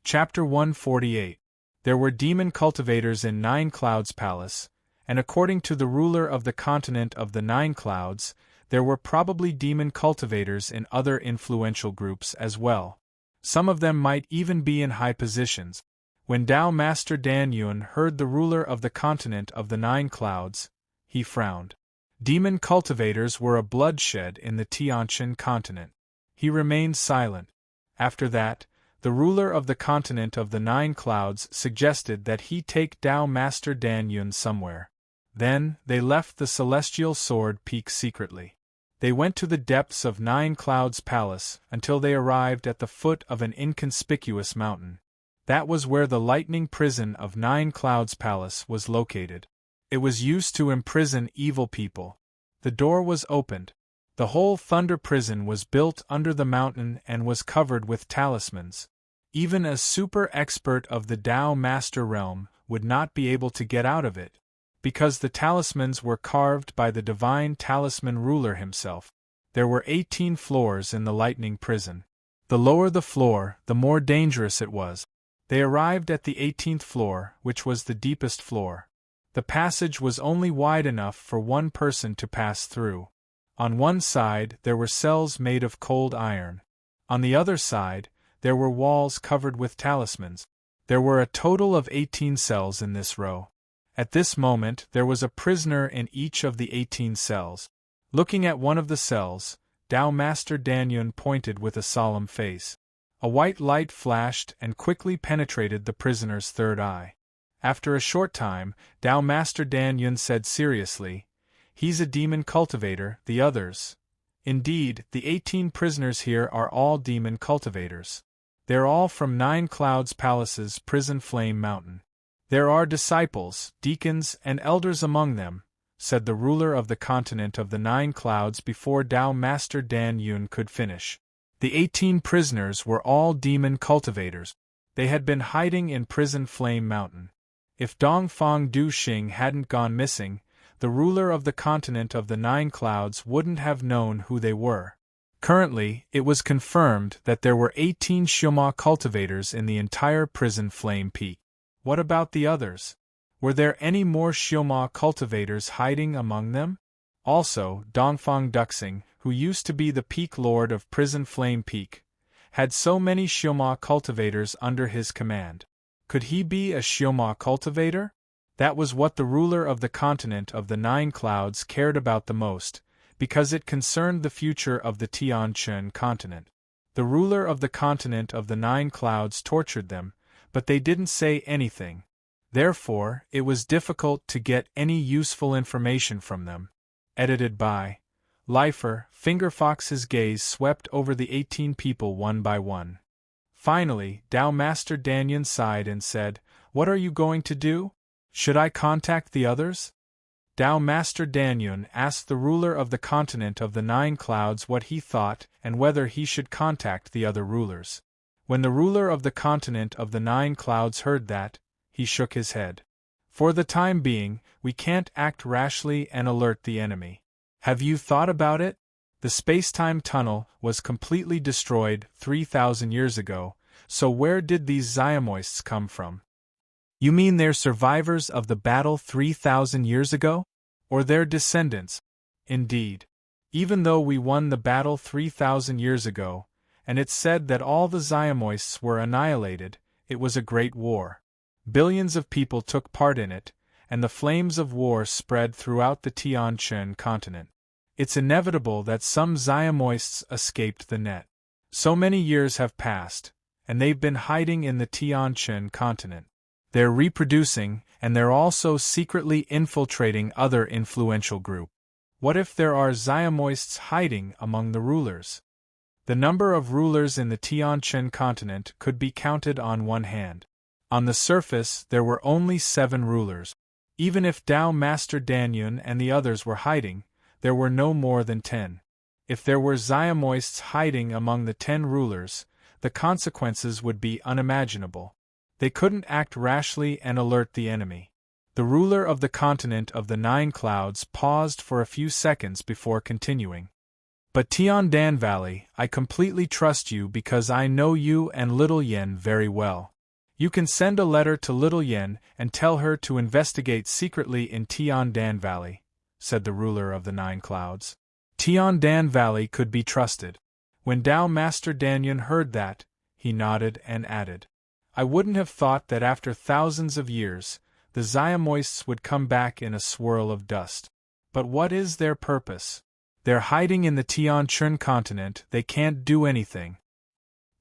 Chapter 148. There were demon cultivators in Nine Clouds Palace, and according to the ruler of the continent of the Nine Clouds, there were probably demon cultivators in other influential groups as well. Some of them might even be in high positions. When Tao Master Dan Yun heard the ruler of the continent of the Nine Clouds, he frowned. Demon cultivators were a bloodshed in the Tianqian continent. He remained silent. After that, the ruler of the continent of the Nine Clouds suggested that he take Tao Master Dan Yun somewhere. Then, they left the Celestial Sword Peak secretly. They went to the depths of Nine Clouds Palace until they arrived at the foot of an inconspicuous mountain. That was where the lightning prison of Nine Clouds Palace was located. It was used to imprison evil people. The door was opened. The whole Thunder Prison was built under the mountain and was covered with talismans. Even a super expert of the Tao Master realm would not be able to get out of it, because the talismans were carved by the divine talisman ruler himself. There were 18 floors in the lightning prison. The lower the floor, the more dangerous it was. They arrived at the 18th floor, which was the deepest floor. The passage was only wide enough for one person to pass through. On one side there were cells made of cold iron. On the other side, there were walls covered with talismans. There were a total of 18 cells in this row. At this moment there was a prisoner in each of the 18 cells. Looking at one of the cells, Tao Master Dan Yun pointed with a solemn face. A white light flashed and quickly penetrated the prisoner's third eye. After a short time, Tao Master Dan Yun said seriously, "He's a demon cultivator, the others." Indeed, the 18 prisoners here are all demon cultivators. They're all from Nine Clouds Palace's prison Flame Mountain. There are disciples, deacons, and elders among them, said the ruler of the continent of the Nine Clouds before Tao Master Dan Yun could finish. The 18 prisoners were all demon cultivators. They had been hiding in prison Flame Mountain. If Dongfang Du Xing hadn't gone missing, the ruler of the continent of the Nine Clouds wouldn't have known who they were. Currently, it was confirmed that there were 18 Xiuma cultivators in the entire prison Flame Peak. What about the others? Were there any more Xiuma cultivators hiding among them? Also, Dongfang Duxing, who used to be the Peak Lord of Prison Flame Peak, had so many Xiuma cultivators under his command. Could he be a Xiuma cultivator? That was what the ruler of the continent of the Nine Clouds cared about the most, because it concerned the future of the Tianqian continent. The ruler of the continent of the Nine Clouds tortured them, but they didn't say anything. Therefore, it was difficult to get any useful information from them. Edited by Lifer. Fingerfox's gaze swept over the 18 people one by one. Finally, Tao Master Dan Yun sighed and said, "What are you going to do? Should I contact the others?" Tao Master Dan Yun asked the ruler of the continent of the Nine Clouds what he thought and whether he should contact the other rulers. When the ruler of the continent of the Nine Clouds heard that, he shook his head. "For the time being, we can't act rashly and alert the enemy. Have you thought about it? The space-time tunnel was completely destroyed 3,000 years ago, so where did these Xiomoists come from? You mean they're survivors of the battle 3,000 years ago? Or their descendants? Indeed. Even though we won the battle 3,000 years ago, and it's said that all the Xiomoists were annihilated, it was a great war. Billions of people took part in it, and the flames of war spread throughout the Tianqian continent. It's inevitable that some Xiomoists escaped the net. So many years have passed, and they've been hiding in the Tianqian continent. They're reproducing, and they're also secretly infiltrating other influential groups. What if there are Xiomoists hiding among the rulers? The number of rulers in the Tianqian continent could be counted on one hand. On the surface, there were only 7 rulers. Even if Tao Master Dan Yun and the others were hiding, there were no more than 10. If there were Xiomoists hiding among the 10 rulers, the consequences would be unimaginable. They couldn't act rashly and alert the enemy. The ruler of the continent of the Nine Clouds paused for a few seconds before continuing. But Tiandan Valley, I completely trust you because I know you and Little Yen very well. You can send a letter to Little Yen and tell her to investigate secretly in Tian Valley, said the ruler of the 9 clouds. Tian Valley could be trusted. When Tao Master Danyan heard that, he nodded and added, I wouldn't have thought that after thousands of years, the Xiamoists would come back in a swirl of dust. But what is their purpose? They're hiding in the Tianchun continent, they can't do anything.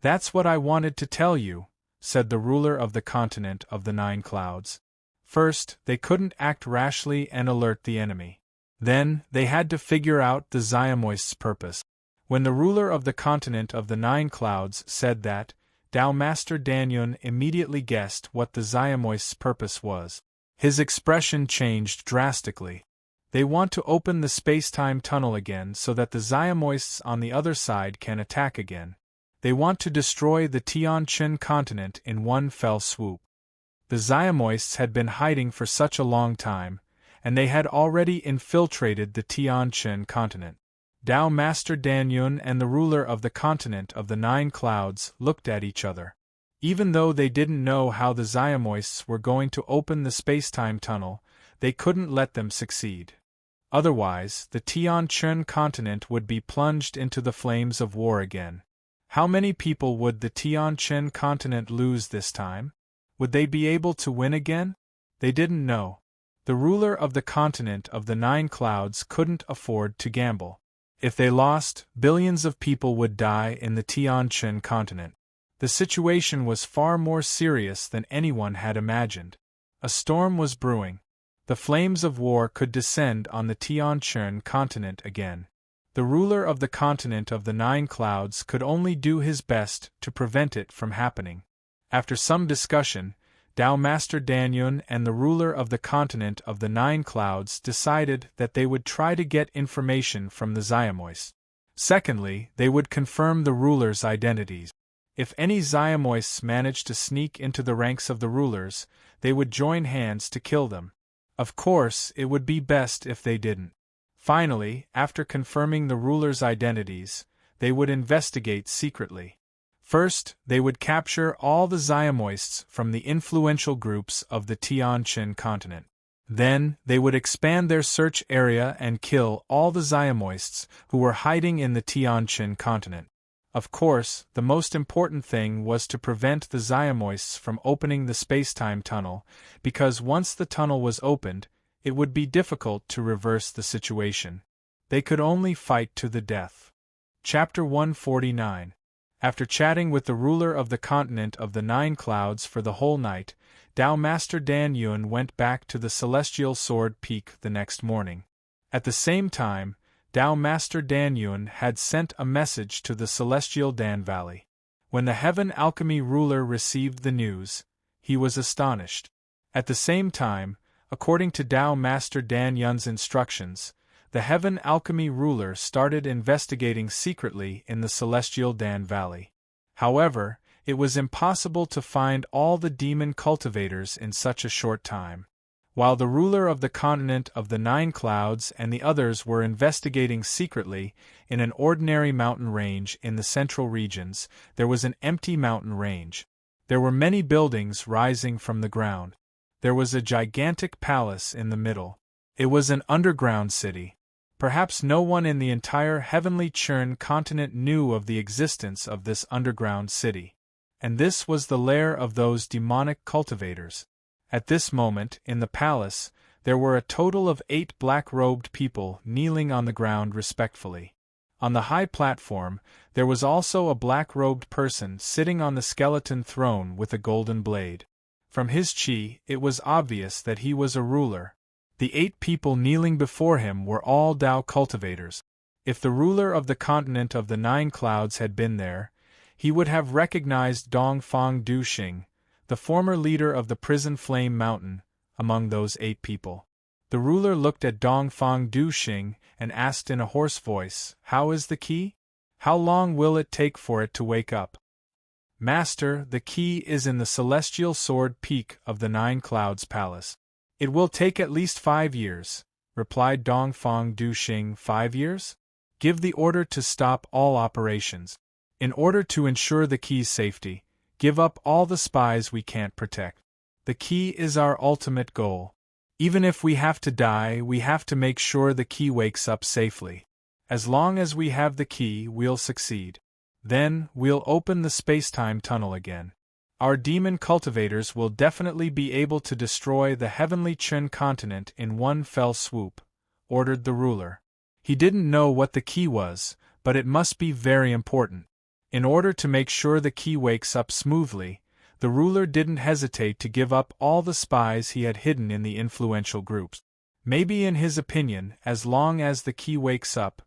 That's what I wanted to tell you, said the ruler of the continent of the 9 clouds. First, they couldn't act rashly and alert the enemy. Then, they had to figure out the Xiamoists' purpose. When the ruler of the continent of the 9 clouds said that, Tao Master Danyan immediately guessed what the Xiamoists' purpose was. His expression changed drastically. They want to open the space-time tunnel again so that the Xiamoists on the other side can attack again. They want to destroy the Tianchun continent in one fell swoop. The Xiamoists had been hiding for such a long time, and they had already infiltrated the Tianchun continent. Tao Master Danyan and the ruler of the continent of the 9 clouds looked at each other. Even though they didn't know how the Xiamoists were going to open the space-time tunnel, they couldn't let them succeed. Otherwise, the Tianchun continent would be plunged into the flames of war again. How many people would the Tianchun continent lose this time? Would they be able to win again? They didn't know. The ruler of the continent of the 9 clouds couldn't afford to gamble. If they lost, billions of people would die in the Tianchun continent. The situation was far more serious than anyone had imagined. A storm was brewing. The flames of war could descend on the Tianchun continent again. The ruler of the continent of the 9 clouds could only do his best to prevent it from happening. After some discussion, Tao Master Danyan and the ruler of the continent of the 9 clouds decided that they would try to get information from the Xiamoists. Secondly, they would confirm the rulers' identities. If any Xiamoists managed to sneak into the ranks of the rulers, they would join hands to kill them. Of course, it would be best if they didn't. Finally, after confirming the rulers' identities, they would investigate secretly. First, they would capture all the Xiamoists from the influential groups of the Tianchun continent. Then, they would expand their search area and kill all the Xiamoists who were hiding in the Tianchun continent. Of course, the most important thing was to prevent the Xiamoists from opening the space-time tunnel, because once the tunnel was opened, it would be difficult to reverse the situation. They could only fight to the death. Chapter 149. After chatting with the ruler of the continent of the 9 clouds for the whole night, Tao Master Danyan went back to the Celestial Sword Peak the next morning. At the same time, Tao Master Danyan had sent a message to the Celestial Dan Valley. When the Heaven Alchemy ruler received the news, he was astonished. At the same time, according to Tao Master Danyan's instructions, the Heaven Alchemy ruler started investigating secretly in the Celestial Dan Valley. However, it was impossible to find all the demon cultivators in such a short time. While the ruler of the continent of the 9 clouds and the others were investigating secretly in an ordinary mountain range in the central regions, there was an empty mountain range. There were many buildings rising from the ground. There was a gigantic palace in the middle. It was an underground city. Perhaps no one in the entire heavenly Churn continent knew of the existence of this underground city. And this was the lair of those demonic cultivators. At this moment, in the palace, there were a total of 8 black-robed people kneeling on the ground respectfully. On the high platform, there was also a black-robed person sitting on the skeleton throne with a golden blade. From his chi, it was obvious that he was a ruler. The 8 people kneeling before him were all Tao cultivators. If the ruler of the continent of the 9 clouds had been there, he would have recognized Dongfang Duxing, the former leader of the Prison Flame Mountain, among those 8 people. The ruler looked at Dongfang Duxing and asked in a hoarse voice, "How is the key? How long will it take for it to wake up?" "Master, the key is in the Celestial Sword Peak of the 9 Clouds Palace. It will take at least 5 years, replied Dongfang Duxing. 5 years? Give the order to stop all operations. In order to ensure the key's safety, Give up all the spies we can't protect. The key is our ultimate goal. Even if we have to die, we have to make sure the key wakes up safely. As long as we have the key, we'll succeed. Then, we'll open the space-time tunnel again. Our demon cultivators will definitely be able to destroy the heavenly Chen continent in one fell swoop, ordered the ruler. He didn't know what the key was, but it must be very important. In order to make sure the key wakes up smoothly, the ruler didn't hesitate to give up all the spies he had hidden in the influential groups. Maybe in his opinion, as long as the key wakes up,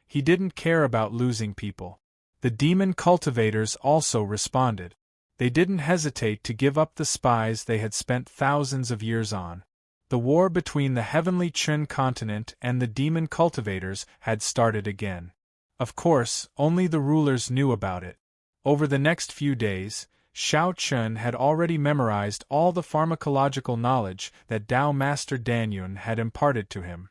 he didn't care about losing people. The demon cultivators also responded. They didn't hesitate to give up the spies they had spent thousands of years on. The war between the heavenly Chen continent and the demon cultivators had started again. Of course, only the rulers knew about it. Over the next few days, Xiao Chen had already memorized all the pharmacological knowledge that Tao Master Danyun had imparted to him.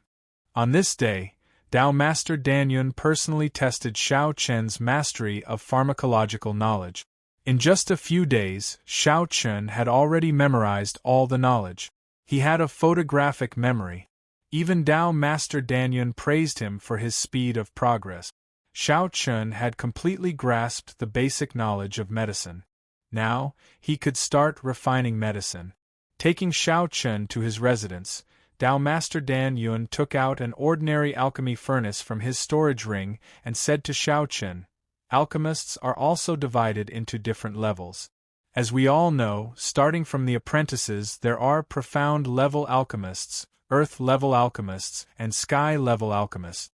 On this day, Tao Master Danyun personally tested Xiao Chen's mastery of pharmacological knowledge. In just a few days, Xiao Chen had already memorized all the knowledge. He had a photographic memory. Even Tao Master Danyun praised him for his speed of progress. Xiao Chen had completely grasped the basic knowledge of medicine. Now, he could start refining medicine. Taking Xiao Chen to his residence, Tao Master Danyun took out an ordinary alchemy furnace from his storage ring and said to Xiao Chen, "Alchemists are also divided into different levels. As we all know, starting from the apprentices there are profound-level alchemists, earth-level alchemists, and sky-level alchemists.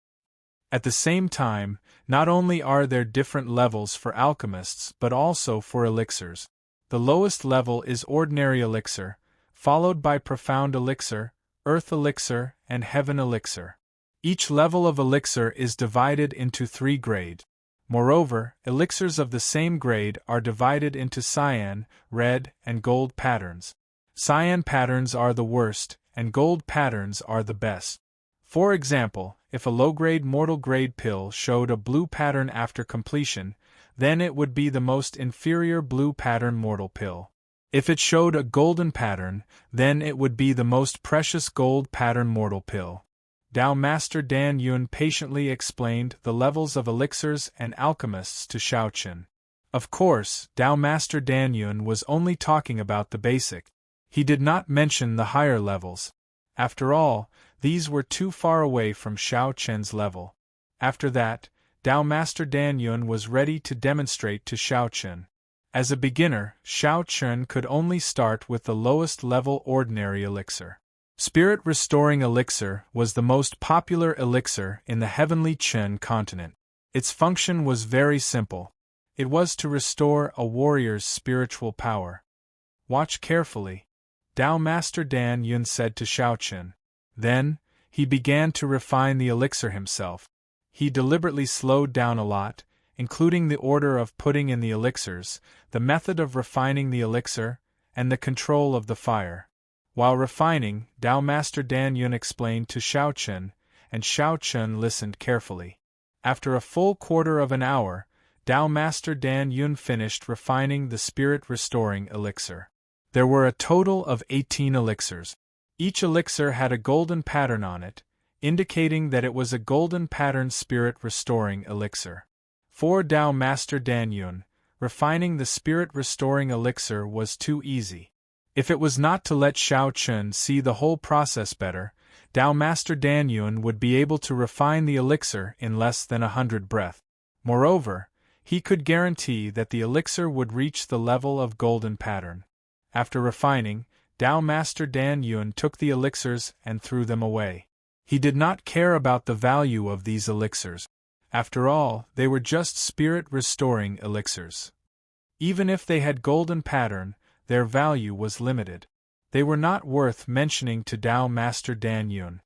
At the same time, not only are there different levels for alchemists but also for elixirs. The lowest level is ordinary elixir, followed by profound elixir, earth elixir, and heaven elixir. Each level of elixir is divided into 3 grades. Moreover, elixirs of the same grade are divided into cyan, red, and gold patterns. Cyan patterns are the worst, and gold patterns are the best. For example, if a low-grade mortal grade pill showed a blue pattern after completion, then it would be the most inferior blue pattern mortal pill. If it showed a golden pattern, then it would be the most precious gold pattern mortal pill. Tao Master Danyun patiently explained the levels of elixirs and alchemists to Xiao Chen. Of course, Tao Master Danyun was only talking about the basic. He did not mention the higher levels. After all, these were too far away from Xiao Chen's level. After that, Tao Master Danyun was ready to demonstrate to Xiao Chen. As a beginner, Xiao Chen could only start with the lowest level ordinary elixir. Spirit-restoring elixir was the most popular elixir in the heavenly Chen continent. Its function was very simple. It was to restore a warrior's spiritual power. Watch carefully, Tao Master Danyun said to Xiao Chen. Then, he began to refine the elixir himself. He deliberately slowed down a lot, including the order of putting in the elixirs, the method of refining the elixir, and the control of the fire. While refining, Tao Master Danyun explained to Xiao Chen, and Xiao Chen listened carefully. After a full quarter of an hour, Tao Master Danyun finished refining the spirit-restoring elixir. There were a total of 18 elixirs. Each elixir had a golden pattern on it, indicating that it was a golden pattern spirit-restoring elixir. For Tao Master Danyun, refining the spirit-restoring elixir was too easy. If it was not to let Xiao Chen see the whole process better, Tao Master Danyun would be able to refine the elixir in less than 100 breaths. Moreover, he could guarantee that the elixir would reach the level of golden pattern. After refining, Tao Master Danyun took the elixirs and threw them away. He did not care about the value of these elixirs. After all, they were just spirit-restoring elixirs. Even if they had golden pattern, their value was limited. They were not worth mentioning to Tao Master Danyun.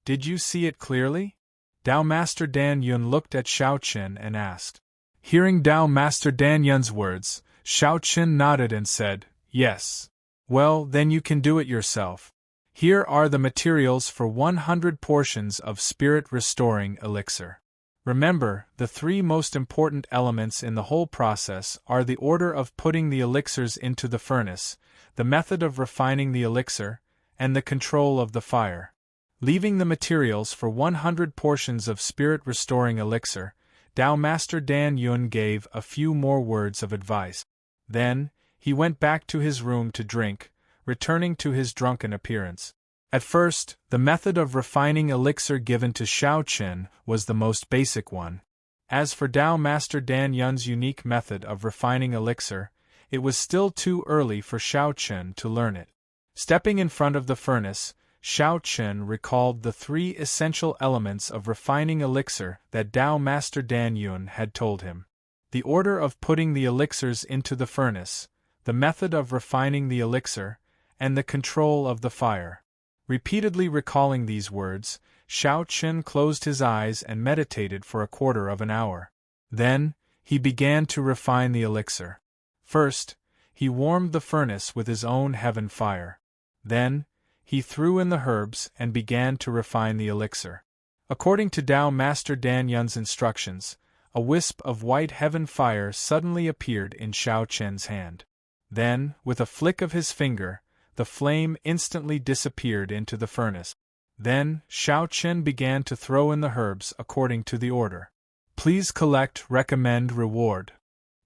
Did you see it clearly? Tao Master Danyun looked at Xiao Chen and asked. Hearing Tao Master Danyun's words, Xiao Chen nodded and said, "Yes." "Well, then you can do it yourself. Here are the materials for 100 portions of spirit-restoring elixir. Remember, the three most important elements in the whole process are the order of putting the elixirs into the furnace, the method of refining the elixir, and the control of the fire. Leaving the materials for 100 portions of spirit-restoring elixir, Tao Master Dan Yun gave a few more words of advice. Then, he went back to his room to drink, returning to his drunken appearance. At first, the method of refining elixir given to Xiao Chen was the most basic one. As for Tao Master Dan Yun's unique method of refining elixir, it was still too early for Xiao Chen to learn it. Stepping in front of the furnace, Xiao Chen recalled the three essential elements of refining elixir that Tao Master Dan Yun had told him. The order of putting the elixirs into the furnace, the method of refining the elixir, and the control of the fire. Repeatedly recalling these words, Xiao Chen closed his eyes and meditated for a quarter of an hour. Then, he began to refine the elixir. First, he warmed the furnace with his own heaven fire. Then, he threw in the herbs and began to refine the elixir. According to Tao Master Dan Yun's instructions, a wisp of white heaven fire suddenly appeared in Xiao Chen's hand. Then, with a flick of his finger, the flame instantly disappeared into the furnace. Then, Xiao Chen began to throw in the herbs according to the order. Please collect, recommend, reward.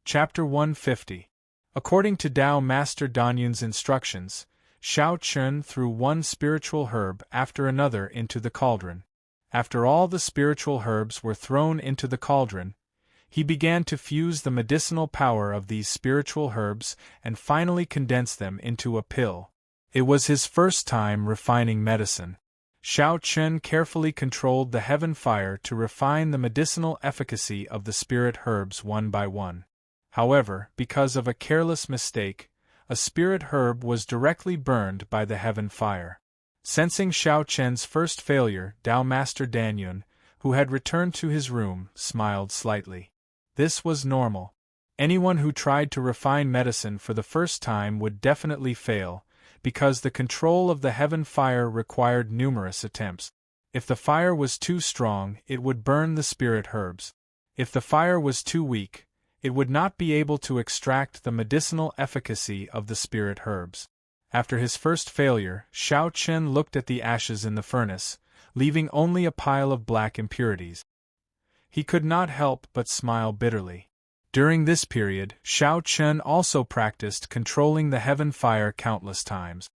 Chapter 150. According to Tao Master Dan Yun's instructions, Xiao Chen threw one spiritual herb after another into the cauldron. After all the spiritual herbs were thrown into the cauldron, he began to fuse the medicinal power of these spiritual herbs and finally condense them into a pill. It was his first time refining medicine. Xiao Chen carefully controlled the heaven fire to refine the medicinal efficacy of the spirit herbs one by one. However, because of a careless mistake, a spirit herb was directly burned by the heaven fire. Sensing Xiao Chen's first failure, Tao Master Dan Yun, who had returned to his room, smiled slightly. This was normal. Anyone who tried to refine medicine for the first time would definitely fail, because the control of the heaven fire required numerous attempts. If the fire was too strong, it would burn the spirit herbs. If the fire was too weak, it would not be able to extract the medicinal efficacy of the spirit herbs. After his first failure, Xiao Chen looked at the ashes in the furnace, leaving only a pile of black impurities. He could not help but smile bitterly. During this period, Xiao Chen also practiced controlling the heaven fire countless times.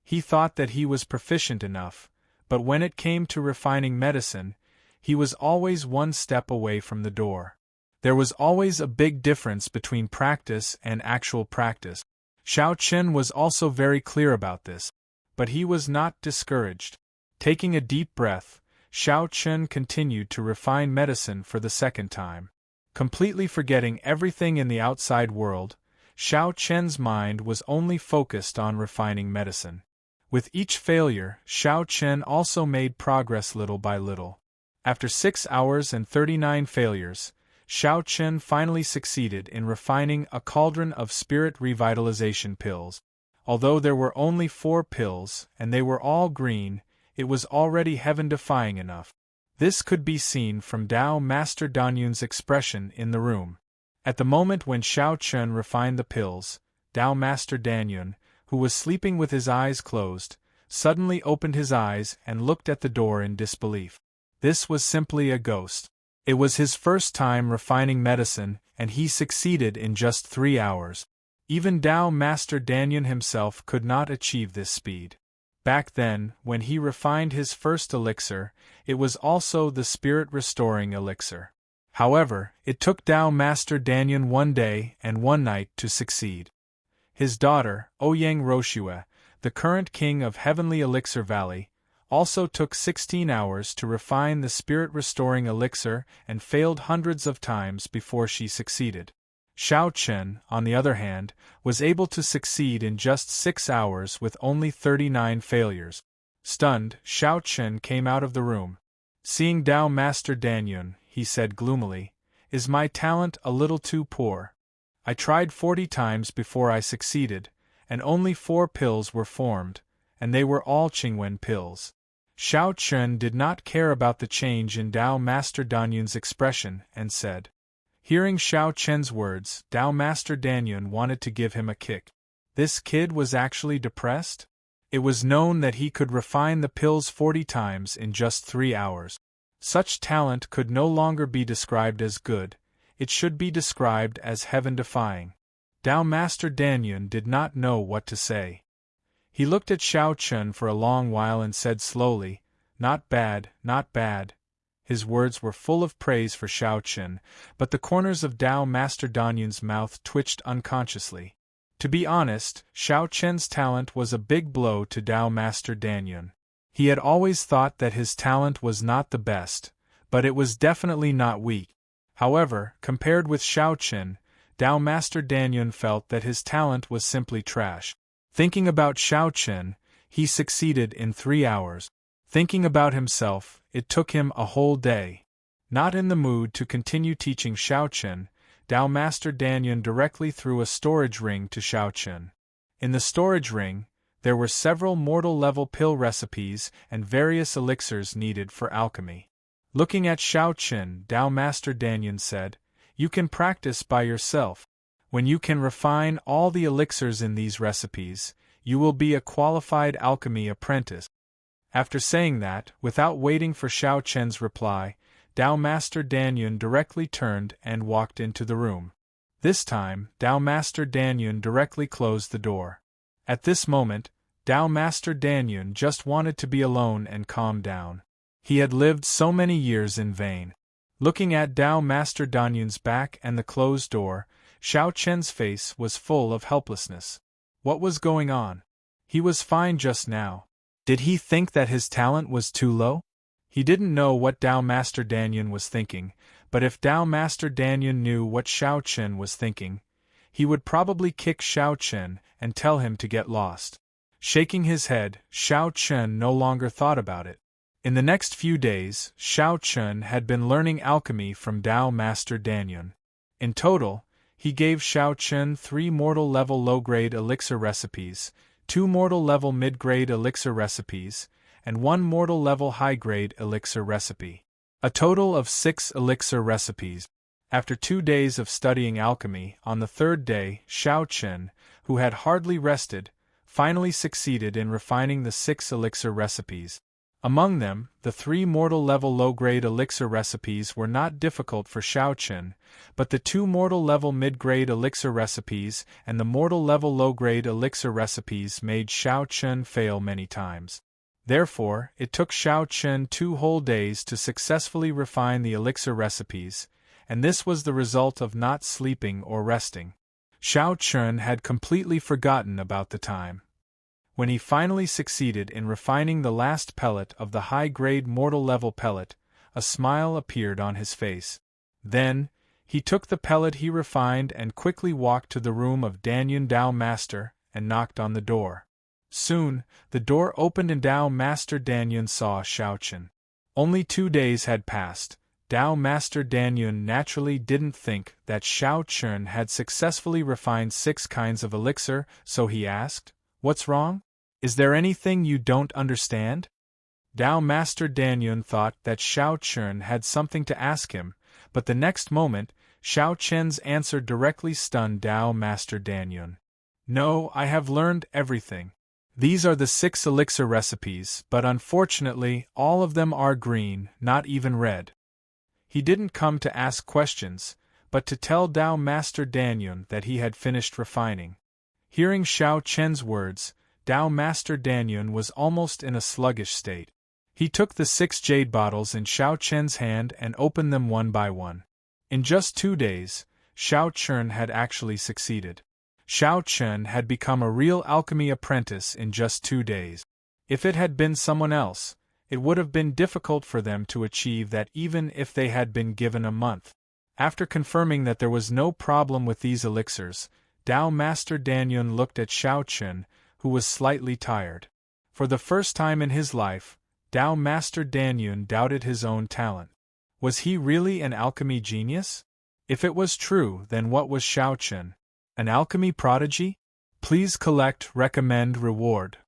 He thought that he was proficient enough, but when it came to refining medicine, he was always one step away from the door. There was always a big difference between practice and actual practice. Xiao Chen was also very clear about this, but he was not discouraged. Taking a deep breath, Xiao Chen continued to refine medicine for the second time. Completely forgetting everything in the outside world, Xiao Chen's mind was only focused on refining medicine. With each failure, Xiao Chen also made progress little by little. After 6 hours and 39 failures, Xiao Chen finally succeeded in refining a cauldron of spirit revitalization pills. Although there were only 4 pills, and they were all green, it was already heaven-defying enough. This could be seen from Tao Master Dan Yun's expression in the room. At the moment when Xiao Chen refined the pills, Tao Master Dan Yun, who was sleeping with his eyes closed, suddenly opened his eyes and looked at the door in disbelief. This was simply a ghost. It was his first time refining medicine, and he succeeded in just 3 hours. Even Tao Master Dan Yun himself could not achieve this speed. Back then, when he refined his first elixir, it was also the spirit-restoring elixir. However, it took Tao Master Dan Yun 1 day and 1 night to succeed. His daughter, Ouyang Roshue, the current king of Heavenly Elixir Valley, also took 16 hours to refine the spirit-restoring elixir and failed hundreds of times before she succeeded. Xiao Chen, on the other hand, was able to succeed in just 6 hours with only 39 failures. Stunned, Xiao Chen came out of the room. Seeing Tao Master Dan Yun, he said gloomily, "Is my talent a little too poor? I tried 40 times before I succeeded, and only 4 pills were formed, and they were all Qingwen pills." Xiao Chun did not care about the change in Tao Master Danyun's expression and said. Hearing Xiao Chen's words, Tao Master Danyun wanted to give him a kick. This kid was actually depressed? It was known that he could refine the pills 40 times in just 3 hours. Such talent could no longer be described as good, it should be described as heaven-defying. Tao Master Danyun did not know what to say. He looked at Xiao Chun for a long while and said slowly, "Not bad, not bad." His words were full of praise for Xiao Chun, but the corners of Tao Master Danyun's mouth twitched unconsciously. To be honest, Xiao Chen's talent was a big blow to Tao Master Danyun. He had always thought that his talent was not the best, but it was definitely not weak. However, compared with Xiao Chen, Tao Master Danyun felt that his talent was simply trash. Thinking about Xiao Chen, he succeeded in 3 hours. Thinking about himself, it took him a whole day. Not in the mood to continue teaching Xiao Chen, Tao Master Danyun directly threw a storage ring to Xiao Chen. In the storage ring, there were several mortal-level pill recipes and various elixirs needed for alchemy. Looking at Xiao Chen, Tao Master Danyun said, "You can practice by yourself. When you can refine all the elixirs in these recipes, you will be a qualified alchemy apprentice." After saying that, without waiting for Xiao Chen's reply, Tao Master Danyun directly turned and walked into the room. This time, Tao Master Danyun directly closed the door. At this moment, Tao Master Danyun just wanted to be alone and calm down. He had lived so many years in vain. Looking at Tao Master Danyun's back and the closed door, Xiao Chen's face was full of helplessness. What was going on? He was fine just now. Did he think that his talent was too low? He didn't know what Tao Master Danyun was thinking, but if Tao Master Danyun knew what Xiao Chen was thinking, he would probably kick Xiao Chen and tell him to get lost. Shaking his head, Xiao Chen no longer thought about it. In the next few days, Xiao Chen had been learning alchemy from Tao Master Danyun. In total, he gave Xiao Chen 3 mortal-level low-grade elixir recipes, 2 mortal-level mid-grade elixir recipes, and 1 mortal-level high-grade elixir recipe. A total of 6 elixir recipes. After 2 days of studying alchemy, on the 3rd day, Xiao Chen, who had hardly rested, finally succeeded in refining the 6 elixir recipes. Among them, the 3 mortal-level low-grade elixir recipes were not difficult for Xiao Chen, but the 2 mortal-level mid-grade elixir recipes and the mortal-level low-grade elixir recipes made Xiao Chen fail many times. Therefore, it took Xiao Chen 2 whole days to successfully refine the elixir recipes, and this was the result of not sleeping or resting. Xiao Chen had completely forgotten about the time. When he finally succeeded in refining the last pellet of the high-grade mortal-level pellet, a smile appeared on his face. Then, he took the pellet he refined and quickly walked to the room of Danyun Tao Master and knocked on the door. Soon, the door opened and Tao Master Danyun saw Xiao Chen. Only 2 days had passed. Tao Master Danyun naturally didn't think that Xiao Chen had successfully refined 6 kinds of elixir, so he asked, "What's wrong? Is there anything you don't understand?" Tao Master Danyun thought that Xiao Chen had something to ask him, but the next moment, Xiao Chen's answer directly stunned Tao Master Danyun. "No, I have learned everything. These are the 6 elixir recipes, but unfortunately, all of them are green, not even red." He didn't come to ask questions, but to tell Tao Master Danyun that he had finished refining. Hearing Xiao Chen's words, Tao Master Danyun was almost in a sluggish state. He took the 6 jade bottles in Xiao Chen's hand and opened them one by one. In just 2 days, Xiao Chen had actually succeeded. Xiao Chen had become a real alchemy apprentice in just 2 days. If it had been someone else, it would have been difficult for them to achieve that even if they had been given a month. After confirming that there was no problem with these elixirs, Tao Master Danyun looked at Xiao Chen, who was slightly tired. For the first time in his life, Tao Master Danyun doubted his own talent. Was he really an alchemy genius? If it was true, then what was Xiao Chen? An alchemy prodigy? Please collect, recommend, reward.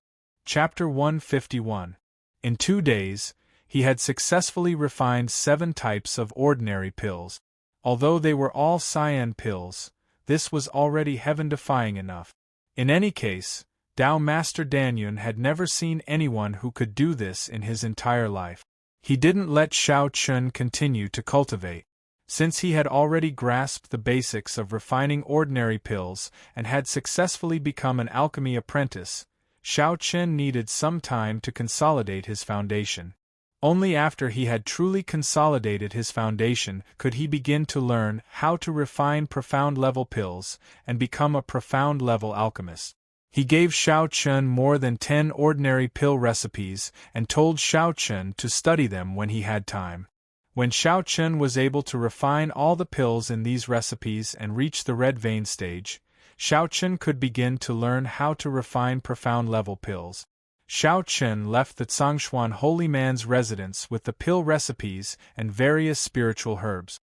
Chapter 151. In 2 days, he had successfully refined 7 types of ordinary pills. Although they were all cyan pills, this was already heaven-defying enough. In any case, Tao Master Danyun had never seen anyone who could do this in his entire life. He didn't let Xiao Chun continue to cultivate. Since he had already grasped the basics of refining ordinary pills and had successfully become an alchemy apprentice, Xiao Chen needed some time to consolidate his foundation. Only after he had truly consolidated his foundation could he begin to learn how to refine profound-level pills and become a profound-level alchemist. He gave Xiao Chen more than 10 ordinary pill recipes and told Xiao Chen to study them when he had time. When Xiao Chen was able to refine all the pills in these recipes and reach the red vein stage, Xiao Chen could begin to learn how to refine profound-level pills. Xiao Chen left the Zhongshuan holy man's residence with the pill recipes and various spiritual herbs.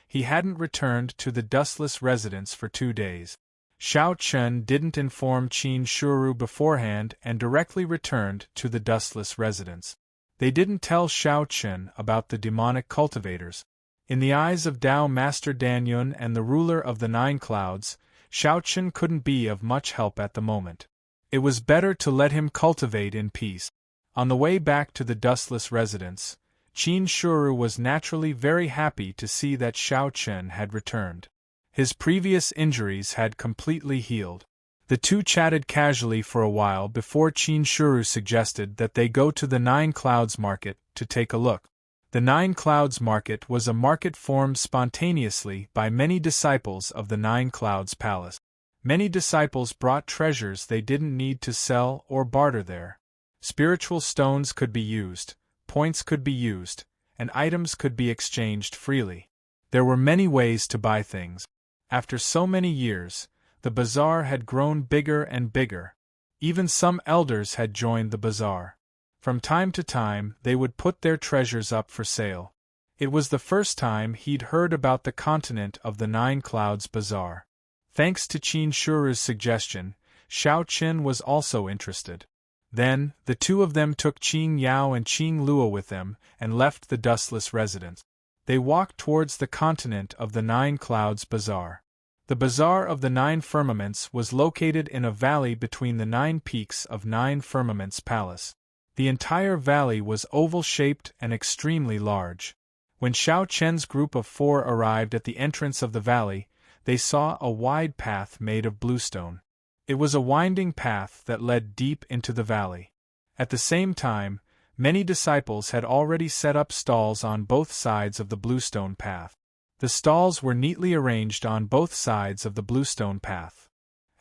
He hadn't returned to the dustless residence for 2 days. Xiao Chen didn't inform Qin Shuru beforehand and directly returned to the dustless residence. They didn't tell Xiao Chen about the demonic cultivators. In the eyes of Tao Master Danyun and the ruler of the 9 clouds, Xiao Chen couldn't be of much help at the moment. It was better to let him cultivate in peace. On the way back to the dustless residence, Qin Shuru was naturally very happy to see that Xiao Chen had returned. His previous injuries had completely healed. The two chatted casually for a while before Qin Shuru suggested that they go to the 9 Clouds Market to take a look. The 9 Clouds Market was a market formed spontaneously by many disciples of the 9 Clouds Palace. Many disciples brought treasures they didn't need to sell or barter there. Spiritual stones could be used, points could be used, and items could be exchanged freely. There were many ways to buy things. After so many years, the bazaar had grown bigger and bigger. Even some elders had joined the bazaar. From time to time, they would put their treasures up for sale. It was the first time he'd heard about the continent of the 9 Clouds Bazaar. Thanks to Qin Shuru's suggestion, Xiao Chen was also interested. Then, the two of them took Qing Yao and Qing Luo with them and left the dustless residence. They walked towards the continent of the 9 Clouds Bazaar. The Bazaar of the 9 Firmaments was located in a valley between the 9 peaks of 9 Firmaments Palace. The entire valley was oval-shaped and extremely large. When Xiao Chen's group of 4 arrived at the entrance of the valley, they saw a wide path made of bluestone. It was a winding path that led deep into the valley. At the same time, many disciples had already set up stalls on both sides of the bluestone path. The stalls were neatly arranged on both sides of the bluestone path.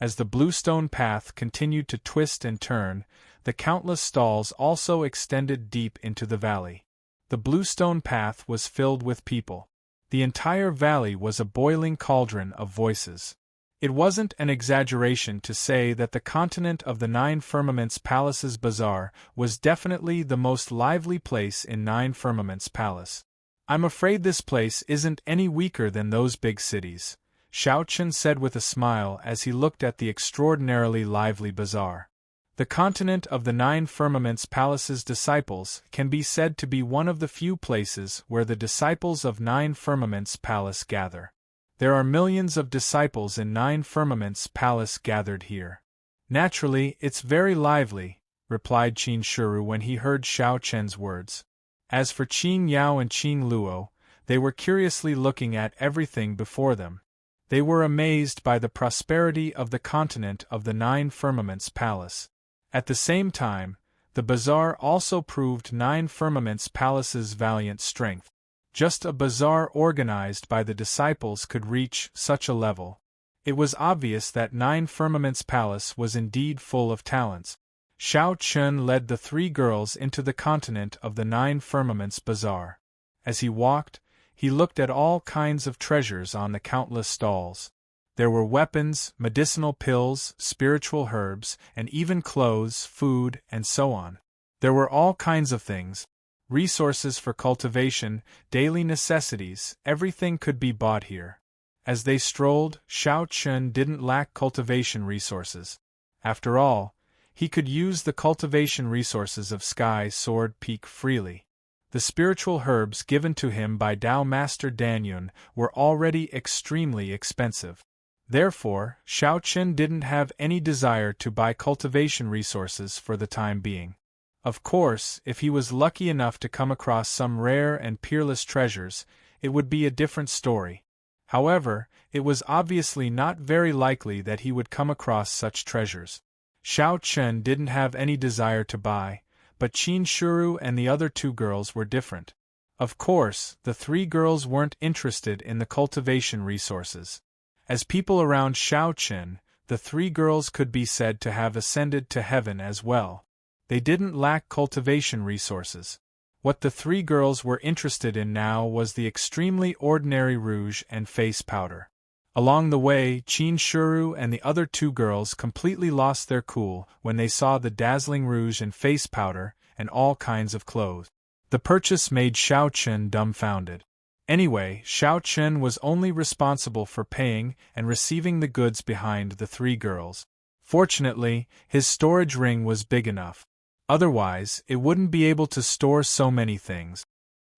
As the bluestone path continued to twist and turn, the countless stalls also extended deep into the valley. The bluestone path was filled with people. The entire valley was a boiling cauldron of voices. It wasn't an exaggeration to say that the continent of the 9 Firmaments Palace's bazaar was definitely the most lively place in 9 Firmaments Palace. "I'm afraid this place isn't any weaker than those big cities," Xiao Chen said with a smile as he looked at the extraordinarily lively bazaar. The continent of the 9 Firmaments Palace's disciples can be said to be one of the few places where the disciples of 9 Firmaments Palace gather. There are millions of disciples in 9 Firmaments Palace gathered here. "Naturally, it's very lively," replied Qin Shuru when he heard Xiao Chen's words. As for Qing Yao and Qing Luo, they were curiously looking at everything before them. They were amazed by the prosperity of the continent of the 9 Firmaments Palace. At the same time, the bazaar also proved 9 Firmaments Palace's valiant strength. Just a bazaar organized by the disciples could reach such a level. It was obvious that 9 Firmaments Palace was indeed full of talents. Xiao Chen led the 3 girls into the continent of the 9 Firmaments Bazaar. As he walked, he looked at all kinds of treasures on the countless stalls. There were weapons, medicinal pills, spiritual herbs, and even clothes, food, and so on. There were all kinds of things. Resources for cultivation, daily necessities, everything could be bought here. As they strolled, Xiao Chen didn't lack cultivation resources. After all, he could use the cultivation resources of Sky Sword Peak freely. The spiritual herbs given to him by Tao Master Danyun were already extremely expensive. Therefore, Xiao Chen didn't have any desire to buy cultivation resources for the time being. Of course, if he was lucky enough to come across some rare and peerless treasures, it would be a different story. However, it was obviously not very likely that he would come across such treasures. Xiao Chen didn't have any desire to buy, but Qin Shuru and the other two girls were different. Of course, the three girls weren't interested in the cultivation resources. As people around Xiao Chen, the three girls could be said to have ascended to heaven as well. They didn't lack cultivation resources. What the three girls were interested in now was the extremely ordinary rouge and face powder. Along the way, Qin Shuru and the other two girls completely lost their cool when they saw the dazzling rouge and face powder and all kinds of clothes. The purchase made Xiao Chen dumbfounded. Anyway, Xiao Chen was only responsible for paying and receiving the goods behind the three girls. Fortunately, his storage ring was big enough. Otherwise, it wouldn't be able to store so many things.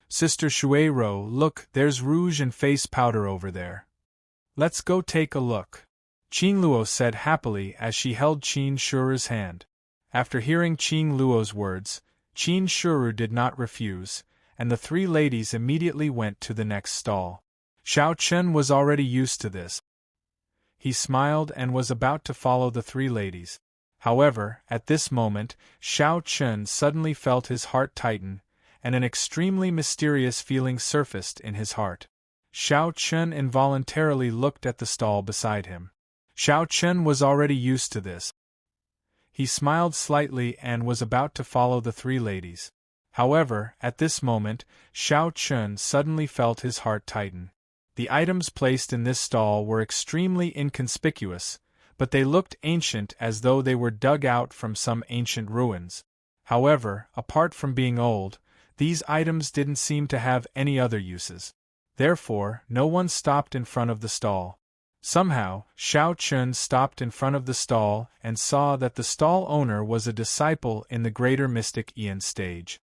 Sister Shueiro, look, there's rouge and face powder over there. Let's go take a look. Qin Luo said happily as she held Qin Shuru's hand. After hearing Qin Luo's words, Qin Shuru did not refuse, and the three ladies immediately went to the next stall. Xiao Chen was already used to this. He smiled and was about to follow the three ladies. However, at this moment, Xiao Chen suddenly felt his heart tighten, and an extremely mysterious feeling surfaced in his heart. Xiao Chen involuntarily looked at the stall beside him. Xiao Chen was already used to this. He smiled slightly and was about to follow the three ladies. However, at this moment, Xiao Chen suddenly felt his heart tighten. The items placed in this stall were extremely inconspicuous, but they looked ancient as though they were dug out from some ancient ruins. However, apart from being old, these items didn't seem to have any other uses. Therefore, no one stopped in front of the stall. Somehow, Xiao Chen stopped in front of the stall and saw that the stall owner was a disciple in the greater mystic Ian stage.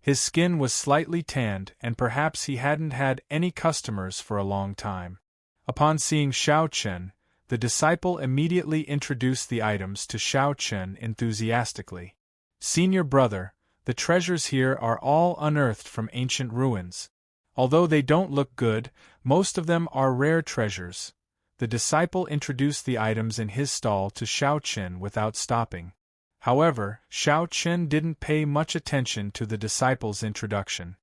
His skin was slightly tanned and perhaps he hadn't had any customers for a long time. Upon seeing Xiao Chen, the disciple immediately introduced the items to Xiao Chen enthusiastically. Senior brother, the treasures here are all unearthed from ancient ruins. Although they don't look good, most of them are rare treasures. The disciple introduced the items in his stall to Xiao Chen without stopping. However, Xiao Chen didn't pay much attention to the disciple's introduction.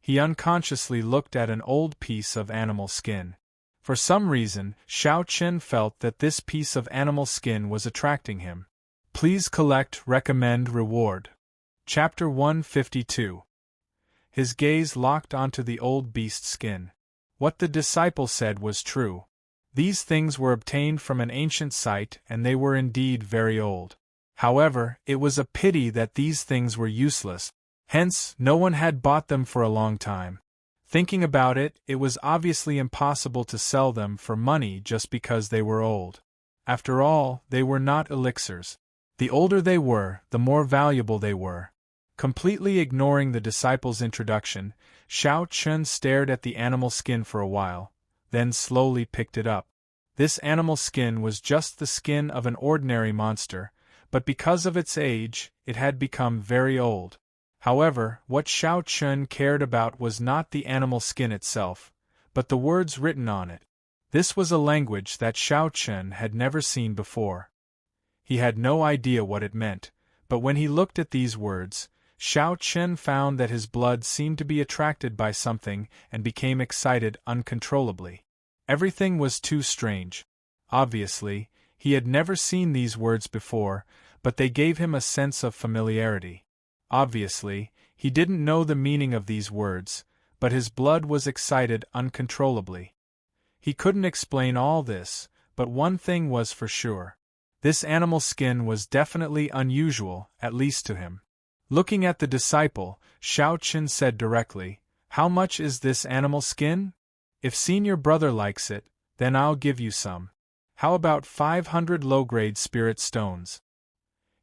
He unconsciously looked at an old piece of animal skin. For some reason, Xiao Chen felt that this piece of animal skin was attracting him. Please collect, recommend, reward. Chapter 152. His gaze locked onto the old beast skin. What the disciple said was true. These things were obtained from an ancient site and they were indeed very old. However, it was a pity that these things were useless. Hence, no one had bought them for a long time. Thinking about it, it was obviously impossible to sell them for money just because they were old. After all, they were not elixirs. The older they were, the more valuable they were. Completely ignoring the disciple's introduction, Xiao Chen stared at the animal skin for a while, then slowly picked it up. This animal skin was just the skin of an ordinary monster, but because of its age, it had become very old. However, what Xiao Chen cared about was not the animal skin itself, but the words written on it. This was a language that Xiao Chen had never seen before. He had no idea what it meant, but when he looked at these words, Xiao Chen found that his blood seemed to be attracted by something and became excited uncontrollably. Everything was too strange. Obviously, he had never seen these words before, but they gave him a sense of familiarity. Obviously, he didn't know the meaning of these words, but his blood was excited uncontrollably. He couldn't explain all this, but one thing was for sure. This animal skin was definitely unusual, at least to him. Looking at the disciple, Xiao Chen said directly, "How much is this animal skin? If senior brother likes it, then I'll give you some. How about 500 low-grade spirit stones?"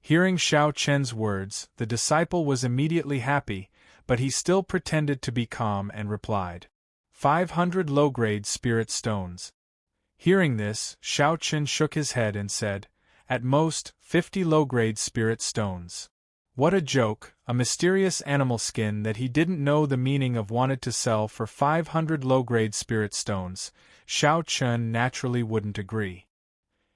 Hearing Xiao Chen's words, the disciple was immediately happy, but he still pretended to be calm and replied, 500 low-grade spirit stones. Hearing this, Xiao Chen shook his head and said, at most, 50 low-grade spirit stones. What a joke, a mysterious animal skin that he didn't know the meaning of wanted to sell for 500 low-grade spirit stones. Xiao Chen naturally wouldn't agree.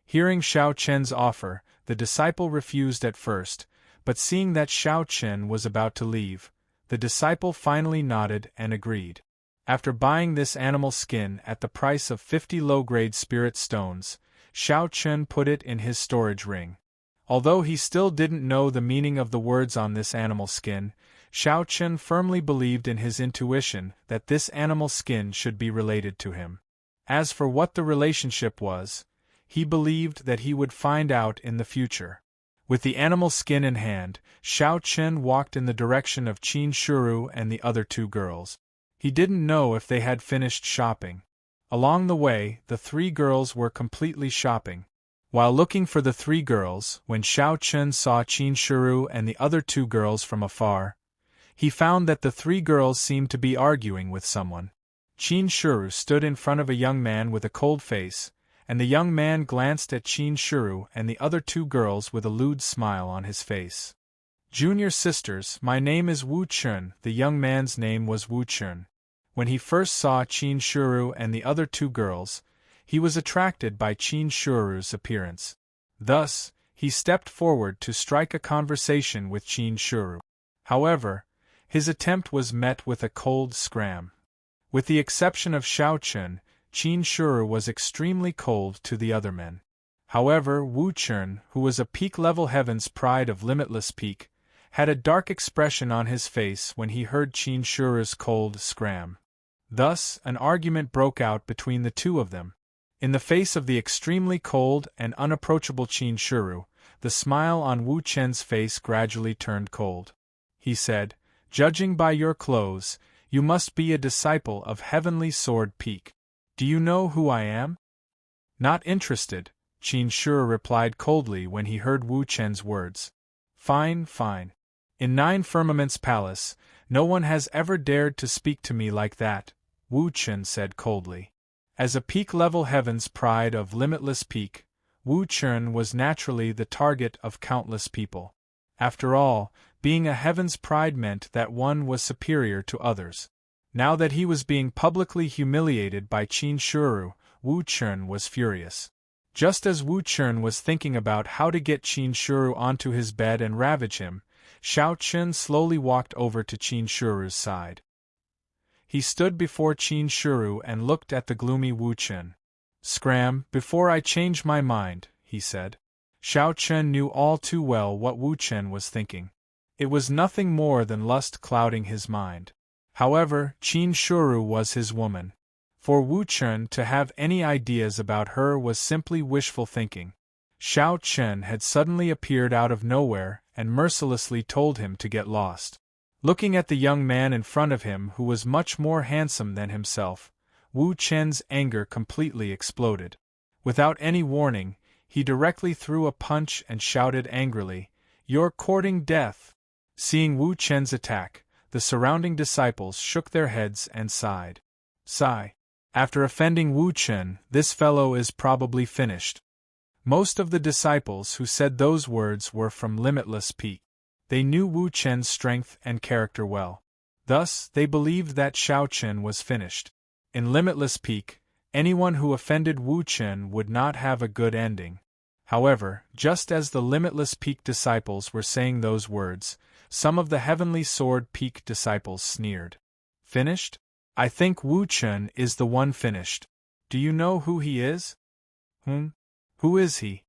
Hearing Xiao Chen's offer, the disciple refused at first, but seeing that Xiao Chen was about to leave, the disciple finally nodded and agreed. After buying this animal skin at the price of 50 low-grade spirit stones, Xiao Chen put it in his storage ring. Although he still didn't know the meaning of the words on this animal skin, Xiao Chen firmly believed in his intuition that this animal skin should be related to him. As for what the relationship was, he believed that he would find out in the future. With the animal skin in hand, Xiao Chen walked in the direction of Qin Shuru and the other two girls. He didn't know if they had finished shopping. Along the way, the three girls were completely shopping. While looking for the three girls, when Xiao Chen saw Qin Shuru and the other two girls from afar, he found that the three girls seemed to be arguing with someone. Qin Shuru stood in front of a young man with a cold face, and the young man glanced at Qin Shuru and the other two girls with a lewd smile on his face. Junior sisters, my name is Wu Chun. The young man's name was Wu Chun. When he first saw Qin Shuru and the other two girls, he was attracted by Qin Shuru's appearance. Thus, he stepped forward to strike a conversation with Qin Shuru. However, his attempt was met with a cold scram. With the exception of Xiao Chen, Qin Shuru was extremely cold to the other men. However, Wu Chun, who was a peak-level heaven's pride of limitless peak, had a dark expression on his face when he heard Qin Shuru's cold scram. Thus, an argument broke out between the two of them. In the face of the extremely cold and unapproachable Qin Shuru, the smile on Wu Chen's face gradually turned cold. He said, judging by your clothes, you must be a disciple of Heavenly Sword Peak. Do you know who I am? Not interested, Qin Shuru replied coldly when he heard Wu Chen's words. Fine, fine. In 9 Firmaments Palace, no one has ever dared to speak to me like that, Wu Chen said coldly. As a peak-level heaven's pride of limitless peak, Wu Chen was naturally the target of countless people. After all, being a heaven's pride meant that one was superior to others. Now that he was being publicly humiliated by Qin Shuru, Wu Chen was furious. Just as Wu Chen was thinking about how to get Qin Shuru onto his bed and ravage him, Xiao Chen slowly walked over to Qin Shuru's side. He stood before Qin Shuru and looked at the gloomy Wu Chen. Scram, before I change my mind, he said. Xiao Chen knew all too well what Wu Chen was thinking. It was nothing more than lust clouding his mind. However, Qin Shuru was his woman. For Wu Chen to have any ideas about her was simply wishful thinking. Xiao Chen had suddenly appeared out of nowhere and mercilessly told him to get lost. Looking at the young man in front of him who was much more handsome than himself, Wu Chen's anger completely exploded. Without any warning, he directly threw a punch and shouted angrily, "You're courting death!" Seeing Wu Chen's attack, the surrounding disciples shook their heads and sighed. Sigh. After offending Wu Chen, this fellow is probably finished. Most of the disciples who said those words were from Limitless Peak. They knew Wu Chen's strength and character well. Thus, they believed that Xiao Chen was finished. In Limitless Peak, anyone who offended Wu Chen would not have a good ending. However, just as the Limitless Peak disciples were saying those words, some of the Heavenly Sword Peak disciples sneered. Finished? I think Wu Chen is the one finished. Do you know who he is? Who is he?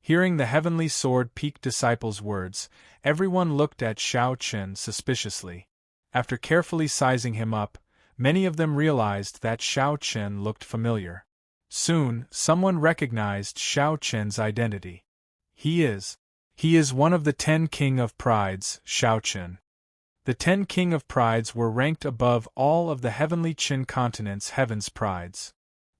Hearing the Heavenly Sword Peak disciples' words, everyone looked at Xiao Chen suspiciously. After carefully sizing him up, many of them realized that Xiao Chen looked familiar. Soon, someone recognized Xiao Chen's identity. He is one of the 10 King of Prides, Xiao Chen. The 10 King of Prides were ranked above all of the Heavenly Qin continent's Heaven's Prides.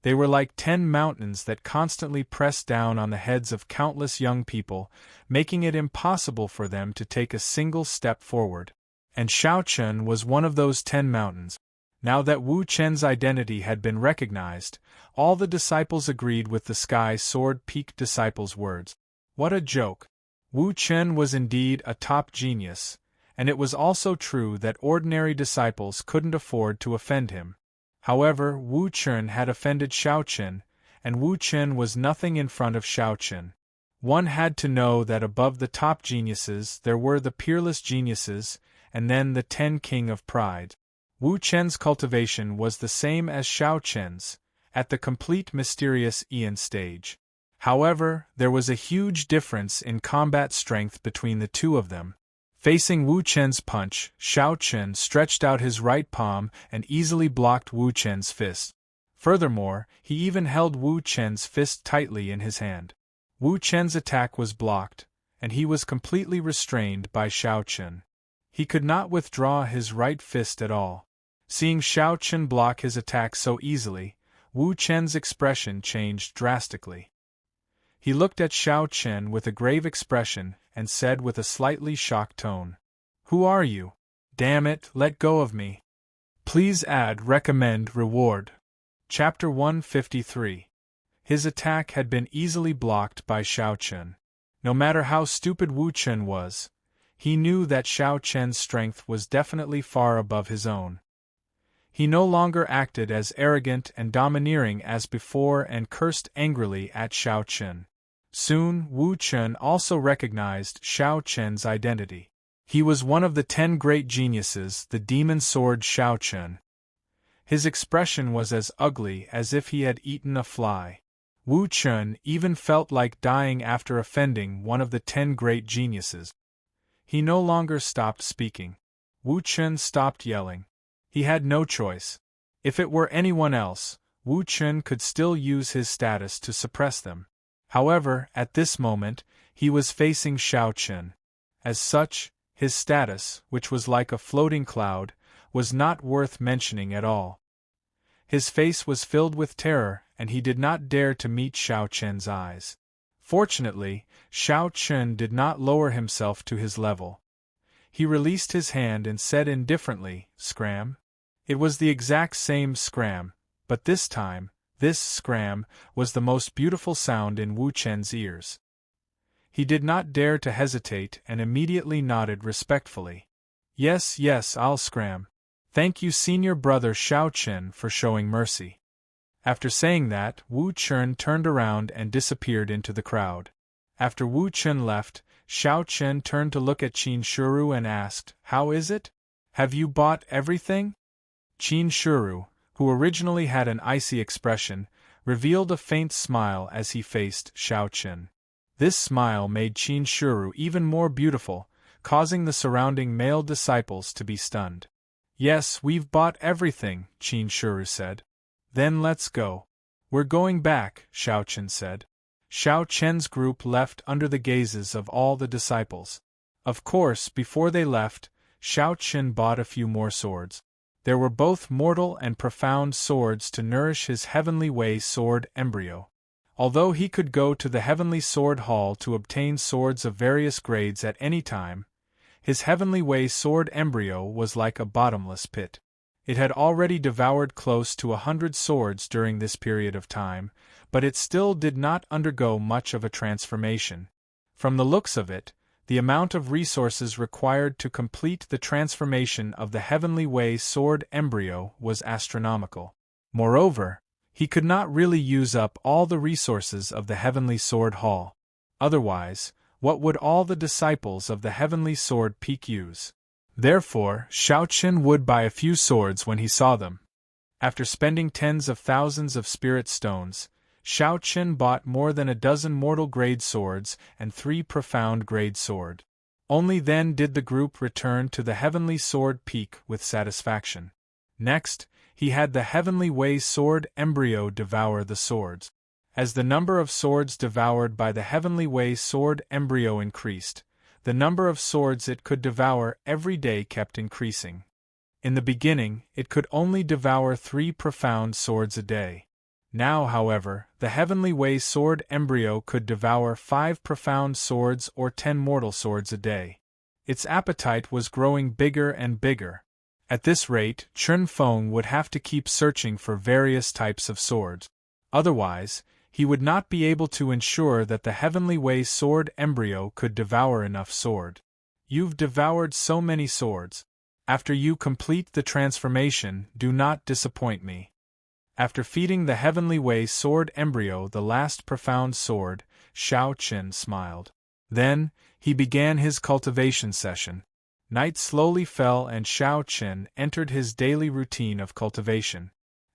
They were like 10 mountains that constantly pressed down on the heads of countless young people, making it impossible for them to take a single step forward. And Xiao Chen was one of those 10 mountains. Now that Wu Chen's identity had been recognized, all the disciples agreed with the Sky Sword Peak disciples' words. What a joke! Wu Chen was indeed a top genius, and it was also true that ordinary disciples couldn't afford to offend him. However, Wu Chen had offended Xiao Chen, and Wu Chen was nothing in front of Xiao Chen. One had to know that above the top geniuses there were the peerless geniuses, and then the 10 king of pride. Wu Chen's cultivation was the same as Xiao Chen's, at the complete mysterious Ian stage. However, there was a huge difference in combat strength between the two of them. Facing Wu Chen's punch, Xiao Chen stretched out his right palm and easily blocked Wu Chen's fist. Furthermore, he even held Wu Chen's fist tightly in his hand. Wu Chen's attack was blocked, and he was completely restrained by Xiao Chen. He could not withdraw his right fist at all. Seeing Xiao Chen block his attack so easily, Wu Chen's expression changed drastically. He looked at Xiao Chen with a grave expression and said with a slightly shocked tone, "Who are you? Damn it, let go of me. Please add recommend reward." Chapter 153. His attack had been easily blocked by Xiao Chen. No matter how stupid Wu Chen was, he knew that Xiao Chen's strength was definitely far above his own. He no longer acted as arrogant and domineering as before and cursed angrily at Xiao Chen. Soon, Wu Chen also recognized Xiao Chen's identity. He was one of the 10 great geniuses, the demon sword Xiao Chen. His expression was as ugly as if he had eaten a fly. Wu Chen even felt like dying after offending one of the 10 great geniuses. He no longer stopped speaking. Wu Chen stopped yelling. He had no choice. If it were anyone else, Wu Chen could still use his status to suppress them. However, at this moment, he was facing Xiao Chen. As such, his status, which was like a floating cloud, was not worth mentioning at all. His face was filled with terror, and he did not dare to meet Xiao Chen's eyes. Fortunately, Xiao Chen did not lower himself to his level. He released his hand and said indifferently, "Scram." It was the exact same scram, but this time, this scram was the most beautiful sound in Wu Chen's ears. He did not dare to hesitate and immediately nodded respectfully. "Yes, yes, I'll scram. Thank you, senior brother Xiao Chen, for showing mercy." After saying that, Wu Chen turned around and disappeared into the crowd. After Wu Chen left, Xiao Chen turned to look at Qin Shuru and asked, "How is it? Have you bought everything?" Qin Shuru, who originally had an icy expression, revealed a faint smile as he faced Xiao Chen. This smile made Qin Shuru even more beautiful, causing the surrounding male disciples to be stunned. "Yes, we've bought everything," Qin Shuru said. "Then let's go." "We're going back," Xiao Chen said. Xiao Chen's group left under the gazes of all the disciples. Of course, before they left, Xiao Chen bought a few more swords. There were both mortal and profound swords to nourish his Heavenly Way sword embryo. Although he could go to the Heavenly Sword Hall to obtain swords of various grades at any time, his Heavenly Way sword embryo was like a bottomless pit. It had already devoured close to 100 swords during this period of time, but it still did not undergo much of a transformation. From the looks of it, the amount of resources required to complete the transformation of the Heavenly Way sword embryo was astronomical. Moreover, he could not really use up all the resources of the Heavenly Sword Hall. Otherwise, what would all the disciples of the Heavenly Sword Peak use? Therefore, Xiao Chen would buy a few swords when he saw them. After spending tens of thousands of spirit stones, Xiao Chen bought more than a dozen mortal-grade swords and 3 profound-grade swords. Only then did the group return to the Heavenly Sword Peak with satisfaction. Next, he had the Heavenly Way sword embryo devour the swords. As the number of swords devoured by the Heavenly Way sword embryo increased, the number of swords it could devour every day kept increasing. In the beginning, it could only devour 3 profound swords a day. Now, however, the heavenly way sword embryo could devour 5 profound swords or 10 mortal swords a day. Its appetite was growing bigger and bigger. At this rate, Chun Feng would have to keep searching for various types of swords. Otherwise, he would not be able to ensure that the heavenly way sword embryo could devour enough sword. You've devoured so many swords. After you complete the transformation, do not disappoint me. After feeding the heavenly way sword embryo the last profound sword, Shao Qin smiled. Then, he began his cultivation session. Night slowly fell and Shao Qin entered his daily routine of cultivation.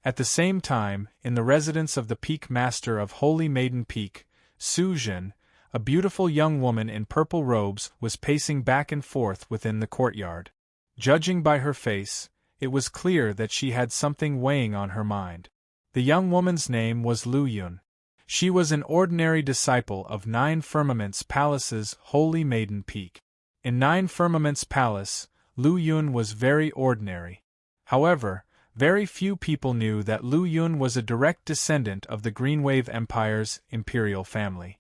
At the same time, in the residence of the Peak Master of Holy Maiden Peak, Su Jin, a beautiful young woman in purple robes, was pacing back and forth within the courtyard. Judging by her face, it was clear that she had something weighing on her mind. The young woman's name was Lu Yun. She was an ordinary disciple of Nine Firmaments Palace's Holy Maiden Peak. In Nine Firmaments Palace, Lu Yun was very ordinary. However, very few people knew that Lu Yun was a direct descendant of the Greenwave Empire's imperial family.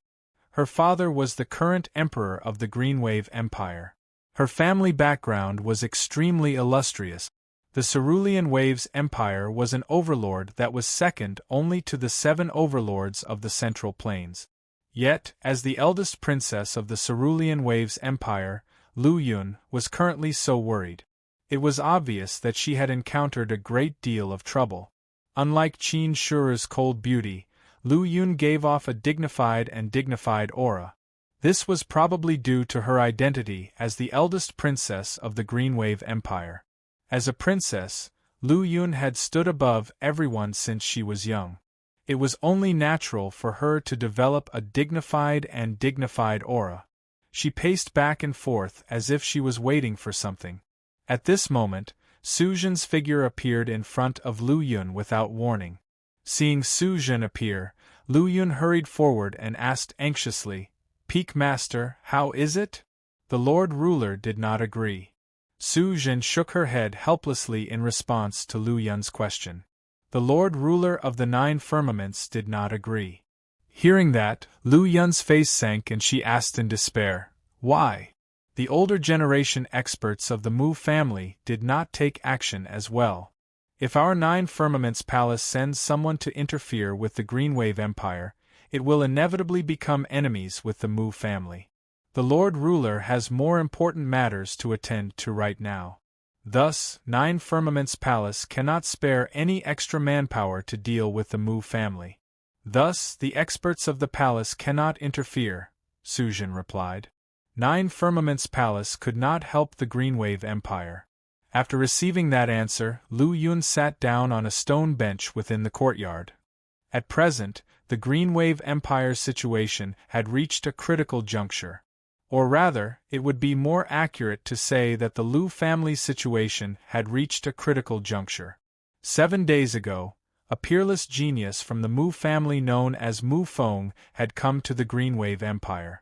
Her father was the current emperor of the Greenwave Empire. Her family background was extremely illustrious. The Cerulean Waves Empire was an overlord that was second only to the 7 overlords of the Central Plains. Yet, as the eldest princess of the Cerulean Waves Empire, Lu Yun was currently so worried. It was obvious that she had encountered a great deal of trouble. Unlike Qin Shi's cold beauty, Lu Yun gave off a dignified aura. This was probably due to her identity as the eldest princess of the Greenwave Empire. As a princess, Lu Yun had stood above everyone since she was young. It was only natural for her to develop a dignified aura. She paced back and forth as if she was waiting for something. At this moment, Su Jin's figure appeared in front of Lu Yun without warning. Seeing Su Jin appear, Lu Yun hurried forward and asked anxiously, "Peak Master, how is it?" The Lord Ruler did not agree. Su Jin shook her head helplessly in response to Lu Yun's question. The Lord Ruler of the 9 Firmaments did not agree. Hearing that, Lu Yun's face sank and she asked in despair, "Why?" The older generation experts of the Mu family did not take action as well. If our 9 Firmaments Palace sends someone to interfere with the Greenwave Empire, it will inevitably become enemies with the Mu family. The Lord Ruler has more important matters to attend to right now. Thus, 9 Firmaments Palace cannot spare any extra manpower to deal with the Mu family. Thus, the experts of the palace cannot interfere, Su Jin replied. 9 Firmaments Palace could not help the Greenwave Empire. After receiving that answer, Lu Yun sat down on a stone bench within the courtyard. At present, the Greenwave Empire's situation had reached a critical juncture. Or rather, it would be more accurate to say that the Lu family's situation had reached a critical juncture. 7 days ago, a peerless genius from the Mu family known as Mu Feng had come to the Greenwave Empire.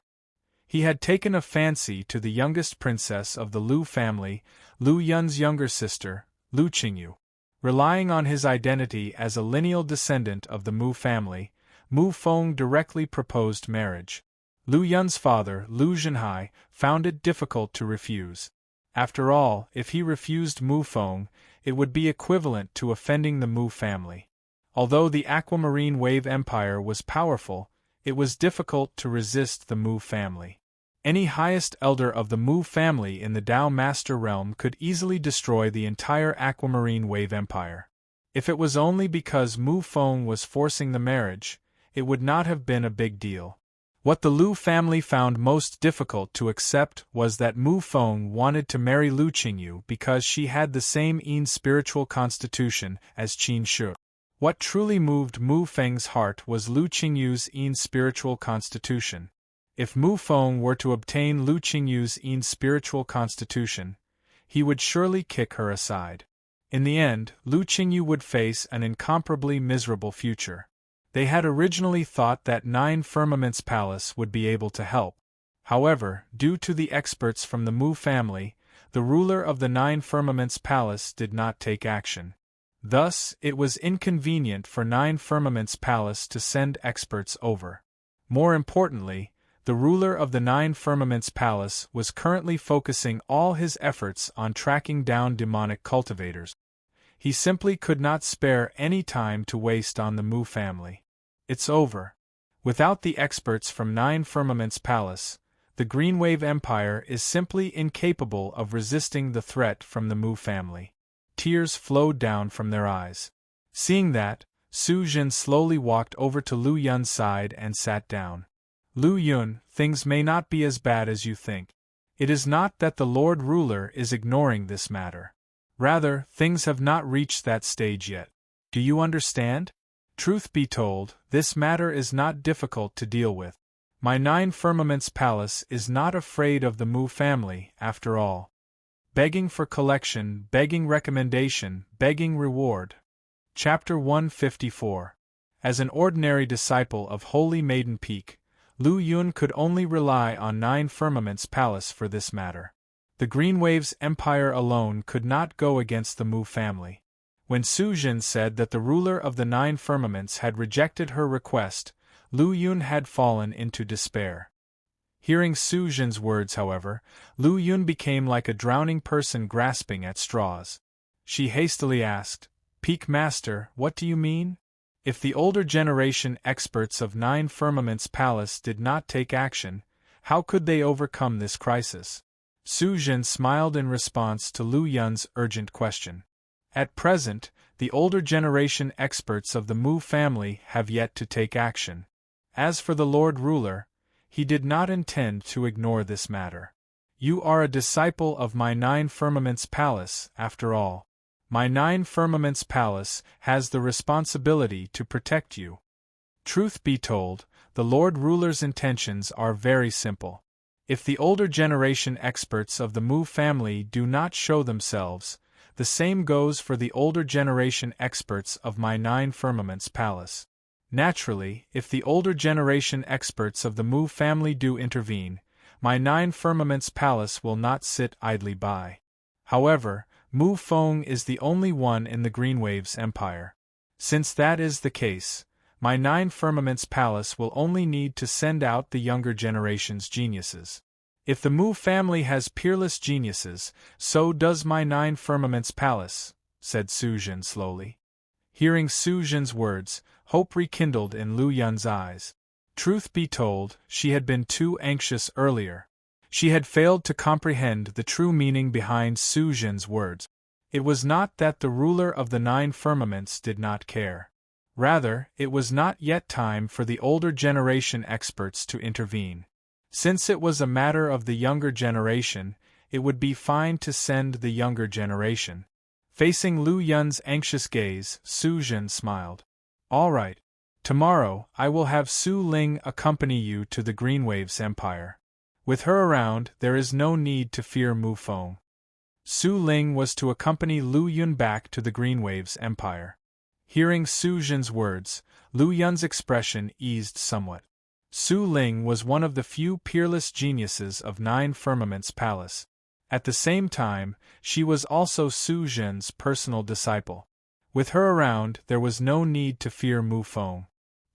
He had taken a fancy to the youngest princess of the Lu family, Lu Yun's younger sister, Lu Qingyu. Relying on his identity as a lineal descendant of the Mu family, Mu Feng directly proposed marriage. Lu Yun's father, Lu Zhenhai, found it difficult to refuse. After all, if he refused Mu Feng, it would be equivalent to offending the Mu family. Although the Aquamarine Wave Empire was powerful, it was difficult to resist the Mu family. Any highest elder of the Mu family in the Dao Master Realm could easily destroy the entire Aquamarine Wave Empire. If it was only because Mu Feng was forcing the marriage, it would not have been a big deal. What the Lu family found most difficult to accept was that Mu Feng wanted to marry Lu Qingyu because she had the same spiritual constitution as Qin Shi. What truly moved Mu Feng's heart was Lu Qingyu's spiritual constitution. If Mu Feng were to obtain Lu Qingyu's spiritual constitution, he would surely kick her aside. In the end, Lu Qingyu would face an incomparably miserable future. They had originally thought that 9 Firmaments Palace would be able to help. However, due to the experts from the Mu family, the ruler of the 9 Firmaments Palace did not take action. Thus, it was inconvenient for Nine Firmaments Palace to send experts over. More importantly, the ruler of the Nine Firmaments Palace was currently focusing all his efforts on tracking down demonic cultivators. He simply could not spare any time to waste on the Mu family. It's over. Without the experts from Nine Firmaments Palace, the Greenwave Empire is simply incapable of resisting the threat from the Mu family. Tears flowed down from their eyes. Seeing that, Su Jin slowly walked over to Lu Yun's side and sat down. Lu Yun, things may not be as bad as you think. It is not that the Lord Ruler is ignoring this matter. Rather, things have not reached that stage yet. Do you understand? Truth be told, this matter is not difficult to deal with. My Nine Firmaments Palace is not afraid of the Mu family, after all. Begging for collection, begging recommendation, begging reward. Chapter 154. As an ordinary disciple of Holy Maiden Peak, Lu Yun could only rely on Nine Firmaments Palace for this matter. The Greenwave's empire alone could not go against the Mu family. When Su Jin said that the ruler of the Nine Firmaments had rejected her request, Lu Yun had fallen into despair. Hearing Su Jin's words, however, Lu Yun became like a drowning person grasping at straws. She hastily asked, "Peak Master, what do you mean? If the older generation experts of Nine Firmaments Palace did not take action, how could they overcome this crisis?" Su Jin smiled in response to Lu Yun's urgent question. At present, the older generation experts of the Mu family have yet to take action. As for the Lord Ruler, he did not intend to ignore this matter. You are a disciple of my Nine Firmaments Palace, after all. My Nine Firmaments Palace has the responsibility to protect you. Truth be told, the Lord Ruler's intentions are very simple. If the older generation experts of the Mu family do not show themselves, the same goes for the older generation experts of my Nine Firmaments Palace. Naturally, if the older generation experts of the Mu family do intervene, my Nine Firmaments Palace will not sit idly by. However, Mu Feng is the only one in the Greenwave's empire. Since that is the case, my Nine Firmaments Palace will only need to send out the younger generation's geniuses. If the Mu family has peerless geniuses, so does my Nine Firmaments Palace, said Su Jin slowly. Hearing Su Jin's words, hope rekindled in Lu Yun's eyes. Truth be told, she had been too anxious earlier. She had failed to comprehend the true meaning behind Su Jin's words. It was not that the ruler of the Nine Firmaments did not care. Rather, it was not yet time for the older generation experts to intervene. Since it was a matter of the younger generation, it would be fine to send the younger generation. Facing Lu Yun's anxious gaze, Su Jin smiled. All right. Tomorrow, I will have Su Ling accompany you to the Greenwave's empire. With her around, there is no need to fear Mu Feng. Su Ling was to accompany Lu Yun back to the Greenwave's empire. Hearing Su Jin's words, Lu Yun's expression eased somewhat. Su Ling was one of the few peerless geniuses of Nine Firmaments Palace. At the same time, she was also Su Jin's personal disciple. With her around, there was no need to fear Mu Feng.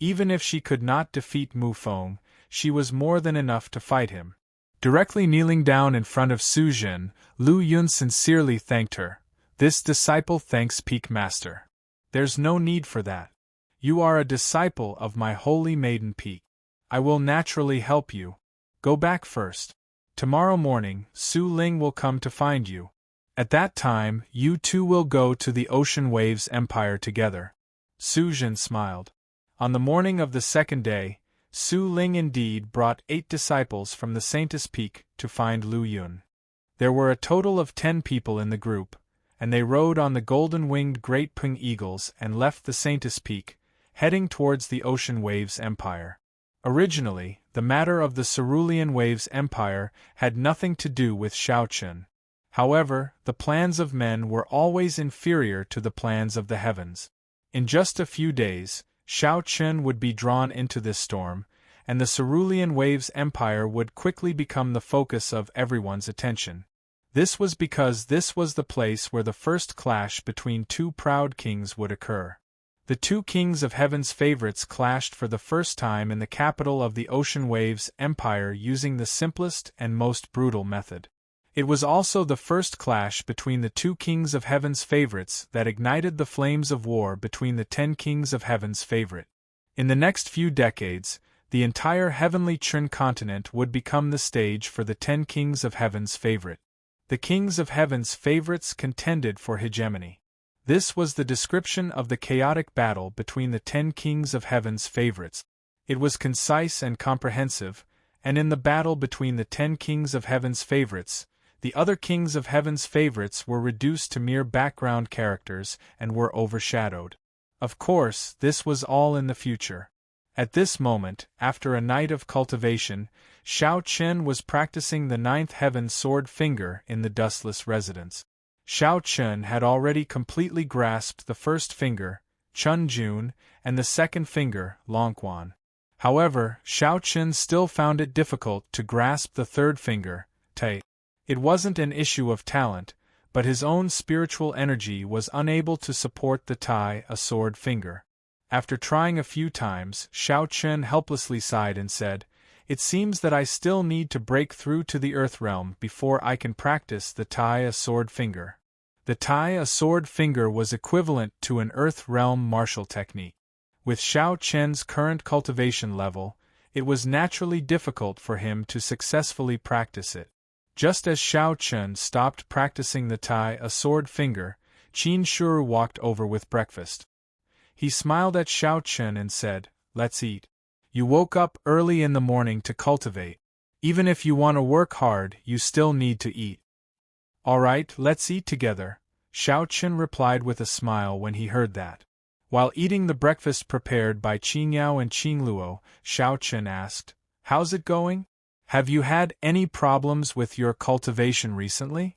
Even if she could not defeat Mu Feng, she was more than enough to fight him. Directly kneeling down in front of Su Jin, Lu Yun sincerely thanked her. This disciple thanks Peak Master. There's no need for that. You are a disciple of my Holy Maiden Peak. I will naturally help you. Go back first. Tomorrow morning, Su Ling will come to find you. At that time, you two will go to the Ocean Waves Empire together. Su Jin smiled. On the morning of the second day, Su Ling indeed brought 8 disciples from the Saintess Peak to find Lu Yun. There were a total of 10 people in the group, and they rode on the golden-winged Great Ping Eagles and left the Saintess Peak, heading towards the Ocean Waves Empire. Originally, the matter of the Cerulean Waves Empire had nothing to do with Shaochun. However, the plans of men were always inferior to the plans of the heavens. In just a few days, Shaochun would be drawn into this storm, and the Cerulean Waves Empire would quickly become the focus of everyone's attention. This was because this was the place where the first clash between two proud kings would occur. The two kings of heaven's favorites clashed for the first time in the capital of the Ocean Waves Empire using the simplest and most brutal method. It was also the first clash between the two kings of heaven's favorites that ignited the flames of war between the 10 kings of heaven's favorite. In the next few decades, the entire heavenly Trin continent would become the stage for the 10 kings of heaven's favorite. The kings of heaven's favorites contended for hegemony. This was the description of the chaotic battle between the 10 kings of heaven's favorites. It was concise and comprehensive, and in the battle between the 10 kings of heaven's favorites, the other kings of heaven's favorites were reduced to mere background characters and were overshadowed. Of course, this was all in the future. At this moment, after a night of cultivation, Xiao Chen was practicing the 9th heaven sword finger in the dustless residence. Xiao Chen had already completely grasped the first finger, Chun Jun, and the second finger, Longquan. However, Xiao Chen still found it difficult to grasp the third finger, Tai. It wasn't an issue of talent, but his own spiritual energy was unable to support the Tai, a sword finger. After trying a few times, Xiao Chen helplessly sighed and said, "It seems that I still need to break through to the earth realm before I can practice the Tai, a sword finger." The Tai, a sword finger was equivalent to an earth realm martial technique. With Xiao Chen's current cultivation level, it was naturally difficult for him to successfully practice it. Just as Xiao Chen stopped practicing the Tai, a sword finger, Qin Shuru walked over with breakfast. He smiled at Xiao Chen and said, "Let's eat. You woke up early in the morning to cultivate. Even if you want to work hard, you still need to eat." "All right, let's eat together," Xiao Chen replied with a smile when he heard that. While eating the breakfast prepared by Qin Yao and Qing Luo, Xiao Chen asked, "How's it going? Have you had any problems with your cultivation recently?"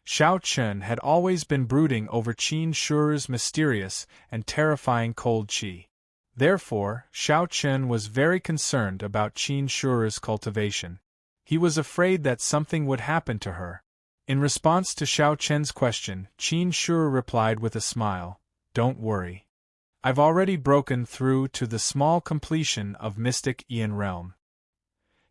Xiao Chen had always been brooding over Qin Shuru's mysterious and terrifying cold qi. Therefore, Xiao Chen was very concerned about Qin Shuru's cultivation. He was afraid that something would happen to her. In response to Xiao Chen's question, Qin Shuru replied with a smile, "Don't worry. I've already broken through to the small completion of Mystic Ian Realm."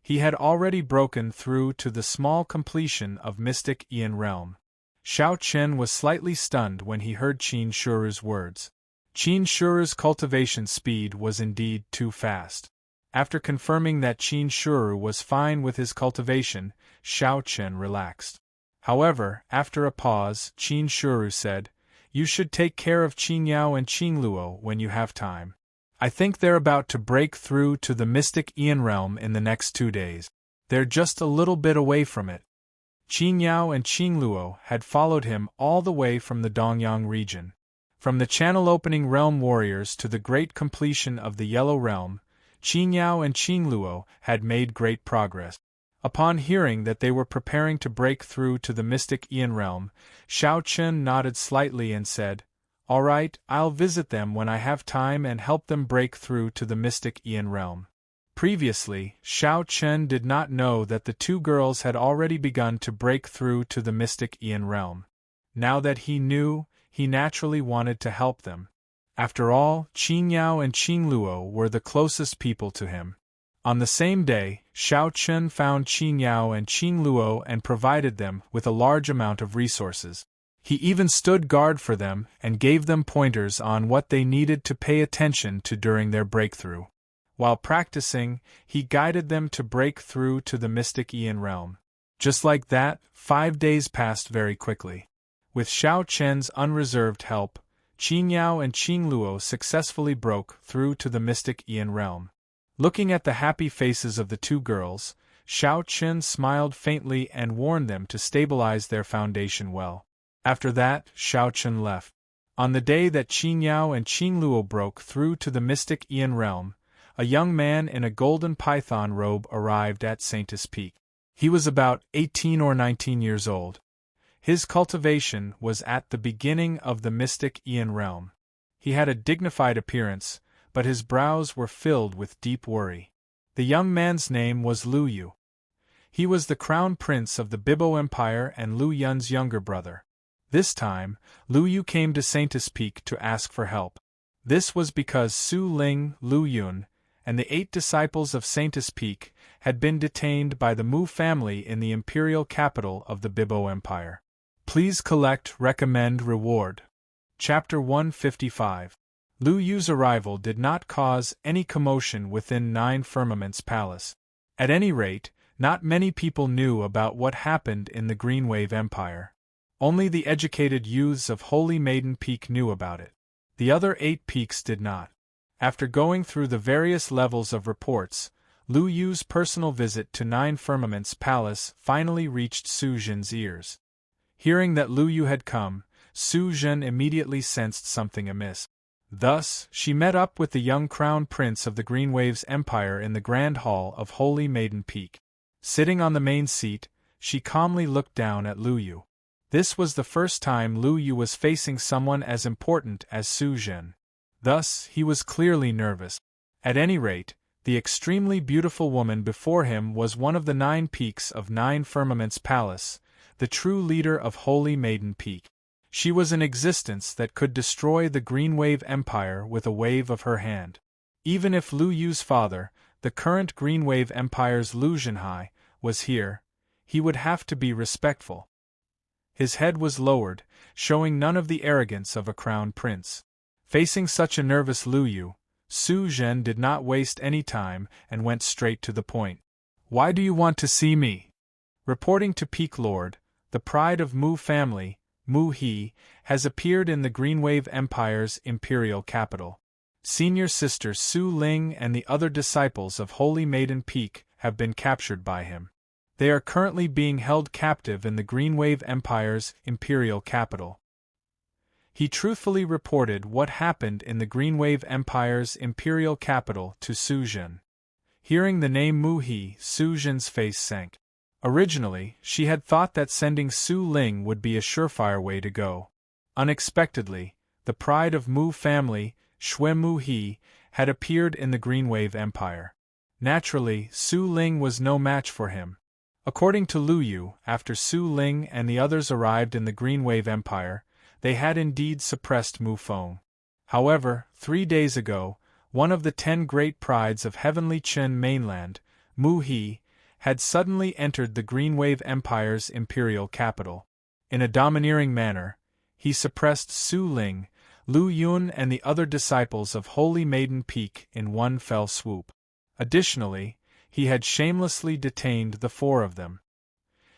He had already broken through to the small completion of Mystic Ian Realm. Xiao Chen was slightly stunned when he heard Qin Shuru's words. Qin Shuru's cultivation speed was indeed too fast. After confirming that Qin Shuru was fine with his cultivation, Xiao Chen relaxed. However, after a pause, Qin Shuru said, "You should take care of Qin Yao and Qing Luo when you have time. I think they're about to break through to the Mystic Ian Realm in the next 2 days. They're just a little bit away from it." Qin Yao and Qing Luo had followed him all the way from the Dongyang region. From the channel-opening realm warriors to the great completion of the Yellow Realm, Qin Yao and Qing Luo had made great progress. Upon hearing that they were preparing to break through to the Mystic Ian Realm, Xiao Chen nodded slightly and said, "All right, I'll visit them when I have time and help them break through to the Mystic Ian Realm." Previously, Xiao Chen did not know that the two girls had already begun to break through to the Mystic Ian Realm. Now that he knew, he naturally wanted to help them. After all, Qin Yao and Qing Luo were the closest people to him. On the same day, Xiao Chen found Qin Yao and Qing Luo and provided them with a large amount of resources. He even stood guard for them and gave them pointers on what they needed to pay attention to during their breakthrough. While practicing, he guided them to break through to the Mystic Ian Realm. Just like that, 5 days passed very quickly. With Xiao Chen's unreserved help, Qin Yao and Qing Luo successfully broke through to the Mystic Ian Realm. Looking at the happy faces of the two girls, Xiao Chen smiled faintly and warned them to stabilize their foundation well. After that, Xiao Chen left. On the day that Qin Yao and Qing Luo broke through to the Mystic Ian Realm, a young man in a golden python robe arrived at Saintis Peak. He was about 18 or 19 years old. His cultivation was at the beginning of the Mystic Ian Realm. He had a dignified appearance, but his brows were filled with deep worry. The young man's name was Lu Yu. He was the crown prince of the Bibo Empire and Lu Yun's younger brother. This time, Lu Yu came to Saintis Peak to ask for help. This was because Su Ling, Lu Yun, and the 8 disciples of Saintis Peak had been detained by the Mu family in the imperial capital of the Bibo Empire. Please collect, recommend, reward. Chapter 155. Lu Yu's arrival did not cause any commotion within Nine Firmaments Palace. At any rate, not many people knew about what happened in the Greenwave Empire. Only the educated youths of Holy Maiden Peak knew about it. The other 8 peaks did not. After going through the various levels of reports, Lu Yu's personal visit to Nine Firmaments Palace finally reached Su Zhen's ears. Hearing that Lu Yu had come, Su Zhen immediately sensed something amiss. Thus, she met up with the young crown prince of the Greenwave's empire in the Grand Hall of Holy Maiden Peak. Sitting on the main seat, she calmly looked down at Lu Yu. This was the first time Lu Yu was facing someone as important as Su Zhen. Thus, he was clearly nervous. At any rate, the extremely beautiful woman before him was one of the 9 peaks of Nine Firmaments Palace, the true leader of Holy Maiden Peak. She was an existence that could destroy the Greenwave Empire with a wave of her hand. Even if Lu Yu's father, the current Greenwave Empire's Lu Zhenhai, was here, he would have to be respectful. His head was lowered, showing none of the arrogance of a crown prince. Facing such a nervous Lu Yu, Su Zhen did not waste any time and went straight to the point. Why do you want to see me? Reporting to Peak Lord, the pride of Mu family, Mu He, has appeared in the Greenwave Empire's imperial capital. Senior sister Su Ling and the other disciples of Holy Maiden Peak have been captured by him. They are currently being held captive in the Greenwave Empire's imperial capital. He truthfully reported what happened in the Greenwave Empire's imperial capital to Su Zhen. Hearing the name Mu He, Su Zhen's face sank. Originally, she had thought that sending Su Ling would be a surefire way to go. Unexpectedly, the pride of Mu family, Shui Mu He, had appeared in the Greenwave Empire. Naturally, Su Ling was no match for him. According to Lu Yu, after Su Ling and the others arrived in the Greenwave Empire, they had indeed suppressed Mu Feng. However, 3 days ago, one of the 10 great prides of Heavenly Chen mainland, Mu He, had suddenly entered the Greenwave Empire's imperial capital. In a domineering manner, he suppressed Su Ling, Lu Yun and the other disciples of Holy Maiden Peak in one fell swoop. Additionally, he had shamelessly detained the 4 of them.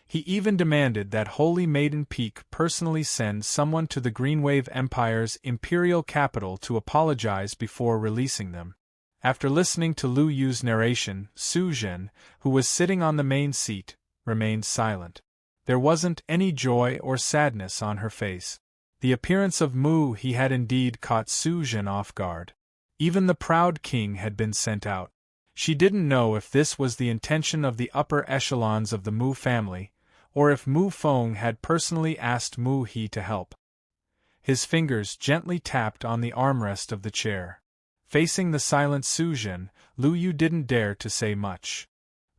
He even demanded that Holy Maiden Peak personally send someone to the Greenwave Empire's imperial capital to apologize before releasing them. After listening to Lu Yu's narration, Su Zhen, who was sitting on the main seat, remained silent. There wasn't any joy or sadness on her face. The appearance of Mu He had indeed caught Su Zhen off guard. Even the proud king had been sent out. She didn't know if this was the intention of the upper echelons of the Mu family, or if Mu Feng had personally asked Mu He to help. His fingers gently tapped on the armrest of the chair. Facing the silent Su Zhen, Lu Yu didn't dare to say much.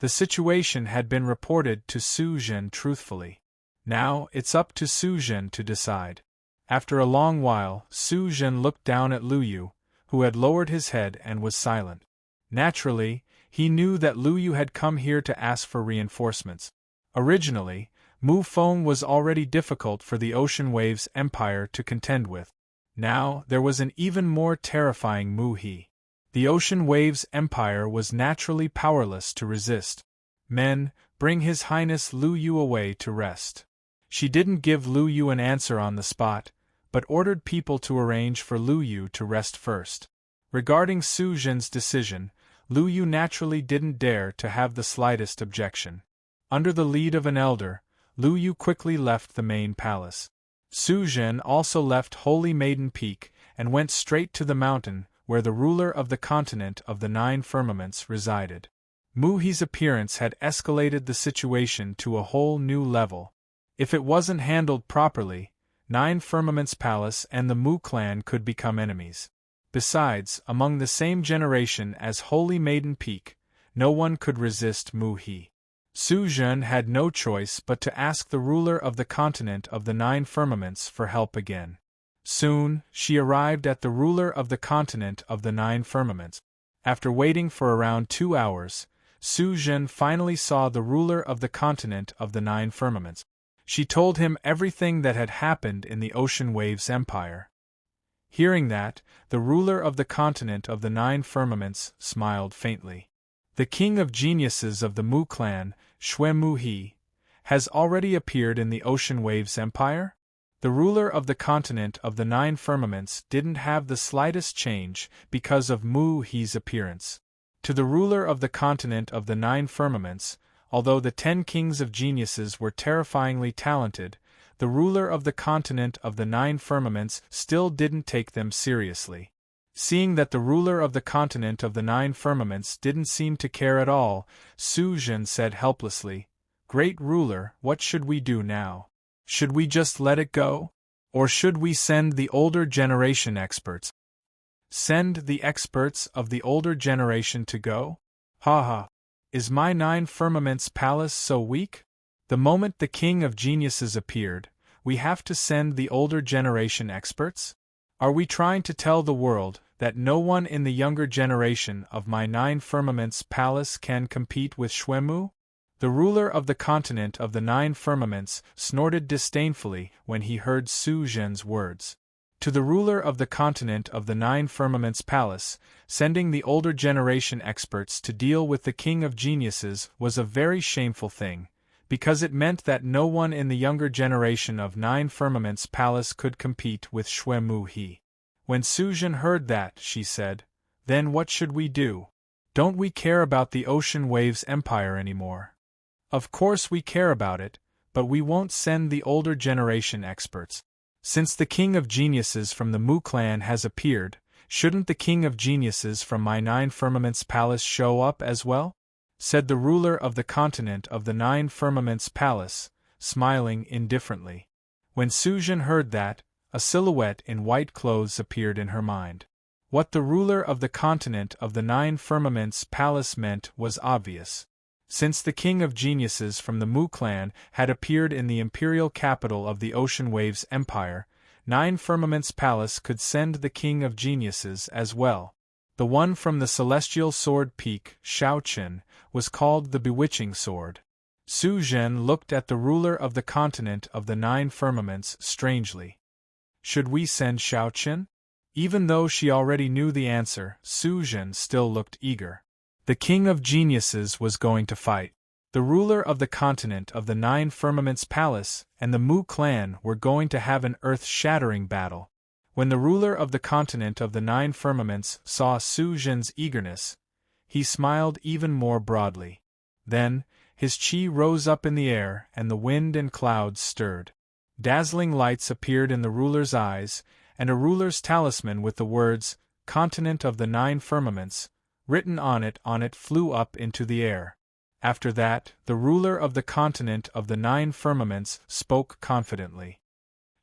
The situation had been reported to Su Zhen truthfully. Now, it's up to Su Zhen to decide. After a long while, Su Zhen looked down at Lu Yu, who had lowered his head and was silent. Naturally, he knew that Lu Yu had come here to ask for reinforcements. Originally, Mu Feng was already difficult for the Ocean Waves Empire to contend with. Now, there was an even more terrifying Mu He. The Ocean Waves Empire was naturally powerless to resist. Men, bring His Highness Lu Yu away to rest. She didn't give Lu Yu an answer on the spot, but ordered people to arrange for Lu Yu to rest first. Regarding Su Zhen's decision, Lu Yu naturally didn't dare to have the slightest objection. Under the lead of an elder, Lu Yu quickly left the main palace. Su Zhen also left Holy Maiden Peak and went straight to the mountain where the ruler of the continent of the 9 firmaments resided. Mu He's appearance had escalated the situation to a whole new level. If it wasn't handled properly, 9 firmaments palace and the Mu clan could become enemies. Besides, among the same generation as Holy Maiden Peak, no one could resist Mu He. Su Zhen had no choice but to ask the ruler of the continent of the 9 firmaments for help again. Soon, she arrived at the ruler of the continent of the 9 firmaments. After waiting for around 2 hours, Su Zhen finally saw the ruler of the continent of the 9 firmaments. She told him everything that had happened in the Ocean Waves Empire. Hearing that, the ruler of the continent of the 9 firmaments smiled faintly. The king of geniuses of the Mu clan, Xue Mu He, has already appeared in the Ocean Waves Empire? The ruler of the continent of the 9 firmaments didn't have the slightest change because of Mu He's appearance. To the ruler of the continent of the 9 firmaments, although the 10 kings of geniuses were terrifyingly talented, the ruler of the continent of the 9 firmaments still didn't take them seriously. Seeing that the ruler of the continent of the 9 firmaments didn't seem to care at all, Su Zhen said helplessly, "Great ruler, what should we do now? Should we just let it go? Or should we send the older generation experts? Send the experts of the older generation to go? Ha ha! Is my 9 firmaments palace so weak? The moment the king of geniuses appeared, we have to send the older generation experts? Are we trying to tell the world that no one in the younger generation of my 9 firmaments palace can compete with Xue Mu?" The ruler of the continent of the 9 firmaments snorted disdainfully when he heard Su Zhen's words. To the ruler of the continent of the 9 firmaments palace, sending the older generation experts to deal with the king of geniuses was a very shameful thing, because it meant that no one in the younger generation of 9 firmaments palace could compete with Xue Mu He. When Su Zhen heard that, she said, "Then what should we do? Don't we care about the Ocean Waves Empire anymore?" "Of course we care about it, but we won't send the older generation experts. Since the king of geniuses from the Mu clan has appeared, shouldn't the king of geniuses from my 9 firmaments palace show up as well?" said the ruler of the continent of the 9 firmaments palace, smiling indifferently. When Su Zhen heard that, a silhouette in white clothes appeared in her mind. What the ruler of the continent of the 9 firmaments palace meant was obvious. Since the king of geniuses from the Mu clan had appeared in the imperial capital of the Ocean Waves Empire, 9 firmaments palace could send the king of geniuses as well. The one from the celestial sword peak, Shaoqin, was called the Bewitching Sword. Su Zhen looked at the ruler of the continent of the 9 firmaments strangely. Should we send Shaoqin? Even though she already knew the answer, Su Zhen still looked eager. The king of geniuses was going to fight. The ruler of the continent of the 9 firmaments palace and the Mu clan were going to have an earth-shattering battle. When the ruler of the continent of the 9 firmaments saw Su Zhen's eagerness, he smiled even more broadly. Then, his chi rose up in the air and the wind and clouds stirred. Dazzling lights appeared in the ruler's eyes, and a ruler's talisman with the words, "Continent of the 9 firmaments," written on it flew up into the air. After that, the ruler of the continent of the 9 firmaments spoke confidently.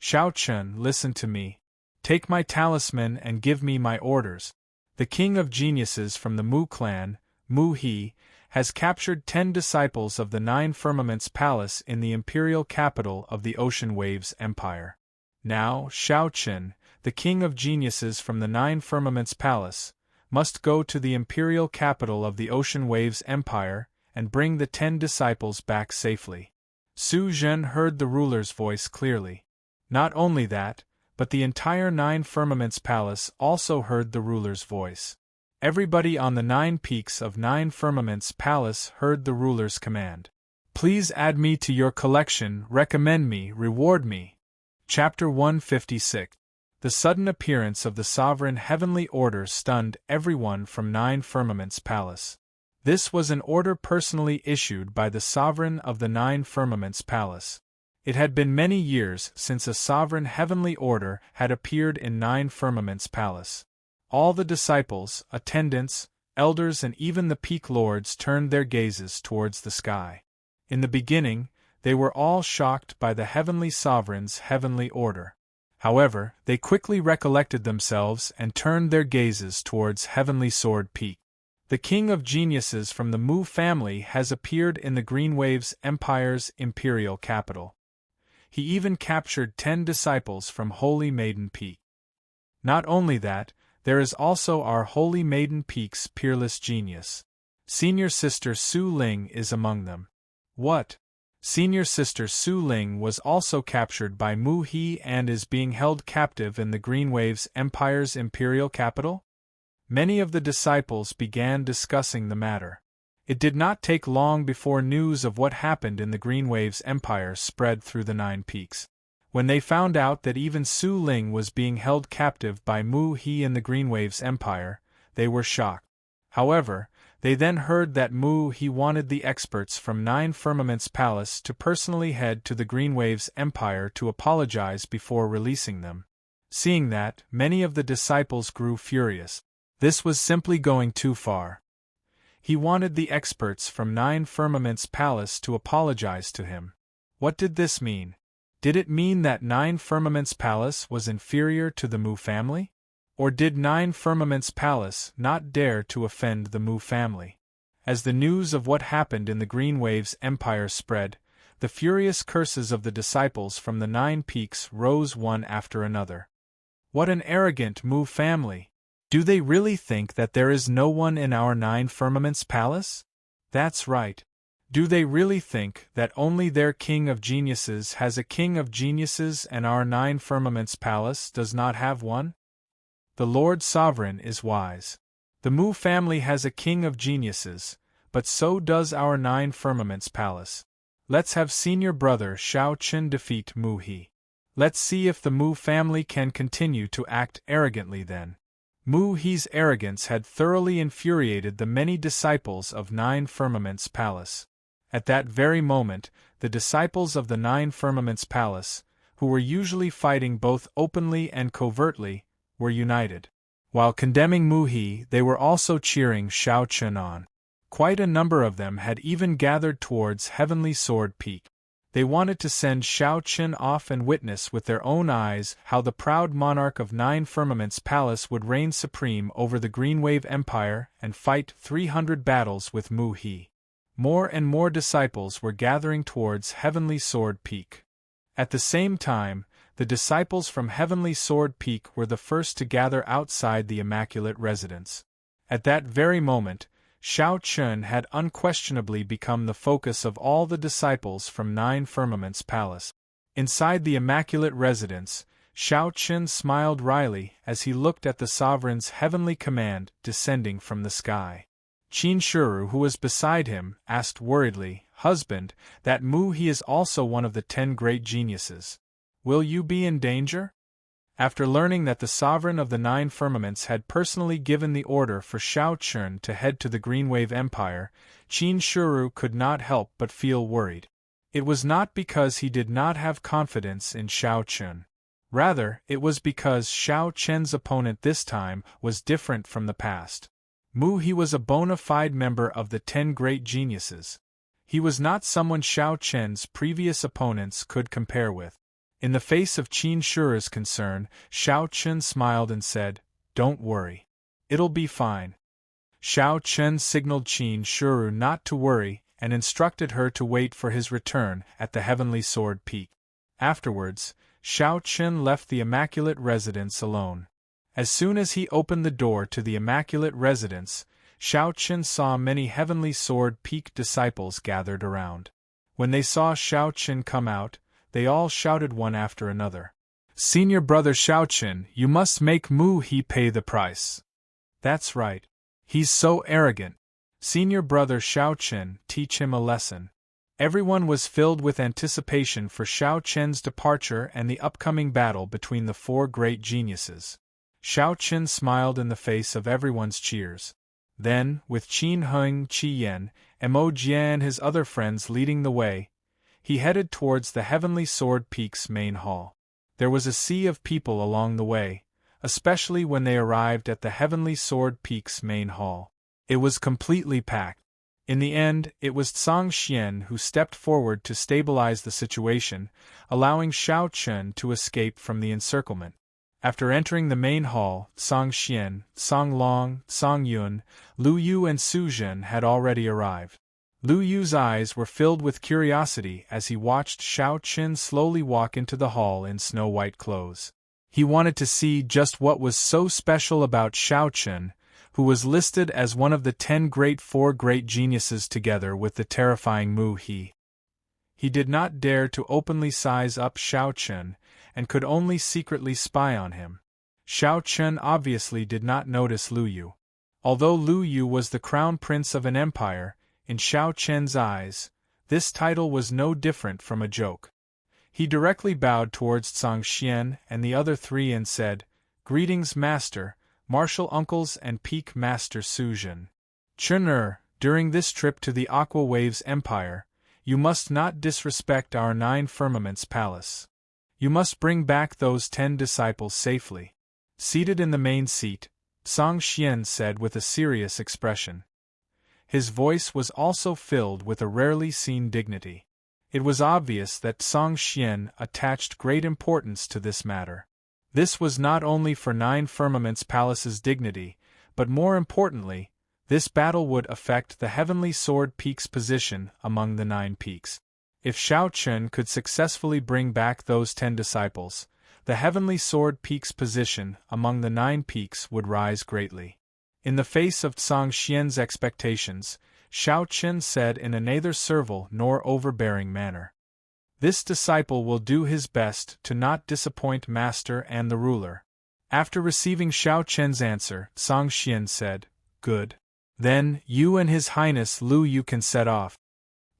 "Shaoqin, listen to me. Take my talisman and give me my orders. The king of geniuses from the Mu clan, Mu He, has captured 10 disciples of the 9 firmaments palace in the imperial capital of the Ocean Waves Empire. Now, Shaoqin, the king of geniuses from the 9 firmaments palace, must go to the imperial capital of the Ocean Waves Empire and bring the 10 disciples back safely." Su Zhen heard the ruler's voice clearly. Not only that, but the entire 9 firmaments palace also heard the ruler's voice. Everybody on the 9 peaks of 9 firmaments palace heard the ruler's command. "Please add me to your collection, recommend me, reward me." Chapter 156. The sudden appearance of the sovereign heavenly order stunned everyone from 9 firmaments palace. This was an order personally issued by the sovereign of the 9 firmaments palace. It had been many years since a sovereign heavenly order had appeared in 9 firmaments palace. All the disciples, attendants, elders and even the peak lords turned their gazes towards the sky. In the beginning, they were all shocked by the heavenly sovereign's heavenly order. However, they quickly recollected themselves and turned their gazes towards Heavenly Sword Peak. The king of geniuses from the Mu family has appeared in the Green Waves Empire's imperial capital. He even captured 10 disciples from Holy Maiden Peak. Not only that, there is also our Holy Maiden Peak's peerless genius. Senior Sister Su Ling is among them. What? Senior Sister Su Ling was also captured by Mu He and is being held captive in the Green Waves Empire's imperial capital? Many of the disciples began discussing the matter. It did not take long before news of what happened in the Green Waves Empire spread through the 9 peaks. When they found out that even Su Ling was being held captive by Mu He in the Green Waves Empire, they were shocked. However, they then heard that Mu He wanted the experts from 9 Firmament's Palace to personally head to the Green Waves Empire to apologize before releasing them. Seeing that, many of the disciples grew furious. This was simply going too far. He wanted the experts from 9 Firmament's Palace to apologize to him. What did this mean? Did it mean that 9 Firmament's Palace was inferior to the Mu family? Or did 9 Firmament's Palace not dare to offend the Mu family? As the news of what happened in the Green Waves Empire spread, the furious curses of the disciples from the 9 peaks rose one after another. What an arrogant Mu family! Do they really think that there is no one in our 9 Firmament's Palace? That's right. Do they really think that only their king of geniuses has a king of geniuses and our 9 Firmament's Palace does not have one? The Lord Sovereign is wise. The Mu family has a king of geniuses, but so does our 9 Firmament's Palace. Let's have senior brother Shao Qin defeat Mu He. Let's see if the Mu family can continue to act arrogantly then. Mu He's arrogance had thoroughly infuriated the many disciples of 9 Firmament's Palace. At that very moment, the disciples of the 9 Firmament's Palace, who were usually fighting both openly and covertly, were united. While condemning Mu He, they were also cheering Shao Qin on. Quite a number of them had even gathered towards Heavenly Sword Peak. They wanted to send Shao Qin off and witness with their own eyes how the proud monarch of 9 Firmament's Palace would reign supreme over the Green Wave Empire and fight 300 battles with Mu He. More and more disciples were gathering towards Heavenly Sword Peak. At the same time, the disciples from Heavenly Sword Peak were the first to gather outside the Immaculate Residence. At that very moment, Shao Qin had unquestionably become the focus of all the disciples from 9 Firmament's Palace. Inside the Immaculate Residence, Shao Qin smiled wryly as he looked at the sovereign's heavenly command descending from the sky. Qin Shuru, who was beside him, asked worriedly, "Husband, that Mu He is also one of the 10 great geniuses. Will you be in danger?" After learning that the sovereign of the 9 Firmaments had personally given the order for Shao Qin to head to the Green Wave Empire, Qin Shuru could not help but feel worried. It was not because he did not have confidence in Shao Qin. Rather, it was because Shao Qin's opponent this time was different from the past. Mu He was a bona fide member of the 10 great geniuses. He was not someone Shao Qin's previous opponents could compare with. In the face of Qin Shuru's concern, Shao Qin smiled and said, "Don't worry. It'll be fine." Shao Qin signaled Qin Shuru not to worry and instructed her to wait for his return at the Heavenly Sword Peak. Afterwards, Shao Qin left the Immaculate Residence alone. As soon as he opened the door to the Immaculate Residence, Shao Qin saw many Heavenly Sword Peak disciples gathered around. When they saw Shao Qin come out, they all shouted one after another, "Senior brother Shao Qin, you must make Mu He pay the price." "That's right. He's so arrogant. Senior brother Shao Qin, teach him a lesson." Everyone was filled with anticipation for Shao Qin's departure and the upcoming battle between the 4 great geniuses. Shao Qin smiled in the face of everyone's cheers. Then, with Qin Heng, Qi Yan, and Mo Jian and his other friends leading the way, he headed towards the Heavenly Sword Peak's main hall. There was a sea of people along the way, especially when they arrived at the Heavenly Sword Peak's main hall. It was completely packed. In the end, it was Tsang Xian who stepped forward to stabilize the situation, allowing Shao Qin to escape from the encirclement. After entering the main hall, Song Xian, Song Long, Song Yun, Lu Yu and Su Zhen had already arrived. Lu Yu's eyes were filled with curiosity as he watched Shao Chen slowly walk into the hall in snow-white clothes. He wanted to see just what was so special about Shao Chen, who was listed as one of the 10 four great geniuses together with the terrifying Mu He. He did not dare to openly size up Shao Chen, and could only secretly spy on him. Shao Chen obviously did not notice Lu Yu. Although Lu Yu was the crown prince of an empire, in Shao Chen's eyes, this title was no different from a joke. He directly bowed towards Song Xian and the other 3 and said, "Greetings, Master, Martial Uncles and Peak Master Su Zhen. Chen during this trip to the Aqua Waves Empire, you must not disrespect our 9 Firmaments Palace. You must bring back those 10 disciples safely." Seated in the main seat, Song Xian said with a serious expression. His voice was also filled with a rarely seen dignity. It was obvious that Song Xian attached great importance to this matter. This was not only for 9 Firmaments Palace's dignity, but more importantly, this battle would affect the Heavenly Sword Peak's position among the 9 peaks. If Shao Chen could successfully bring back those 10 disciples, the Heavenly Sword Peak's position among the 9 peaks would rise greatly. In the face of Song Xian's expectations, Shao Chen said in a neither servile nor overbearing manner, "This disciple will do his best to not disappoint Master and the ruler." After receiving Shao Chen's answer, Song Xian said, "Good. Then, you and His Highness Lu Yu can set off."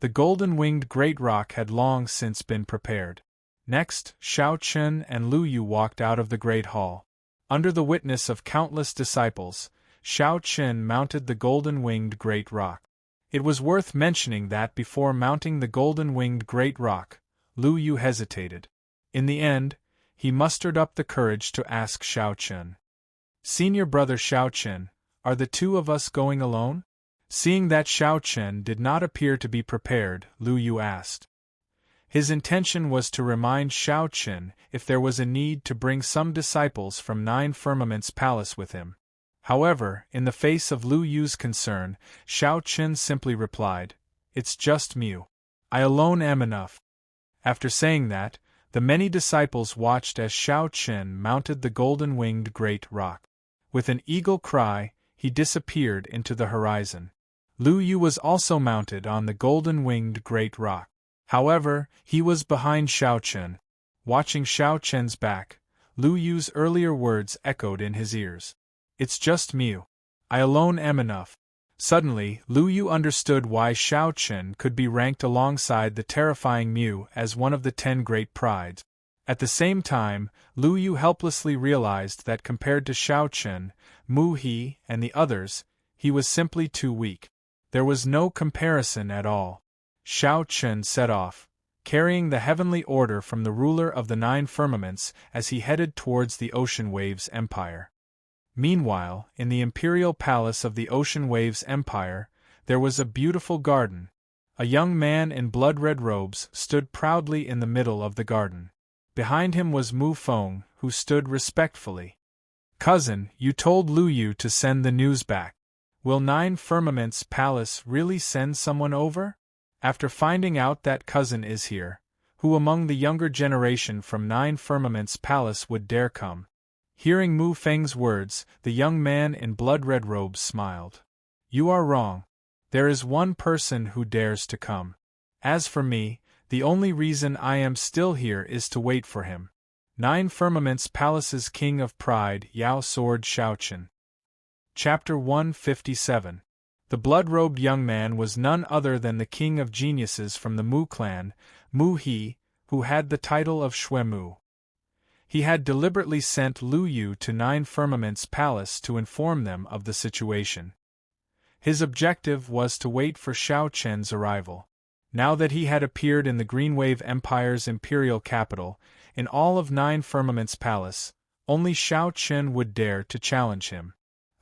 The golden-winged great rock had long since been prepared. Next, Shao Chen and Lu Yu walked out of the great hall. Under the witness of countless disciples, Shao Chen mounted the golden-winged great rock. It was worth mentioning that before mounting the golden-winged great rock, Lu Yu hesitated. In the end, he mustered up the courage to ask Shao Chen, "Senior brother Shao Chen, are the 2 of us going alone?" Seeing that Shao Chen did not appear to be prepared, Lu Yu asked. His intention was to remind Shao Chen if there was a need to bring some disciples from 9 Firmaments Palace with him. However, in the face of Lu Yu's concern, Shao Chen simply replied, "It's just me. I alone am enough." After saying that, the many disciples watched as Shao Chen mounted the golden-winged great rock. With an eagle cry, he disappeared into the horizon. Lu Yu was also mounted on the golden-winged great rock. However, he was behind Shao Chen. Watching Shao Chen's back, Lu Yu's earlier words echoed in his ears. "It's just me. I alone am enough." Suddenly, Lu Yu understood why Shao Chen could be ranked alongside the terrifying Mu as one of the 10 great prides. At the same time, Lu Yu helplessly realized that compared to Shao Chen, Mu He, and the others, he was simply too weak. There was no comparison at all. Shao Chen set off, carrying the heavenly order from the ruler of the 9 firmaments as he headed towards the Ocean Waves Empire. Meanwhile, in the imperial palace of the Ocean Waves Empire, there was a beautiful garden. A young man in blood-red robes stood proudly in the middle of the garden. Behind him was Mu Feng, who stood respectfully. "Cousin, you told Lu Yu to send the news back. Will 9 Firmaments Palace really send someone over? After finding out that cousin is here, who among the younger generation from 9 Firmaments Palace would dare come?" Hearing Mu Feng's words, the young man in blood-red robes smiled. "You are wrong. There is one person who dares to come. As for me, the only reason I am still here is to wait for him. 9 Firmaments Palace's King of Pride, Yao Sword Shao Chen." Chapter 157. The blood-robed young man was none other than the king of geniuses from the Mu clan, Mu He, who had the title of Shui Mu. He had deliberately sent Lu Yu to 9 Firmaments Palace to inform them of the situation. His objective was to wait for Shao Chen's arrival. Now that he had appeared in the Green Wave Empire's imperial capital, in all of 9 Firmaments Palace, only Shao Chen would dare to challenge him.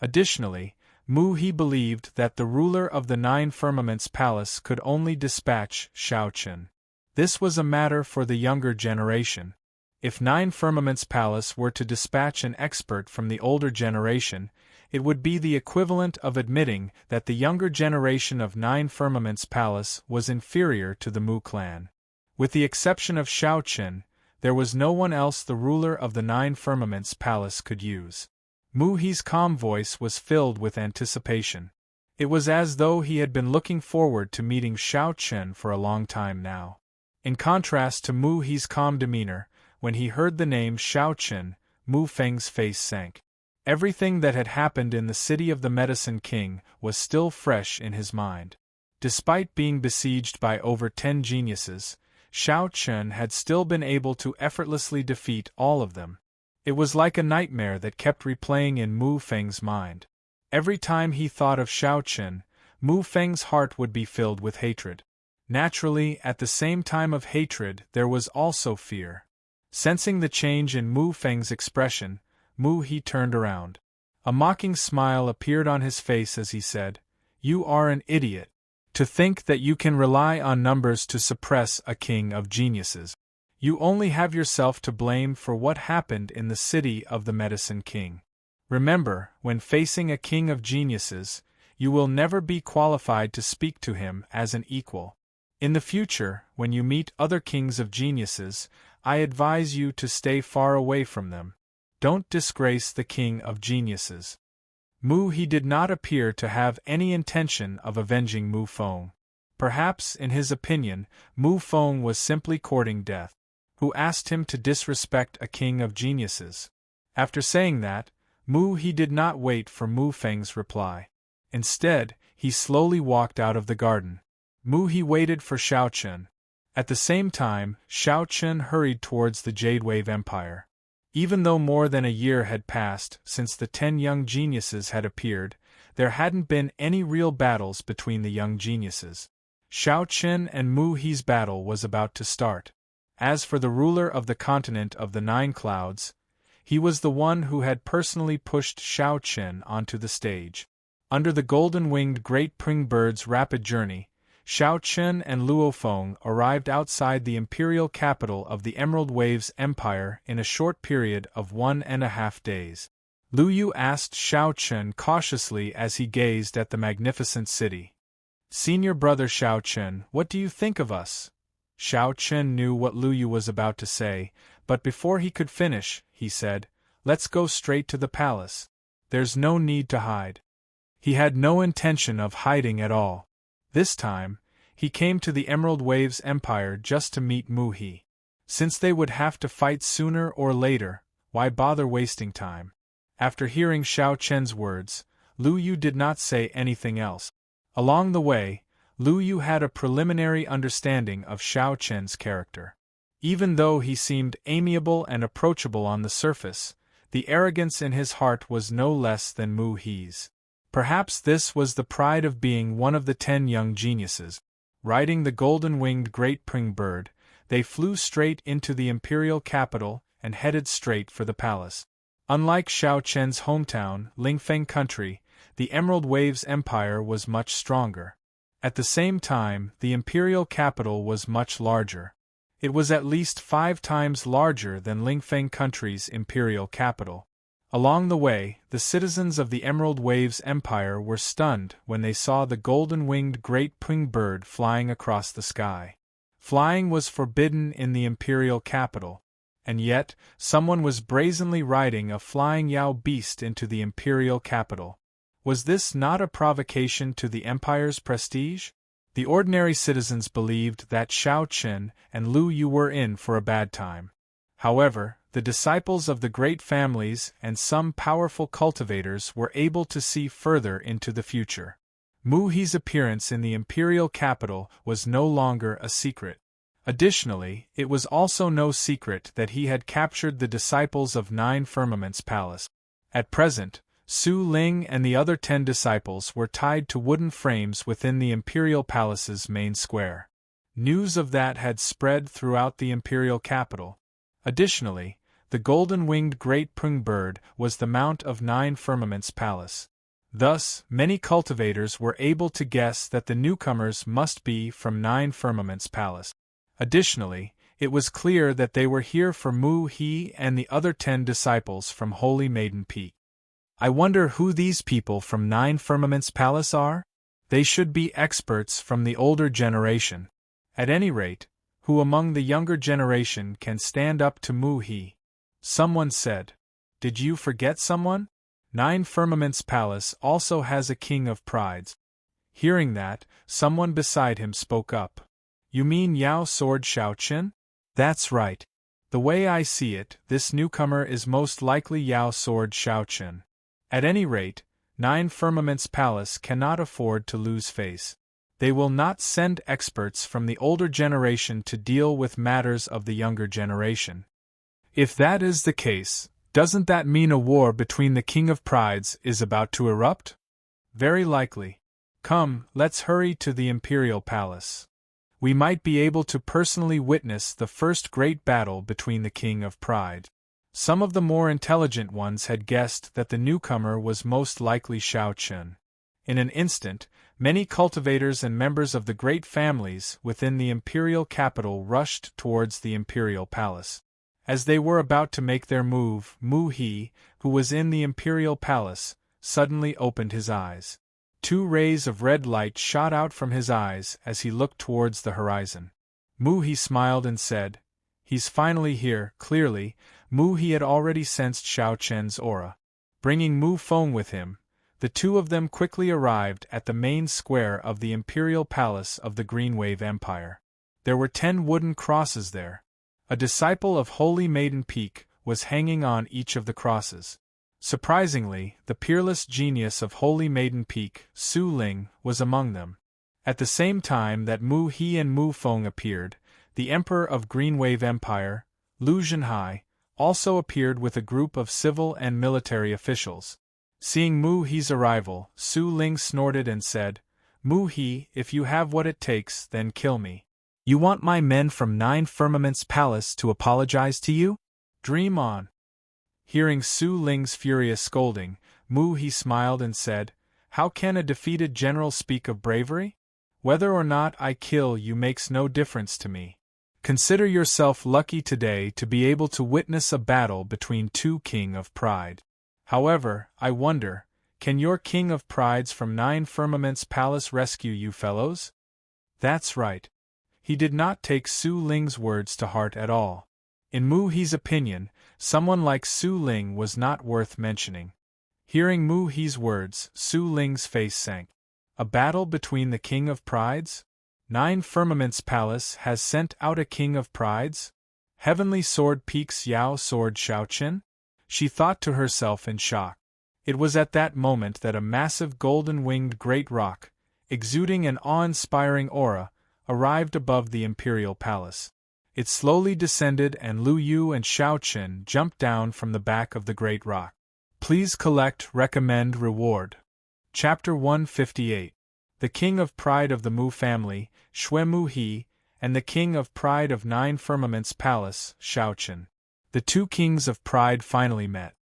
Additionally, Mu He believed that the ruler of the 9 Firmaments Palace could only dispatch Shao Chen. This was a matter for the younger generation. If Nine Firmaments Palace were to dispatch an expert from the older generation, it would be the equivalent of admitting that the younger generation of Nine Firmaments Palace was inferior to the Mu clan. With the exception of Shao Qin, there was no one else the ruler of the Nine Firmaments Palace could use. Mu He's calm voice was filled with anticipation. It was as though he had been looking forward to meeting Shao Qin for a long time now. In contrast to Mu He's calm demeanor, when he heard the name Shao Qin, Mu Feng's face sank. Everything that had happened in the city of the Medicine King was still fresh in his mind. Despite being besieged by over 10 geniuses, Shao Qin had still been able to effortlessly defeat all of them. It was like a nightmare that kept replaying in Mu Feng's mind. Every time he thought of Shao Qin, Mu Feng's heart would be filled with hatred. Naturally, at the same time of hatred there was also fear. Sensing the change in Mu Feng's expression, Mu He turned around. A mocking smile appeared on his face as he said, "You are an idiot. To think that you can rely on numbers to suppress a king of geniuses. You only have yourself to blame for what happened in the city of the Medicine King. Remember, when facing a king of geniuses, you will never be qualified to speak to him as an equal. In the future, when you meet other kings of geniuses, I advise you to stay far away from them. Don't disgrace the king of geniuses." Mu He did not appear to have any intention of avenging Mu Feng. Perhaps, in his opinion, Mu Feng was simply courting death. Who asked him to disrespect a king of geniuses? After saying that, Mu He did not wait for Mu Feng's reply. Instead, he slowly walked out of the garden. Mu He waited for Shao Qin. At the same time, Shao Qin hurried towards the Jade Wave Empire. Even though more than a year had passed since the 10 young geniuses had appeared, there hadn't been any real battles between the young geniuses. Shao Qin and Mu He's battle was about to start. As for the ruler of the continent of the 9 clouds, he was the one who had personally pushed Shao Qin onto the stage. Under the golden-winged Great Pring Bird's rapid journey, Shao Qin and Luo Feng arrived outside the imperial capital of the Emerald Waves Empire in a short period of 1.5 days. Lu Yu asked Shao Qin cautiously as he gazed at the magnificent city. "Senior brother Shao Qin, what do you think of us?" Shao Qin knew what Lu Yu was about to say, but before he could finish, he said, "Let's go straight to the palace. There's no need to hide." He had no intention of hiding at all. This time, he came to the Emerald Waves Empire just to meet Mu He. Since they would have to fight sooner or later, why bother wasting time? After hearing Shao Qin's words, Lu Yu did not say anything else. Along the way, Lu Yu had a preliminary understanding of Shao Qin's character. Even though he seemed amiable and approachable on the surface, the arrogance in his heart was no less than Mu He's. Perhaps this was the pride of being one of the 10 young geniuses. Riding the golden-winged Great Pring Bird, they flew straight into the imperial capital and headed straight for the palace. Unlike Shao Qin's hometown, Lingfeng country, the Emerald Waves Empire was much stronger. At the same time, the imperial capital was much larger. It was at least 5 times larger than Lingfeng country's imperial capital. Along the way, the citizens of the Emerald Waves Empire were stunned when they saw the golden-winged Great Pring Bird flying across the sky. Flying was forbidden in the imperial capital, and yet, someone was brazenly riding a flying Yao beast into the imperial capital. Was this not a provocation to the empire's prestige? The ordinary citizens believed that Shao Qin and Lu Yu were in for a bad time. However, the disciples of the great families and some powerful cultivators were able to see further into the future. Mu He's appearance in the imperial capital was no longer a secret. Additionally, it was also no secret that he had captured the disciples of 9 Firmaments Palace. At present, Su Ling and the other 10 disciples were tied to wooden frames within the imperial palace's main square. News of that had spread throughout the imperial capital. Additionally, the golden-winged Great Pring Bird was the mount of 9 Firmaments Palace. Thus, many cultivators were able to guess that the newcomers must be from 9 Firmaments Palace. Additionally, It was clear that they were here for Mu He and the other 10 disciples from Holy Maiden Peak. I wonder who these people from Nine Firmaments Palace are? They should be experts from the older generation. At any rate, who among the younger generation can stand up to Mu He? Someone said. Did you forget someone? Nine Firmaments Palace also has a king of prides. Hearing that, someone beside him spoke up. You mean Yao Sword Shaoqin? That's right. The way I see it, this newcomer is most likely Yao Sword Shaoqin. At any rate, Nine Firmaments Palace cannot afford to lose face. They will not send experts from the older generation to deal with matters of the younger generation. If that is the case, doesn't that mean a war between the King of Prides is about to erupt? Very likely. Come, let's hurry to the Imperial Palace. We might be able to personally witness the first great battle between the King of Pride. Some of the more intelligent ones had guessed that the newcomer was most likely Shaoqin. In an instant, many cultivators and members of the great families within the imperial capital rushed towards the imperial palace. As they were about to make their move, Mu He, who was in the imperial palace, suddenly opened his eyes. 2 rays of red light shot out from his eyes as he looked towards the horizon. Mu He smiled and said, "He's finally here." Clearly, Mu He had already sensed Shaoqin's aura. Bringing Mu Feng with him, the 2 of them quickly arrived at the main square of the imperial palace of the Greenwave Empire. There were 10 wooden crosses there. A disciple of Holy Maiden Peak was hanging on each of the crosses. Surprisingly, the peerless genius of Holy Maiden Peak, Su Ling, was among them. At the same time that Mu He and Mu Feng appeared, the Emperor of Greenwave Empire, Lu Zhenhai, also appeared with a group of civil and military officials. Seeing Mu He's arrival, Su Ling snorted and said, "Mu He, if you have what it takes, then kill me. You want my men from Nine Firmaments Palace to apologize to you? Dream on." Hearing Su Ling's furious scolding, Mu He smiled and said, "How can a defeated general speak of bravery? Whether or not I kill you makes no difference to me. Consider yourself lucky today to be able to witness a battle between 2 King of Pride. However, I wonder, can your King of Prides from Nine Firmaments Palace rescue you fellows?" That's right. He did not take Su Ling's words to heart at all. In Mu He's opinion, someone like Su Ling was not worth mentioning. Hearing Mu He's words, Su Ling's face sank. A battle between the King of Prides? Nine Firmaments Palace has sent out a King of Prides? Heavenly Sword Peak's Yao Sword Shaoqin? She thought to herself in shock. It was at that moment that a massive golden-winged great rock, exuding an awe-inspiring aura, arrived above the imperial palace. It slowly descended and Lu Yu and Shaoqin jumped down from the back of the great rock. Please collect, recommend, reward. Chapter 158. The King of Pride of the Mu family, Xue Mu He, and the King of Pride of Nine Firmaments Palace, Shaoqin. The 2 kings of pride finally met.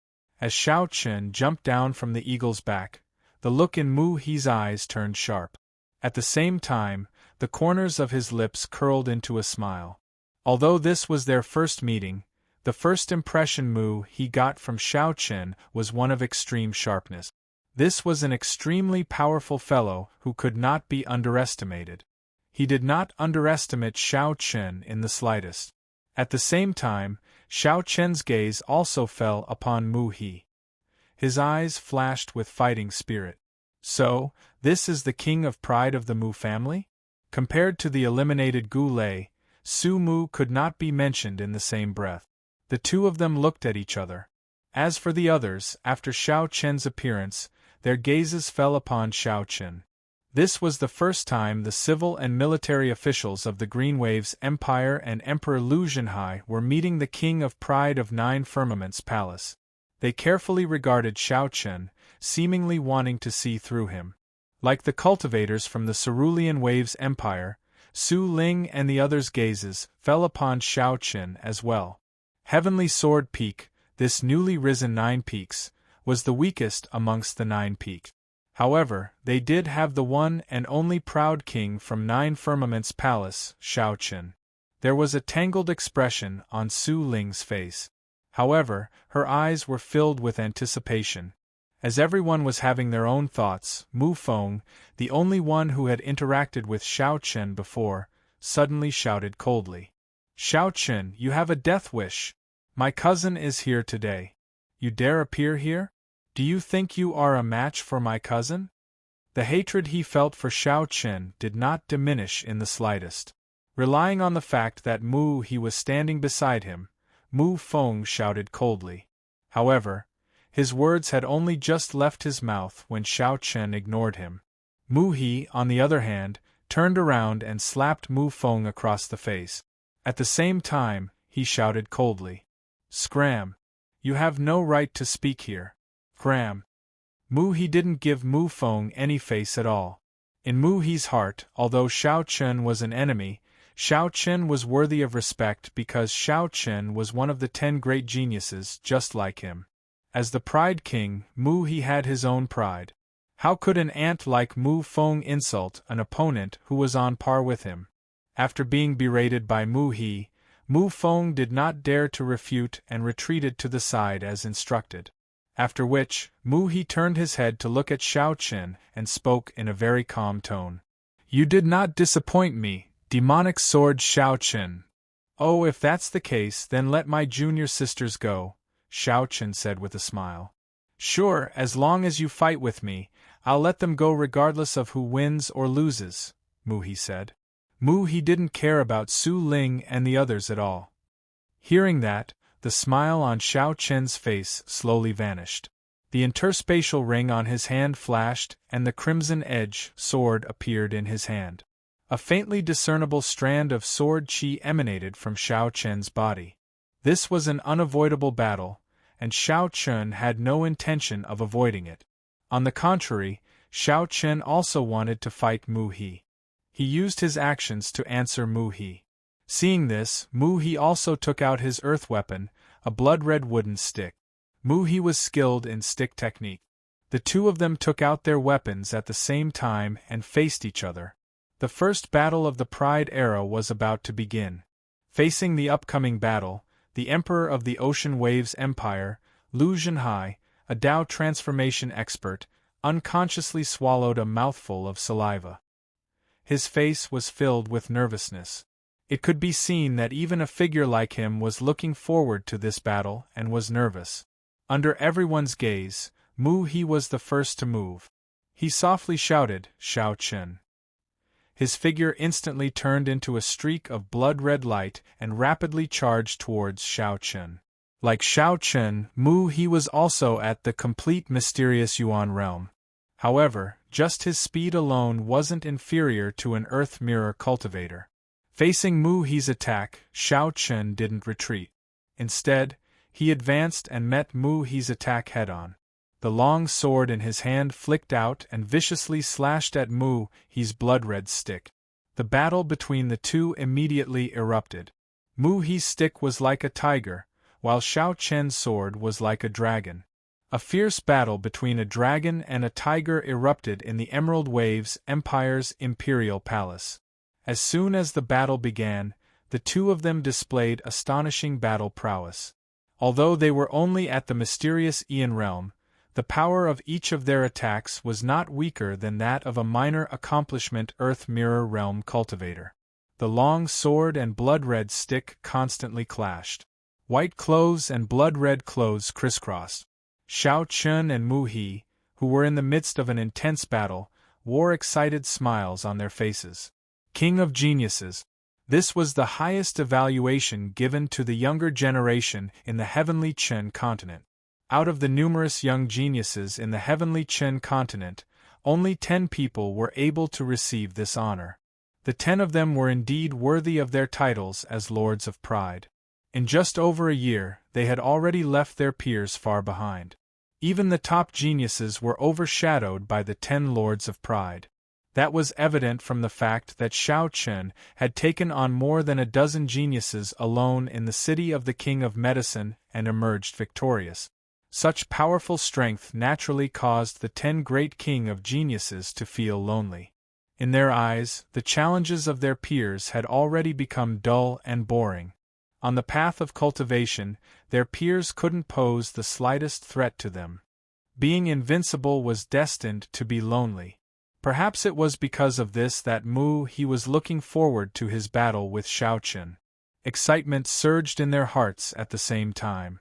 As Shaoqin jumped down from the eagle's back, the look in Mu He's eyes turned sharp. At the same time, the corners of his lips curled into a smile. Although this was their first meeting, the first impression Mu He got from Shaoqin was one of extreme sharpness. This was an extremely powerful fellow who could not be underestimated. He did not underestimate Shaoqin in the slightest. At the same time, Shaoqin's gaze also fell upon Mu He. His eyes flashed with fighting spirit. So, this is the King of Pride of the Mu family? Compared to the eliminated Gu Lei, Su Mu could not be mentioned in the same breath. The 2 of them looked at each other. As for the others, after Shaoqin's appearance, their gazes fell upon Shaoqin. This was the first time the civil and military officials of the Greenwaves Empire and Emperor Lu Zhenhai were meeting the King of Pride of Nine Firmaments Palace. They carefully regarded Shaoqin, seemingly wanting to see through him. Like the cultivators from the Cerulean Waves Empire, Su Ling and the others' gazes fell upon Shaoqin as well. Heavenly Sword Peak, this newly risen 9 peaks, was the weakest amongst the 9 peaks. However, they did have the one and only proud king from Nine Firmaments Palace, Shaoqin. There was a tangled expression on Su Ling's face. However, her eyes were filled with anticipation. As everyone was having their own thoughts, Mu Feng, the only one who had interacted with Xiao Chen before, suddenly shouted coldly. Xiao Chen, you have a death wish. My cousin is here today. You dare appear here? Do you think you are a match for my cousin? The hatred he felt for Xiao Chen did not diminish in the slightest. Relying on the fact that he was standing beside him, Mu Feng shouted coldly. However, his words had only just left his mouth when Xiao Chen ignored him. Mu He, on the other hand, turned around and slapped Mu Feng across the face. At the same time, he shouted coldly. Scram! You have no right to speak here. Scram! Mu He didn't give Mu Feng any face at all. In Mu He's heart, although Xiao Chen was an enemy, Xiao Chen was worthy of respect because Xiao Chen was one of the 10 great geniuses just like him. As the Pride King, Mu He had his own pride. How could an ant like Mu Feng insult an opponent who was on par with him? After being berated by Mu He, Mu Feng did not dare to refute and retreated to the side as instructed. After which, Mu He turned his head to look at Xiao Chen and spoke in a very calm tone. You did not disappoint me, demonic sword Xiao Chen. Oh, if that's the case, then let my junior sisters go, Xiao Chen said with a smile. Sure, as long as you fight with me, I'll let them go regardless of who wins or loses, Mu He said. Mu He didn't care about Su Ling and the others at all. Hearing that, the smile on Xiao Chen's face slowly vanished. The interspatial ring on his hand flashed, and the crimson edge sword appeared in his hand. A faintly discernible strand of sword qi emanated from Xiao Chen's body. This was an unavoidable battle, and Xiao Chen had no intention of avoiding it. On the contrary, Xiao Chen also wanted to fight Mu He. He used his actions to answer Mu He. Seeing this, Mu He also took out his earth weapon, a blood-red wooden stick. Mu He was skilled in stick technique. The two of them took out their weapons at the same time and faced each other. The first battle of the Pride era was about to begin. Facing the upcoming battle, the Emperor of the Ocean Waves Empire, Lu Zhenhai, a Dao transformation expert, unconsciously swallowed a mouthful of saliva. His face was filled with nervousness. It could be seen that even a figure like him was looking forward to this battle and was nervous. Under everyone's gaze, Mu He was the first to move. He softly shouted, Xiao Chen. His figure instantly turned into a streak of blood-red light and rapidly charged towards Xiao Chen. Like Xiao Chen, Mu He was also at the complete mysterious Yuan realm. However, just his speed alone wasn't inferior to an earth mirror cultivator. Facing Mu He's attack, Xiao Chen didn't retreat. Instead, he advanced and met Mu He's attack head-on. The long sword in his hand flicked out and viciously slashed at Mu He's blood-red stick. The battle between the two immediately erupted. Mu He's stick was like a tiger, while Xiao Chen's sword was like a dragon. A fierce battle between a dragon and a tiger erupted in the Emerald Waves Empire's Imperial Palace. As soon as the battle began, the two of them displayed astonishing battle prowess. Although they were only at the mysterious Aeon realm, the power of each of their attacks was not weaker than that of a minor accomplishment Earth Mirror Realm cultivator. The long sword and blood-red stick constantly clashed. White clothes and blood-red clothes crisscrossed. Xiao Chen and Mu He, who were in the midst of an intense battle, wore excited smiles on their faces. King of Geniuses. This was the highest evaluation given to the younger generation in the Heavenly Chen continent. Out of the numerous young geniuses in the Heavenly Chen continent, only 10 people were able to receive this honor. The 10 of them were indeed worthy of their titles as Lords of Pride. In just over a year, they had already left their peers far behind. Even the top geniuses were overshadowed by the 10 Lords of Pride. That was evident from the fact that Xiao Chen had taken on more than a dozen geniuses alone in the city of the King of Medicine and emerged victorious. Such powerful strength naturally caused the 10 great King of Geniuses to feel lonely. In their eyes, the challenges of their peers had already become dull and boring. On the path of cultivation, their peers couldn't pose the slightest threat to them. Being invincible was destined to be lonely. Perhaps it was because of this that He was looking forward to his battle with Shao Chun. Excitement surged in their hearts at the same time.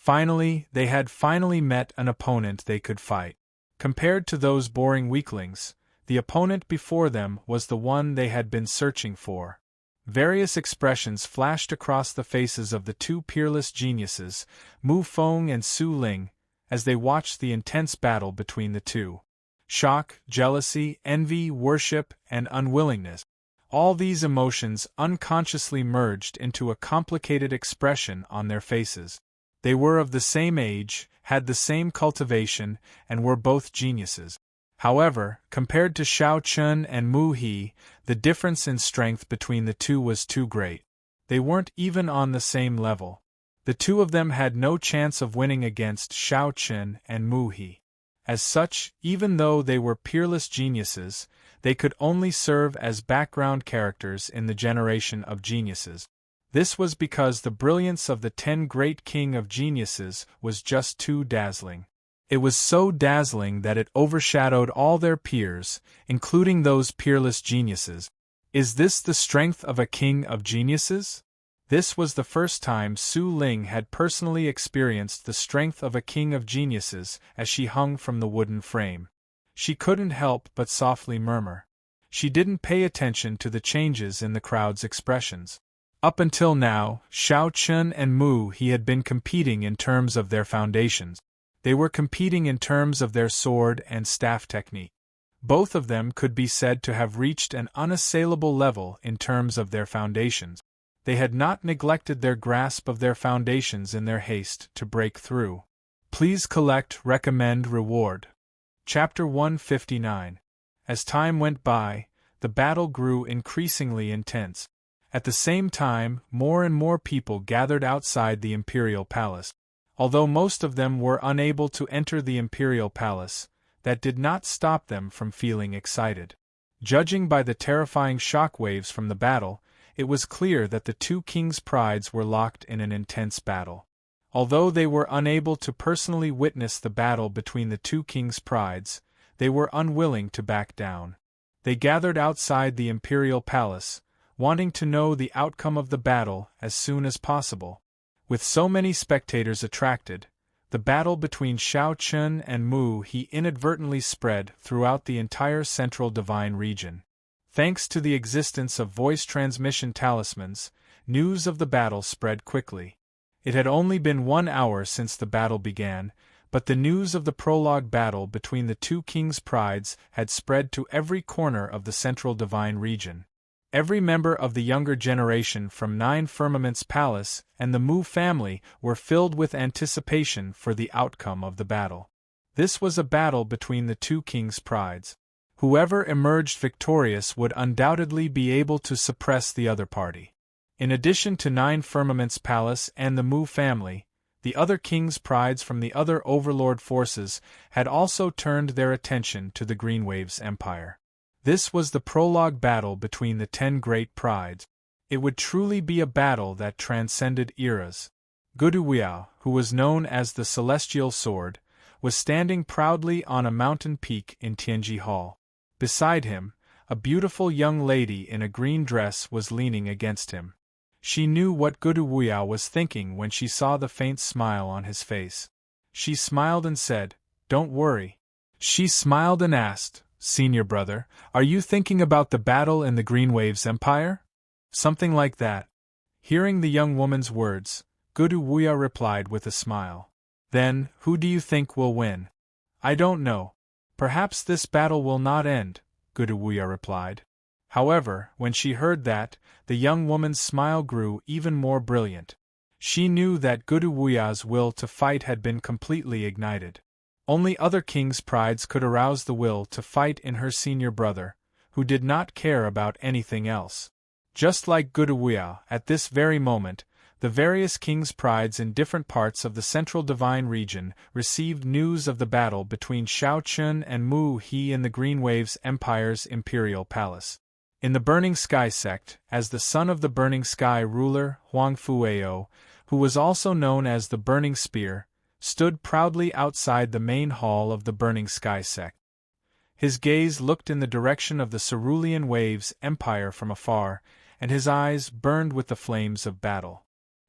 They had finally met an opponent they could fight. Compared to those boring weaklings, the opponent before them was the one they had been searching for. Various expressions flashed across the faces of the two peerless geniuses, Mu Feng and Su Ling, as they watched the intense battle between the two. Shock, jealousy, envy, worship, and unwillingness. All these emotions unconsciously merged into a complicated expression on their faces. They were of the same age, had the same cultivation, and were both geniuses. However, compared to Shao Chun and Mu He, the difference in strength between the two was too great. They weren't even on the same level. The two of them had no chance of winning against Shao Chun and Mu He. As such, even though they were peerless geniuses, they could only serve as background characters in the generation of geniuses. This was because the brilliance of the 10 great king of geniuses was just too dazzling. It was so dazzling that it overshadowed all their peers, including those peerless geniuses. Is this the strength of a king of geniuses? This was the first time Su Ling had personally experienced the strength of a king of geniuses as she hung from the wooden frame. She couldn't help but softly murmur. She didn't pay attention to the changes in the crowd's expressions. Up until now, Shao Chun and Mu He had been competing in terms of their foundations. They were competing in terms of their sword and staff technique. Both of them could be said to have reached an unassailable level in terms of their foundations. They had not neglected their grasp of their foundations in their haste to break through. Please collect, recommend, reward. Chapter 159. As time went by, the battle grew increasingly intense. At the same time, more and more people gathered outside the imperial palace. Although most of them were unable to enter the imperial palace, that did not stop them from feeling excited. Judging by the terrifying shockwaves from the battle, it was clear that the two kings' prides were locked in an intense battle. Although they were unable to personally witness the battle between the two kings' prides, they were unwilling to back down. They gathered outside the imperial palace, wanting to know the outcome of the battle as soon as possible. With so many spectators attracted, the battle between Shao Chun and Mu He inadvertently spread throughout the entire central divine region. Thanks to the existence of voice transmission talismans, news of the battle spread quickly. It had only been 1 hour since the battle began, but the news of the prologue battle between the two kings' prides had spread to every corner of the central divine region. Every member of the younger generation from 9 Firmament's palace and the Mu family were filled with anticipation for the outcome of the battle. This was a battle between the two kings' prides. Whoever emerged victorious would undoubtedly be able to suppress the other party. In addition to 9 Firmament's palace and the Mu family, the other kings' prides from the other overlord forces had also turned their attention to the Greenwaves Empire. This was the prologue battle between the 10 great prides. It would truly be a battle that transcended eras. Guduwiao, who was known as the Celestial Sword, was standing proudly on a mountain peak in Tianji Hall. Beside him, a beautiful young lady in a green dress was leaning against him. She knew what Guduwiao was thinking when she saw the faint smile on his face. She smiled and said, "Don't worry." She smiled and asked, "Senior brother, are you thinking about the battle in the Greenwaves Empire?" "Something like that." Hearing the young woman's words, Guduwiao replied with a smile. "Then, who do you think will win?" "I don't know. Perhaps this battle will not end," Guduwiao replied. However, when she heard that, the young woman's smile grew even more brilliant. She knew that Guduwiao's will to fight had been completely ignited. Only other kings' prides could arouse the will to fight in her senior brother, who did not care about anything else. Just like Guduwiao, at this very moment, The various kings' prides in different parts of the central divine region received news of the battle between Shao Chun and Mu He in the Green Waves Empire's imperial palace. In the Burning Sky sect, as the son of the Burning Sky ruler Huang Fueo, who was also known as the Burning Spear, stood proudly outside the main hall of the Burning Sky sect. His gaze looked in the direction of the Cerulean Waves Empire from afar, and his eyes burned with the flames of battle.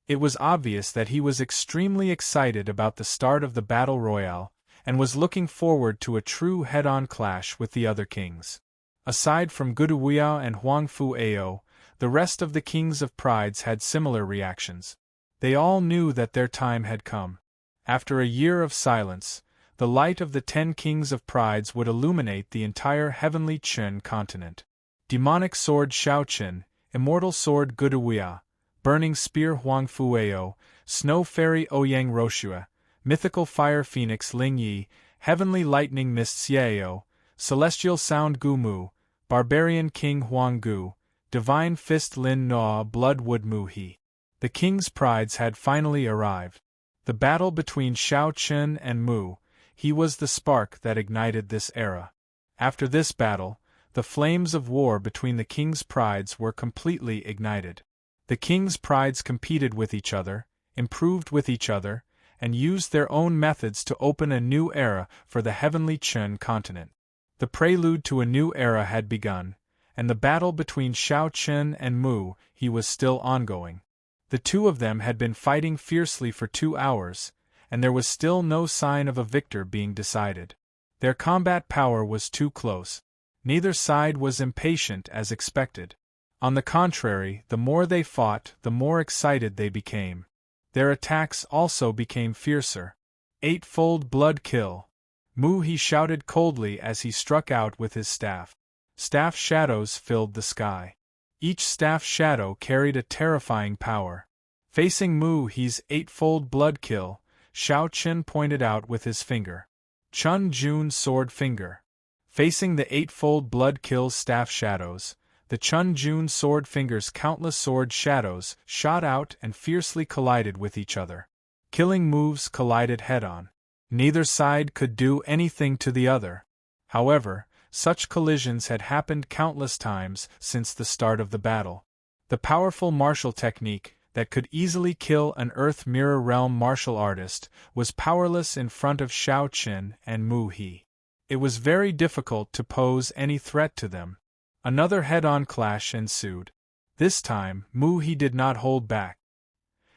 It was obvious that he was extremely excited about the start of the battle royale, and was looking forward to a true head-on clash with the other kings. Aside from Guduwiao and Huang Fueo, the rest of the kings of prides had similar reactions. They all knew that their time had come. After a year of silence, the light of the 10 kings of prides would illuminate the entire heavenly Qin continent. Demonic sword Shao Qin, immortal sword Guduwiao, burning spear Huang Fueo, snow fairy Ouyang Roshua, mythical fire phoenix Ling Yi, heavenly lightning mist Xiao, celestial sound Gu Mu, barbarian king Huang Gu, divine fist Lin Na blood wood Mu He. The king's prides had finally arrived. The battle between Shao Chun and Mu He was the spark that ignited this era. After this battle, the flames of war between the king's prides were completely ignited. The king's prides competed with each other, improved with each other, and used their own methods to open a new era for the heavenly Qin continent. The prelude to a new era had begun, and the battle between Shao Chun and Mu He was still ongoing. The two of them had been fighting fiercely for 2 hours, and there was still no sign of a victor being decided. Their combat power was too close. Neither side was impatient as expected. On the contrary, the more they fought, the more excited they became. Their attacks also became fiercer. 8-fold blood kill. Mu He shouted coldly as he struck out with his staff. Staff shadows filled the sky. Each staff shadow carried a terrifying power. Facing Mu He's 8-fold blood kill, Shao Chun pointed out with his finger. Chun Jun sword finger. Facing the 8-fold blood kill's staff shadows, the Chun Jun sword finger's countless sword shadows shot out and fiercely collided with each other. Killing moves collided head-on. Neither side could do anything to the other. However, such collisions had happened countless times since the start of the battle. The powerful martial technique that could easily kill an Earth Mirror Realm martial artist was powerless in front of Shao Chun and Mu He. It was very difficult to pose any threat to them. Another head-on clash ensued. This time, Mu He did not hold back.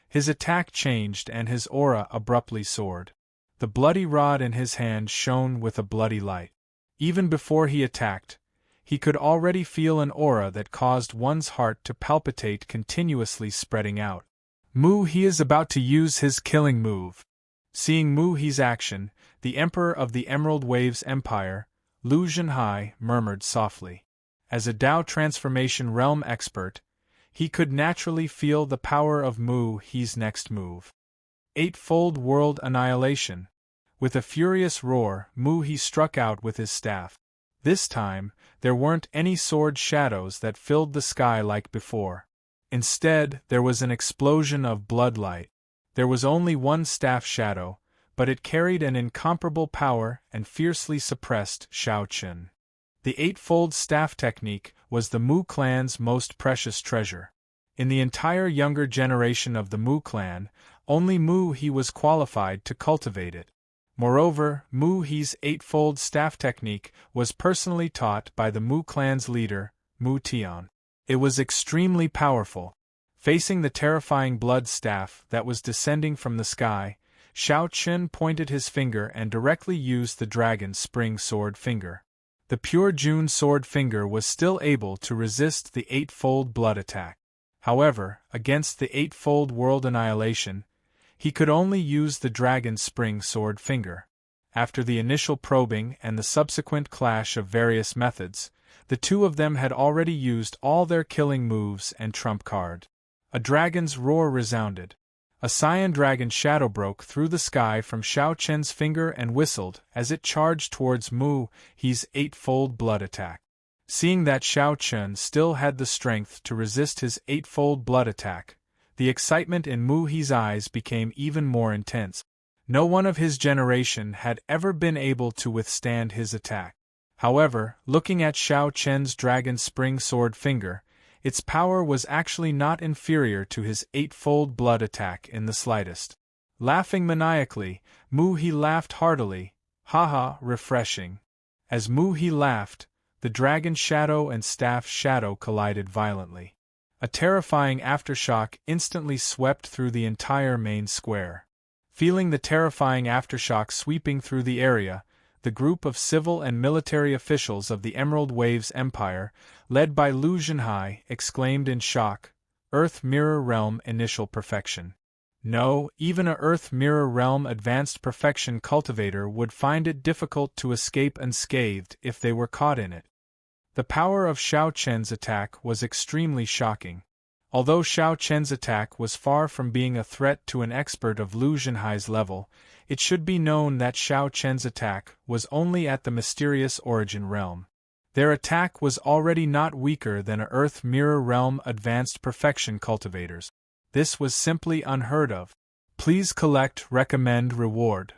His attack changed and his aura abruptly soared. The bloody rod in his hand shone with a bloody light. Even before he attacked, he could already feel an aura that caused one's heart to palpitate continuously spreading out. Mu He is about to use his killing move. Seeing Mu He's action, the Emperor of the Emerald Waves Empire, Lu Zhenhai, murmured softly. As a Dao Transformation Realm expert, he could naturally feel the power of Mu He's next move. 8-fold World Annihilation. With a furious roar, Mu He struck out with his staff. This time, there weren't any sword shadows that filled the sky like before. Instead, there was an explosion of blood light. There was only one staff shadow, but it carried an incomparable power and fiercely suppressed Shao Chun. The 8-fold staff technique was the Mu clan's most precious treasure. In the entire younger generation of the Mu clan, only Mu He was qualified to cultivate it. Moreover, Mu He's 8-fold staff technique was personally taught by the Mu clan's leader, Mu Tian. It was extremely powerful. Facing the terrifying blood staff that was descending from the sky, Shao Chun pointed his finger and directly used the dragon spring sword finger. The pure Jun sword finger was still able to resist the 8-fold blood attack. However, against the 8-fold world annihilation, he could only use the dragon spring sword finger. After the initial probing and the subsequent clash of various methods, the two of them had already used all their killing moves and trump card. A dragon's roar resounded. A cyan dragon shadow broke through the sky from Shao Chun's finger and whistled as it charged towards Mu He's 8-fold blood attack. Seeing that Shao Chun still had the strength to resist his 8-fold blood attack, The excitement in Mu He's eyes became even more intense. No one of his generation had ever been able to withstand his attack. However, looking at Xiao Chen's dragon spring sword finger, its power was actually not inferior to his 8-fold blood attack in the slightest. Laughing maniacally, Mu He laughed heartily. Haha, refreshing. As Mu He laughed, the dragon shadow and staff shadow collided violently. A terrifying aftershock instantly swept through the entire main square. Feeling the terrifying aftershock sweeping through the area, the group of civil and military officials of the Emerald Waves Empire, led by Lu Zhenhai, exclaimed in shock, "Earth Mirror Realm Initial Perfection." No, even a Earth Mirror Realm Advanced Perfection cultivator would find it difficult to escape unscathed if they were caught in it. The power of Xiao Chen's attack was extremely shocking. Although Xiao Chen's attack was far from being a threat to an expert of Lu Zhenhai's level, it should be known that Xiao Chen's attack was only at the mysterious origin realm. Their attack was already not weaker than a Earth Mirror Realm Advanced Perfection cultivators. This was simply unheard of. Please collect recommend reward.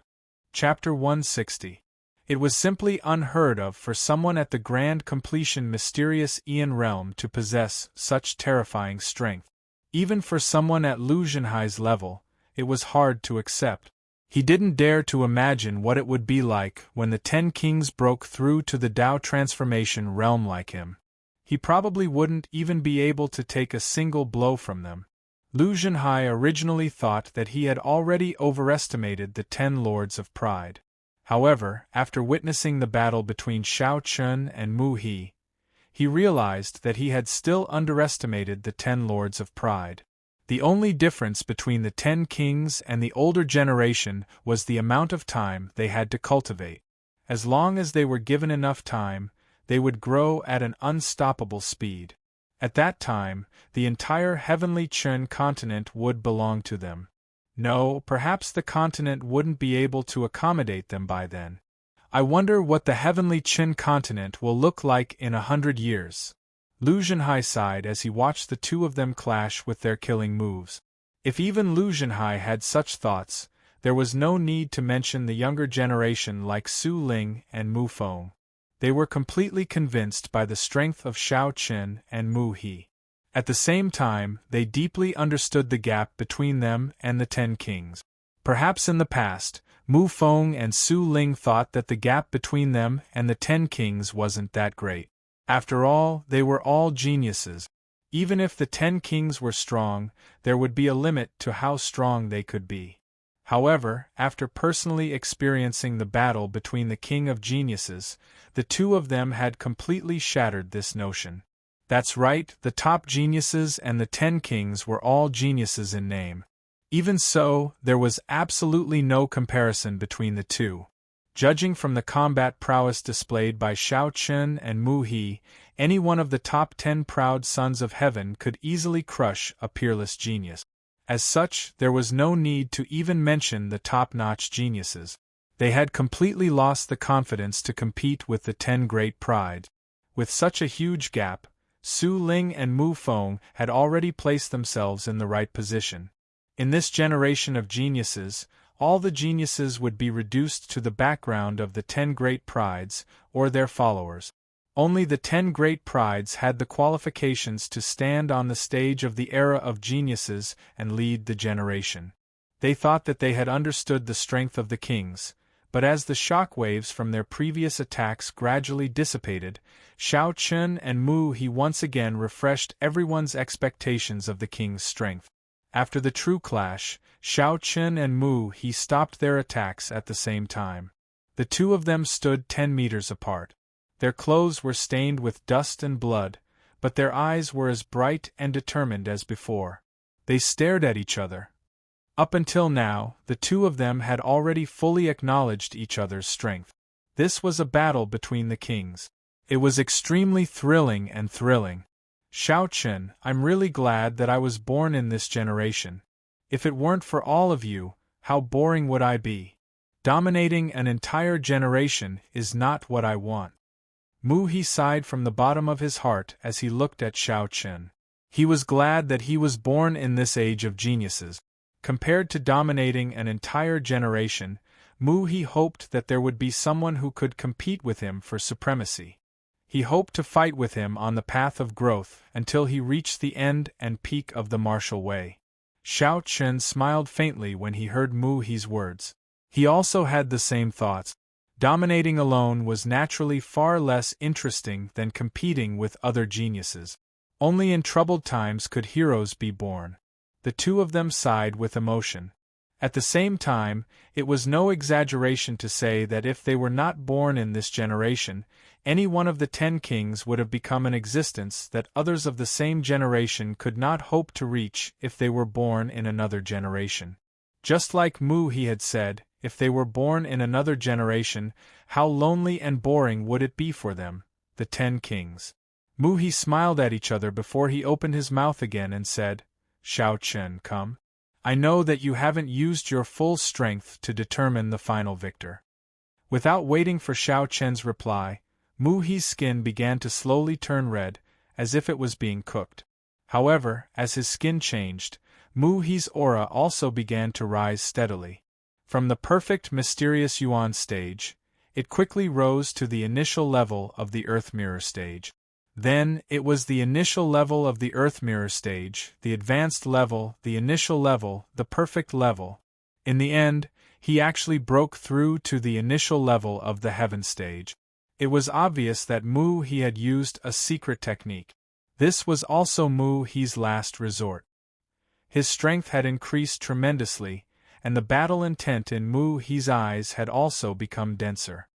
Chapter 160. It was simply unheard of for someone at the Grand Completion Mysterious Aeon Realm to possess such terrifying strength. Even for someone at Lu Zhenhai's level, it was hard to accept. He didn't dare to imagine what it would be like when the 10 Kings broke through to the Dao Transformation realm like him. He probably wouldn't even be able to take a single blow from them. Lu Zhenhai originally thought that he had already overestimated the 10 Lords of Pride. However, after witnessing the battle between Xiao Chen and Mu He, he realized that he had still underestimated the 10 Lords of Pride. The only difference between the 10 Kings and the older generation was the amount of time they had to cultivate. As long as they were given enough time, they would grow at an unstoppable speed. At that time, the entire Heavenly Chen continent would belong to them. No, perhaps the continent wouldn't be able to accommodate them by then. I wonder what the Heavenly Chen continent will look like in 100 years. Lu Zhenhai sighed as he watched the two of them clash with their killing moves. If even Lu Zhenhai had such thoughts, there was no need to mention the younger generation like Su Ling and Mu Feng. They were completely convinced by the strength of Xiao Chen and Mu He. At the same time, they deeply understood the gap between them and the 10 Kings. Perhaps in the past, Mu Feng and Su Ling thought that the gap between them and the 10 Kings wasn't that great. After all, they were all geniuses. Even if the 10 Kings were strong, there would be a limit to how strong they could be. However, after personally experiencing the battle between the King of Geniuses, the two of them had completely shattered this notion. That's right, the top geniuses and the 10 Kings were all geniuses in name. Even so, there was absolutely no comparison between the two. Judging from the combat prowess displayed by Xiao Chen and Mu He, any one of the top 10 proud sons of heaven could easily crush a peerless genius. As such, there was no need to even mention the top-notch geniuses. They had completely lost the confidence to compete with the 10 great prides. With such a huge gap, Su Ling and Mu Feng had already placed themselves in the right position. In this generation of geniuses, all the geniuses would be reduced to the background of the 10 great prides, or their followers. Only the 10 great prides had the qualifications to stand on the stage of the era of geniuses and lead the generation. They thought that they had understood the strength of the kings, but as the shock waves from their previous attacks gradually dissipated, Xiao Chen and Mu He once again refreshed everyone's expectations of the king's strength. After the true clash, Xiao Chen and Mu He stopped their attacks at the same time. The two of them stood 10 meters apart. Their clothes were stained with dust and blood, but their eyes were as bright and determined as before. They stared at each other. Up until now, the two of them had already fully acknowledged each other's strength. This was a battle between the kings. It was extremely thrilling and thrilling. Xiao Chen, I'm really glad that I was born in this generation. If it weren't for all of you, how boring would I be? Dominating an entire generation is not what I want. Mu He sighed from the bottom of his heart as he looked at Xiao Chen. He was glad that he was born in this age of geniuses. Compared to dominating an entire generation, He hoped that there would be someone who could compete with him for supremacy. He hoped to fight with him on the path of growth until he reached the end and peak of the martial way. Xiao Chen smiled faintly when he heard He's words. He also had the same thoughts. Dominating alone was naturally far less interesting than competing with other geniuses. Only in troubled times could heroes be born. The two of them sighed with emotion. At the same time, it was no exaggeration to say that if they were not born in this generation, any one of the 10 kings would have become an existence that others of the same generation could not hope to reach if they were born in another generation. Just like He had said, if they were born in another generation, how lonely and boring would it be for them, the 10 kings. He smiled at each other before he opened his mouth again and said, Xiao Chen, come. I know that you haven't used your full strength to determine the final victor. Without waiting for Xiao Chen's reply, He's skin began to slowly turn red, as if it was being cooked. However, as his skin changed, He's aura also began to rise steadily. From the perfect mysterious Yuan stage, it quickly rose to the initial level of the Earth Mirror stage. Then, it was the initial level of the Earth Mirror stage, the advanced level, the initial level, the perfect level. In the end, he actually broke through to the initial level of the Heaven stage. It was obvious that He had used a secret technique. This was also He's last resort. His strength had increased tremendously, and the battle intent in He's eyes had also become denser.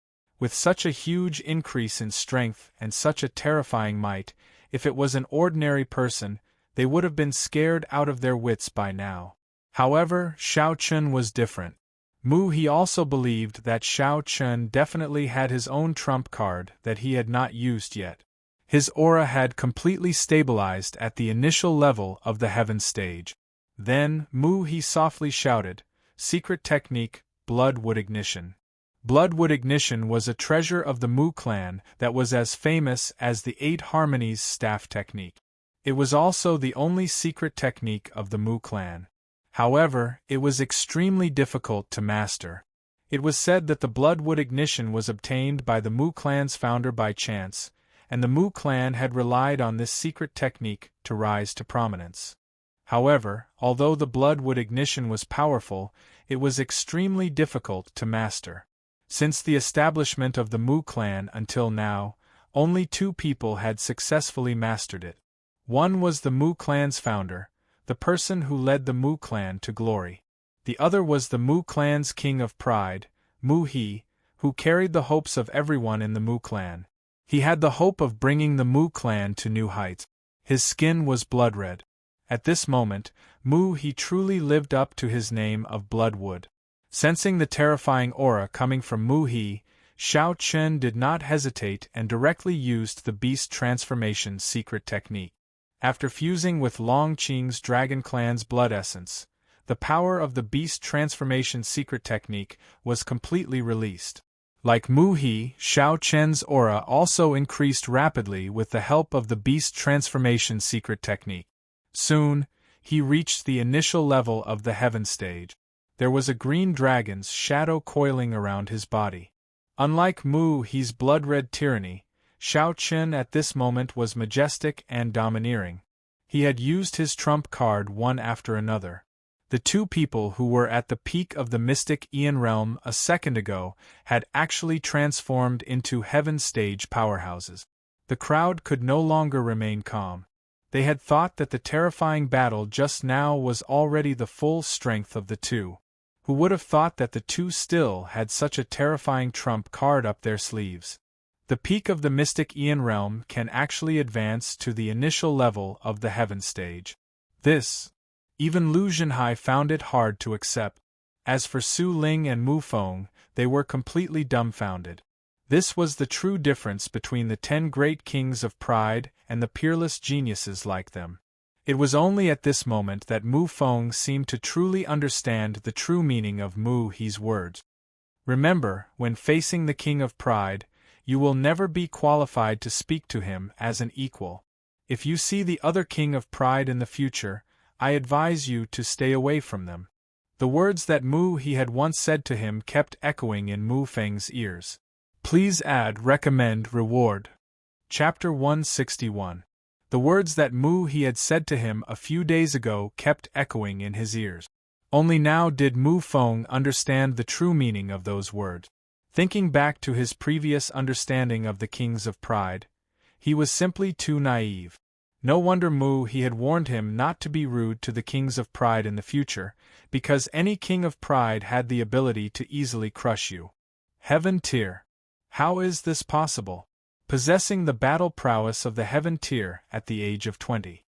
With such a huge increase in strength and such a terrifying might, if it was an ordinary person, they would have been scared out of their wits by now. However, Xiao Chen was different. He also believed that Xiao Chen definitely had his own trump card that he had not used yet. His aura had completely stabilized at the initial level of the Heaven stage. Then, he softly shouted, Secret technique, Bloodwood ignition. Bloodwood ignition was a treasure of the Mu clan that was as famous as the 8 Harmonies staff technique. It was also the only secret technique of the Mu clan. However, it was extremely difficult to master. It was said that the Bloodwood ignition was obtained by the Mu clan's founder by chance, and the Mu clan had relied on this secret technique to rise to prominence. However, although the Bloodwood ignition was powerful, it was extremely difficult to master. Since the establishment of the Mu clan until now, only 2 people had successfully mastered it. One was the Mu clan's founder, the person who led the Mu clan to glory. The other was the Mu clan's king of pride, He, who carried the hopes of everyone in the Mu clan. He had the hope of bringing the Mu clan to new heights. His skin was blood red. At this moment, He truly lived up to his name of Bloodwood. Sensing the terrifying aura coming from He, Xiao Chen did not hesitate and directly used the beast transformation secret technique. After fusing with Long Qing's Dragon Clan's blood essence, the power of the beast transformation secret technique was completely released. Like He, Xiao Chen's aura also increased rapidly with the help of the beast transformation secret technique. Soon, he reached the initial level of the Heaven stage. There was a green dragon's shadow coiling around his body. Unlike He's blood-red tyranny, Xiao Chen at this moment was majestic and domineering. He had used his trump card one after another. The 2 people who were at the peak of the mystic Aeon realm a second ago had actually transformed into Heaven stage powerhouses. The crowd could no longer remain calm. They had thought that the terrifying battle just now was already the full strength of the 2. Who would have thought that the 2 still had such a terrifying trump card up their sleeves? The peak of the mystic Aeon realm can actually advance to the initial level of the Heaven stage. Even Lu Zhenhai found it hard to accept. As for Su Ling and Mu Feng, they were completely dumbfounded. This was the true difference between the 10 great kings of pride and the peerless geniuses like them. It was only at this moment that Mu Feng seemed to truly understand the true meaning of He's words. Remember, when facing the King of Pride, you will never be qualified to speak to him as an equal. If you see the other king of pride in the future, I advise you to stay away from them. The words that Mu He had once said to him kept echoing in Mu Feng's ears. Please add recommend reward. Chapter 161. The words that Mu He had said to him a few days ago kept echoing in his ears. Only now did Mu Feng understand the true meaning of those words. Thinking back to his previous understanding of the kings of pride, he was simply too naive. No wonder Mu He had warned him not to be rude to the kings of pride in the future, because any king of pride had the ability to easily crush you. Heaven Tier. How is this possible? Possessing the battle prowess of the Heaven Tier at the age of 20.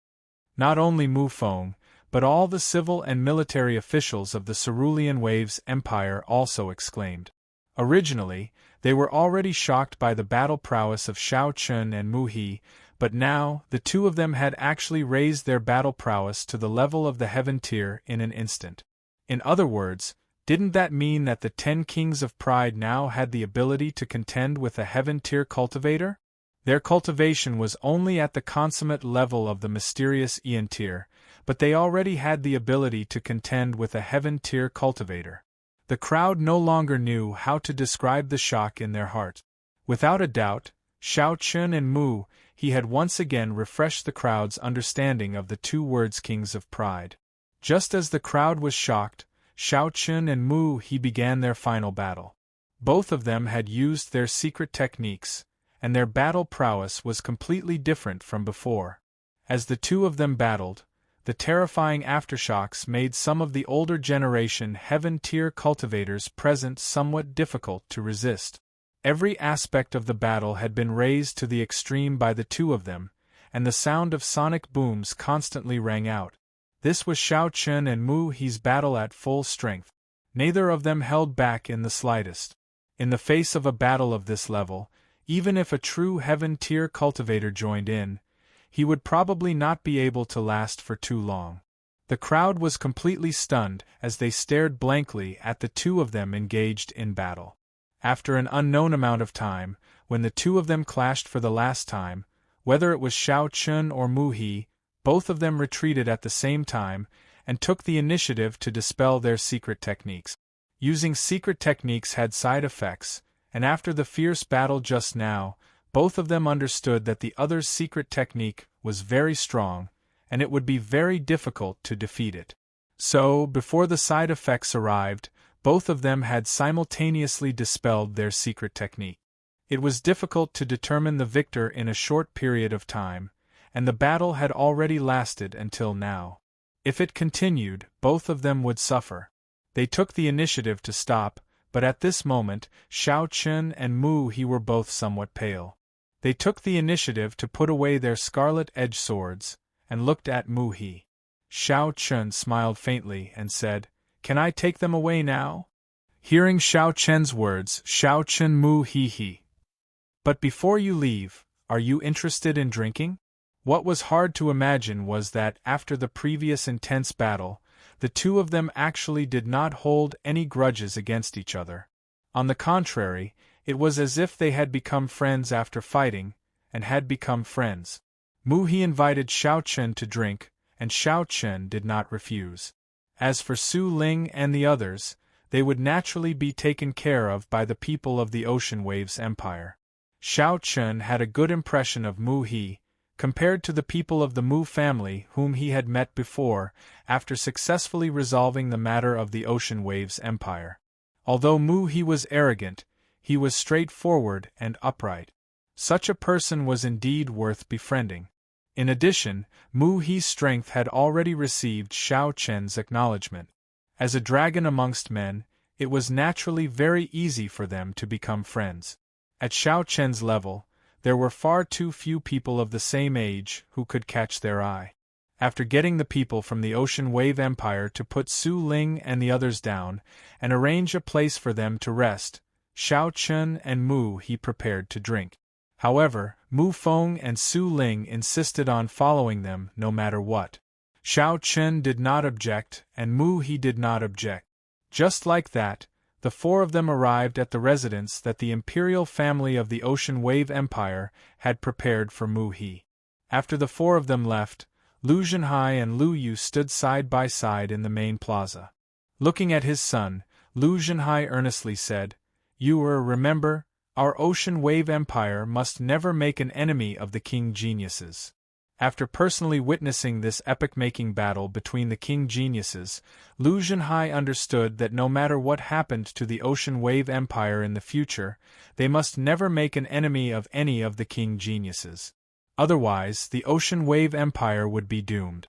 Not only Mu Feng, but all the civil and military officials of the Cerulean Waves Empire also exclaimed. Originally, they were already shocked by the battle prowess of Shao Chun and Mu He, but now, the two of them had actually raised their battle prowess to the level of the Heaven Tier in an instant. In other words, didn't that mean that the 10 kings of pride now had the ability to contend with a Heaven Tier cultivator? Their cultivation was only at the consummate level of the mysterious Ian Tier, but they already had the ability to contend with a Heaven Tier cultivator. The crowd no longer knew how to describe the shock in their heart. Without a doubt, Shao Chun and Mu He had once again refreshed the crowd's understanding of the two words kings of pride. Just as the crowd was shocked, Shao Chun and Mu He began their final battle. Both of them had used their secret techniques, and their battle prowess was completely different from before. As the two of them battled, the terrifying aftershocks made some of the older generation Heaven Tier cultivators present somewhat difficult to resist. Every aspect of the battle had been raised to the extreme by the two of them, and the sound of sonic booms constantly rang out. This was Shao Chun and Mu He's battle at full strength. Neither of them held back in the slightest. In the face of a battle of this level, even if a true Heaven Tier cultivator joined in, he would probably not be able to last for too long. The crowd was completely stunned as they stared blankly at the two of them engaged in battle. After an unknown amount of time, when the two of them clashed for the last time, whether it was Shao Chun or Mu He, both of them retreated at the same time and took the initiative to dispel their secret techniques. Using secret techniques had side effects, and after the fierce battle just now, both of them understood that the other's secret technique was very strong, and it would be very difficult to defeat it. So, before the side effects arrived, both of them had simultaneously dispelled their secret technique. It was difficult to determine the victor in a short period of time, and the battle had already lasted until now. If it continued, both of them would suffer. They took the initiative to stop, but at this moment, Shao Chun and Mu He were both somewhat pale. They took the initiative to put away their scarlet-edged swords, and looked at Mu He. Shao Chun smiled faintly and said, "Can I take them away now?" Hearing Shao Chun's words, Shao Chun Mu He. "But before you leave, are you interested in drinking?" What was hard to imagine was that, after the previous intense battle, the two of them actually did not hold any grudges against each other. On the contrary, it was as if they had become friends after fighting, and had become friends. Mu He invited Shao Chun to drink, and Shao Chun did not refuse. As for Su Ling and the others, they would naturally be taken care of by the people of the Ocean Waves Empire. Shao Chun had a good impression of Mu He, compared to the people of the Mu family whom he had met before, after successfully resolving the matter of the Ocean Waves Empire. Although Mu He was arrogant, he was straightforward and upright. Such a person was indeed worth befriending. In addition, Mu He's strength had already received Shao Chun's acknowledgement. As a dragon amongst men, it was naturally very easy for them to become friends. At Shao Chun's level, there were far too few people of the same age who could catch their eye. After getting the people from the Ocean Wave Empire to put Su Ling and the others down, and arrange a place for them to rest, Shao Chun and Mu He prepared to drink. However, Mu Feng and Su Ling insisted on following them no matter what. Shao Chun did not object, and Mu He did not object. Just like that, the four of them arrived at the residence that the imperial family of the Ocean Wave Empire had prepared for Mu He. After the four of them left, Lu Zhenhai and Lu Yu stood side by side in the main plaza. Looking at his son, Lu Zhenhai earnestly said, "You remember, our ocean wave empire must never make an enemy of the king geniuses." After personally witnessing this epoch-making battle between the king geniuses, Lu Zhenhai understood that no matter what happened to the ocean wave empire in the future, they must never make an enemy of any of the king geniuses. Otherwise, the ocean wave empire would be doomed.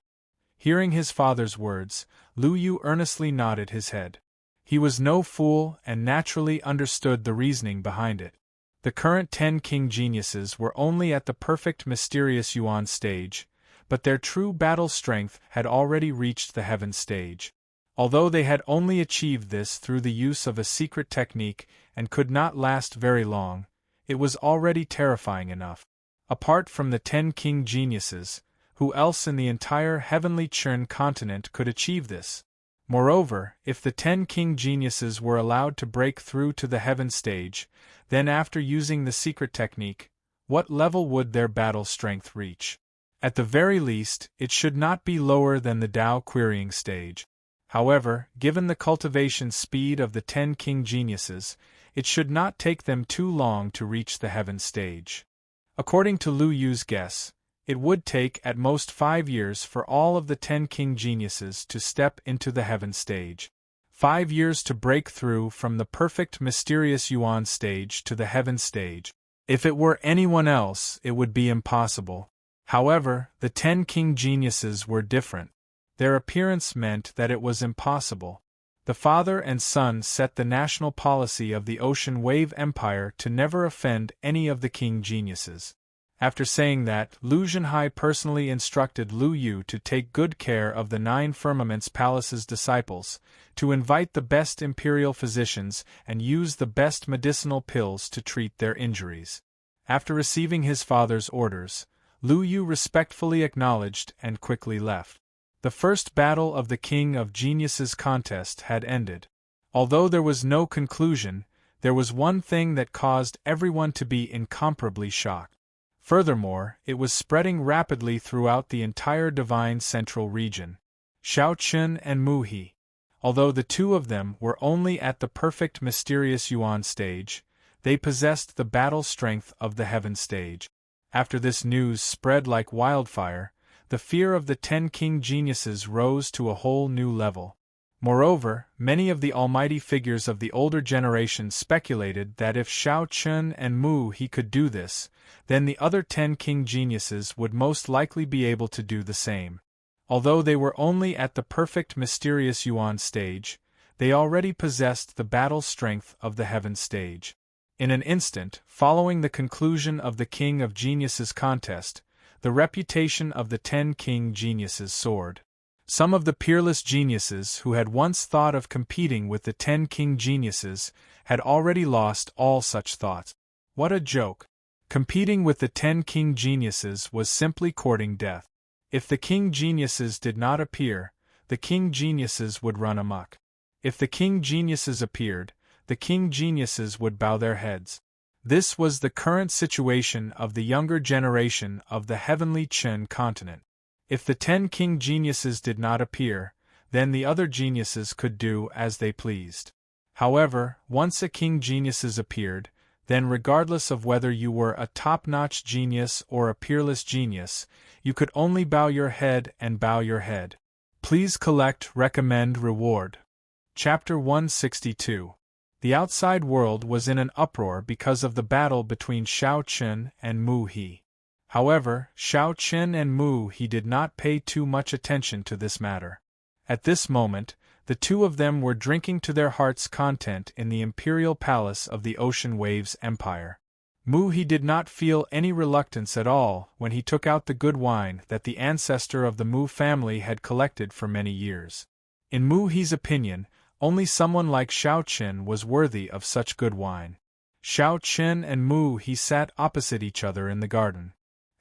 Hearing his father's words, Lu Yu earnestly nodded his head. He was no fool and naturally understood the reasoning behind it. The current 10 king geniuses were only at the perfect mysterious yuan stage, but their true battle strength had already reached the heaven stage. Although they had only achieved this through the use of a secret technique and could not last very long, it was already terrifying enough. Apart from the 10 king geniuses, who else in the entire heavenly Chern continent could achieve this? Moreover, if the 10 king geniuses were allowed to break through to the heaven stage, then after using the secret technique, what level would their battle strength reach? At the very least, it should not be lower than the Dao querying stage. However, given the cultivation speed of the 10 king geniuses, it should not take them too long to reach the heaven stage. According to Lu Yu's guess, it would take at most 5 years for all of the 10 king geniuses to step into the heaven stage. 5 years to break through from the perfect mysterious yuan stage to the heaven stage. If it were anyone else, it would be impossible. However, the 10 king geniuses were different. Their appearance meant that it was impossible. The father and son set the national policy of the ocean wave empire to never offend any of the king geniuses. After saying that, Lu Zhenhai personally instructed Lu Yu to take good care of the 9 Firmaments Palace's disciples, to invite the best imperial physicians and use the best medicinal pills to treat their injuries. After receiving his father's orders, Lu Yu respectfully acknowledged and quickly left. The first battle of the King of Geniuses contest had ended. Although there was no conclusion, there was one thing that caused everyone to be incomparably shocked. Furthermore, it was spreading rapidly throughout the entire divine central region. Xiao Chun and Mu He. Although the two of them were only at the perfect mysterious yuan stage, they possessed the battle strength of the heaven stage. After this news spread like wildfire, the fear of the 10 king geniuses rose to a whole new level. Moreover, many of the almighty figures of the older generation speculated that if Xiao Chun and Mu He could do this, then the other 10 king geniuses would most likely be able to do the same. Although they were only at the perfect mysterious yuan stage, they already possessed the battle strength of the heaven stage. In an instant, following the conclusion of the King of Geniuses contest, the reputation of the 10 king geniuses soared. Some of the peerless geniuses who had once thought of competing with the 10 king geniuses had already lost all such thoughts. What a joke! Competing with the 10 king geniuses was simply courting death. If the king geniuses did not appear, the king geniuses would run amok. If the king geniuses appeared, the king geniuses would bow their heads. This was the current situation of the younger generation of the heavenly Chern continent. If the 10 king geniuses did not appear, then the other geniuses could do as they pleased. However, once a king geniuses appeared, then regardless of whether you were a top-notch genius or a peerless genius, you could only bow your head and bow your head. Please collect recommend reward. Chapter 162. The outside world was in an uproar because of the battle between Xiao Chun and Mu He. However, Xiao Chun and Mu He did not pay too much attention to this matter. At this moment, the two of them were drinking to their heart's content in the imperial palace of the Ocean Waves Empire. Mu He did not feel any reluctance at all when he took out the good wine that the ancestor of the Mu family had collected for many years. In Mu He's opinion, only someone like Xiao Chun was worthy of such good wine. Xiao Chun and Mu He sat opposite each other in the garden.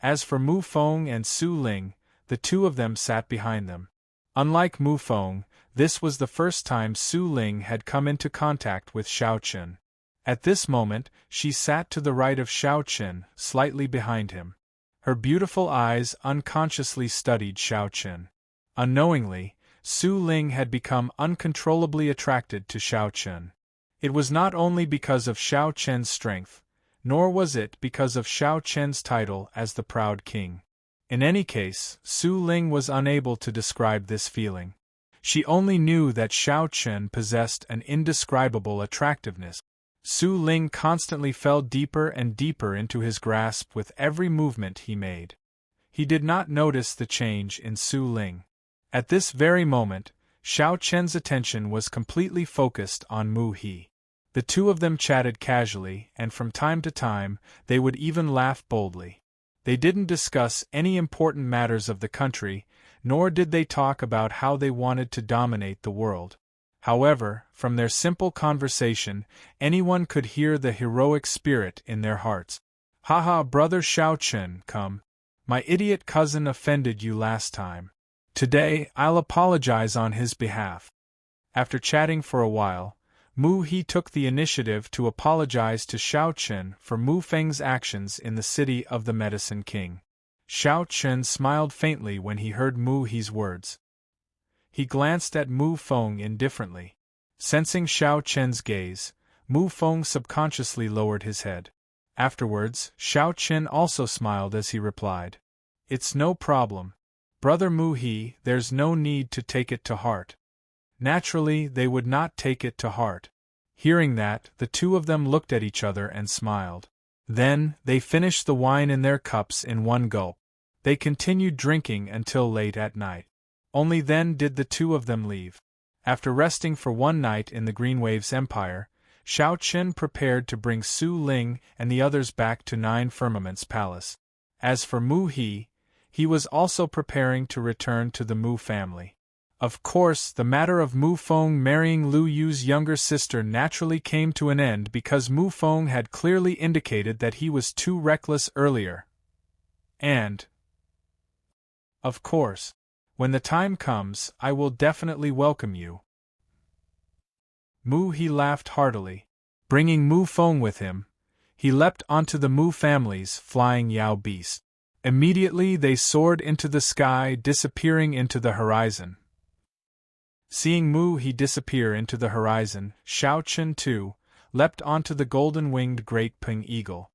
As for Mu Feng and Su Ling, the two of them sat behind them. Unlike Mu Feng, this was the first time Su Ling had come into contact with Xiao Chun. At this moment, she sat to the right of Xiao Chun, slightly behind him. Her beautiful eyes unconsciously studied Xiao Chen. Unknowingly, Su Ling had become uncontrollably attracted to Xiao Chen. It was not only because of Xiao Chen's strength, nor was it because of Xiao Chen's title as the proud king. In any case, Su Ling was unable to describe this feeling. She only knew that Xiao Chen possessed an indescribable attractiveness. Su Ling constantly fell deeper and deeper into his grasp with every movement he made. He did not notice the change in Su Ling. At this very moment, Xiao Chen's attention was completely focused on Mu He. The two of them chatted casually, and from time to time, they would even laugh boldly. They didn't discuss any important matters of the country, nor did they talk about how they wanted to dominate the world. However, from their simple conversation, anyone could hear the heroic spirit in their hearts. "Haha, brother Xiao Chen, come. My idiot cousin offended you last time. Today, I'll apologize on his behalf." After chatting for a while, Mu He took the initiative to apologize to Xiao Chen for Mu Feng's actions in the city of the Medicine King. Xiao Chen smiled faintly when he heard Mu He's words. He glanced at Mu Feng indifferently. Sensing Xiao Chen's gaze, Mu Feng subconsciously lowered his head. Afterwards, Xiao Chen also smiled as he replied, "It's no problem. Brother Mu He, there's no need to take it to heart." Naturally, they would not take it to heart. Hearing that, the two of them looked at each other and smiled. Then, they finished the wine in their cups in one gulp. They continued drinking until late at night. Only then did the two of them leave. After resting for one night in the Green Waves Empire, Xiao Chen prepared to bring Su Ling and the others back to Nine Firmaments Palace. As for Mu He, he was also preparing to return to the Mu family. Of course, the matter of Mu Feng marrying Lu Yu's younger sister naturally came to an end because Mu Feng had clearly indicated that he was too reckless earlier. And, of course, when the time comes, I will definitely welcome you. Mu He laughed heartily. Bringing Mu Feng with him, he leapt onto the Mu family's flying Yao beast. Immediately they soared into the sky, disappearing into the horizon. Seeing Mu He disappear into the horizon, Xiao Chen too leapt onto the golden-winged great ping eagle.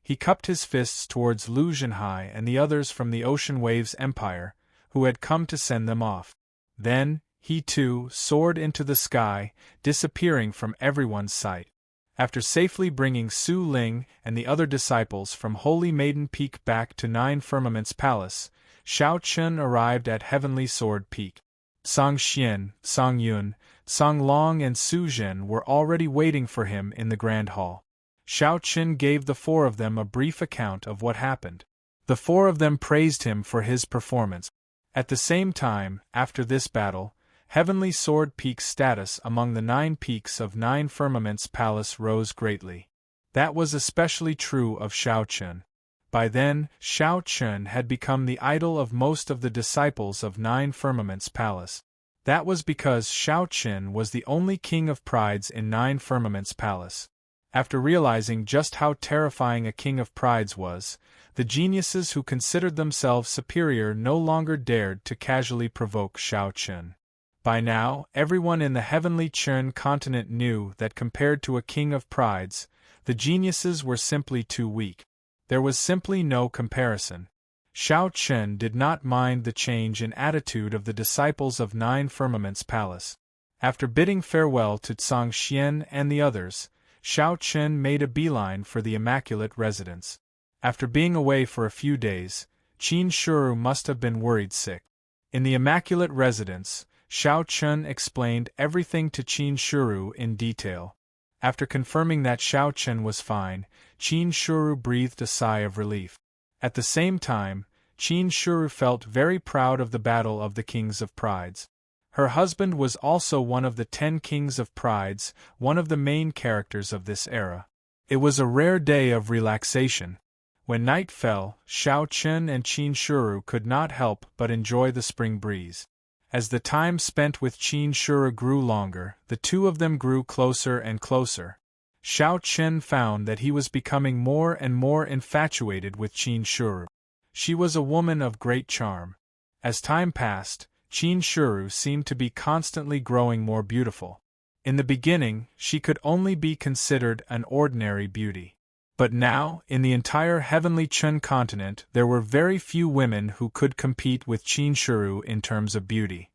He cupped his fists towards Lu Zhenhai and the others from the Ocean Waves Empire, who had come to send them off. Then, he too soared into the sky, disappearing from everyone's sight. After safely bringing Su Ling and the other disciples from Holy Maiden Peak back to Nine Firmaments Palace, Xiao Chen arrived at Heavenly Sword Peak. Song Xian, Song Yun, Song Long and Su Zhen were already waiting for him in the Grand Hall. Xiao Chen gave the four of them a brief account of what happened. The four of them praised him for his performance. At the same time, after this battle, Heavenly Sword Peak's status among the 9 peaks of Nine Firmaments Palace rose greatly. That was especially true of Xiao Chen. By then, Xiao Chen had become the idol of most of the disciples of Nine Firmaments Palace. That was because Xiao Chen was the only king of prides in Nine Firmaments Palace. After realizing just how terrifying a king of prides was, the geniuses who considered themselves superior no longer dared to casually provoke Xiao Chen. By now, everyone in the heavenly Chen continent knew that compared to a king of prides, the geniuses were simply too weak. There was simply no comparison. Xiao Chen did not mind the change in attitude of the disciples of Nine Firmaments Palace. After bidding farewell to Song Xian and the others, Xiao Chen made a beeline for the Immaculate Residence. After being away for a few days, Qin Shuru must have been worried sick. In the Immaculate Residence, Xiao Chen explained everything to Qin Shuru in detail. After confirming that Xiao Chen was fine, Qin Shuru breathed a sigh of relief. At the same time, Qin Shuru felt very proud of the Battle of the Kings of Prides. Her husband was also one of the 10 Kings of Prides, one of the main characters of this era. It was a rare day of relaxation. When night fell, Xiao Chen and Qin Shuru could not help but enjoy the spring breeze. As the time spent with Qin Shuru grew longer, the two of them grew closer and closer. Xiao Chen found that he was becoming more and more infatuated with Qin Shuru. She was a woman of great charm. As time passed, Chin Shuru seemed to be constantly growing more beautiful. In the beginning, she could only be considered an ordinary beauty. But now, in the entire heavenly Chun continent, there were very few women who could compete with Chin Shuru in terms of beauty.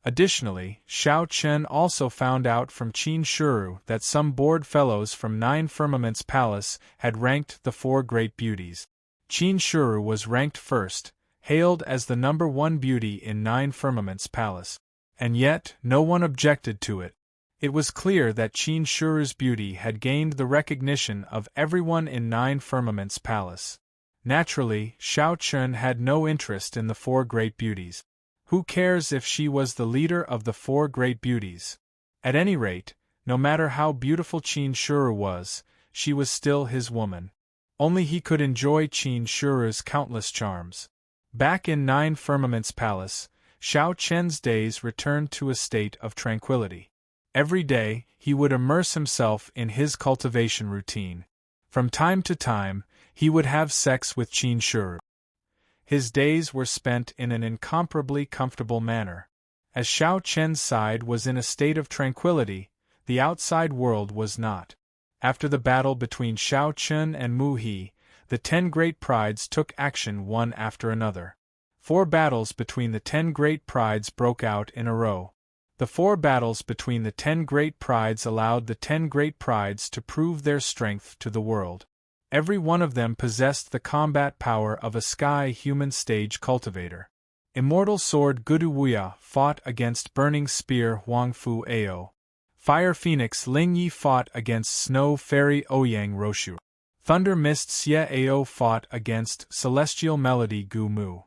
Additionally, Xiao Chen also found out from Chin Shuru that some bored fellows from Nine Firmaments Palace had ranked the 4 great beauties. Chin Shuru was ranked first, hailed as the #1 beauty in Nine Firmaments Palace. And yet, no one objected to it. It was clear that Chin Shuru's beauty had gained the recognition of everyone in Nine Firmaments Palace. Naturally, Xiao Chen had no interest in the 4 great beauties. Who cares if she was the leader of the 4 great beauties? At any rate, no matter how beautiful Chin Shuru was, she was still his woman. Only he could enjoy Chin Shuru's countless charms. Back in Nine Firmaments Palace, Xiao Chen's days returned to a state of tranquility. Every day, he would immerse himself in his cultivation routine. From time to time, he would have sex with Chin Shuru. His days were spent in an incomparably comfortable manner. As Xiao Chen's side was in a state of tranquility, the outside world was not. After the battle between Xiao Chen and Mu He, the 10 great prides took action one after another. 4 battles between the 10 great prides broke out in a row. The 4 battles between the 10 great prides allowed the 10 great prides to prove their strength to the world. Every one of them possessed the combat power of a sky-human stage cultivator. Immortal Sword Gudu Wuya fought against Burning Spear Huangfu Ao. Fire Phoenix Ling Yi fought against Snow Fairy Ouyang Roshu. Thunder Mist Xie Ao fought against Celestial Melody Gu Mu.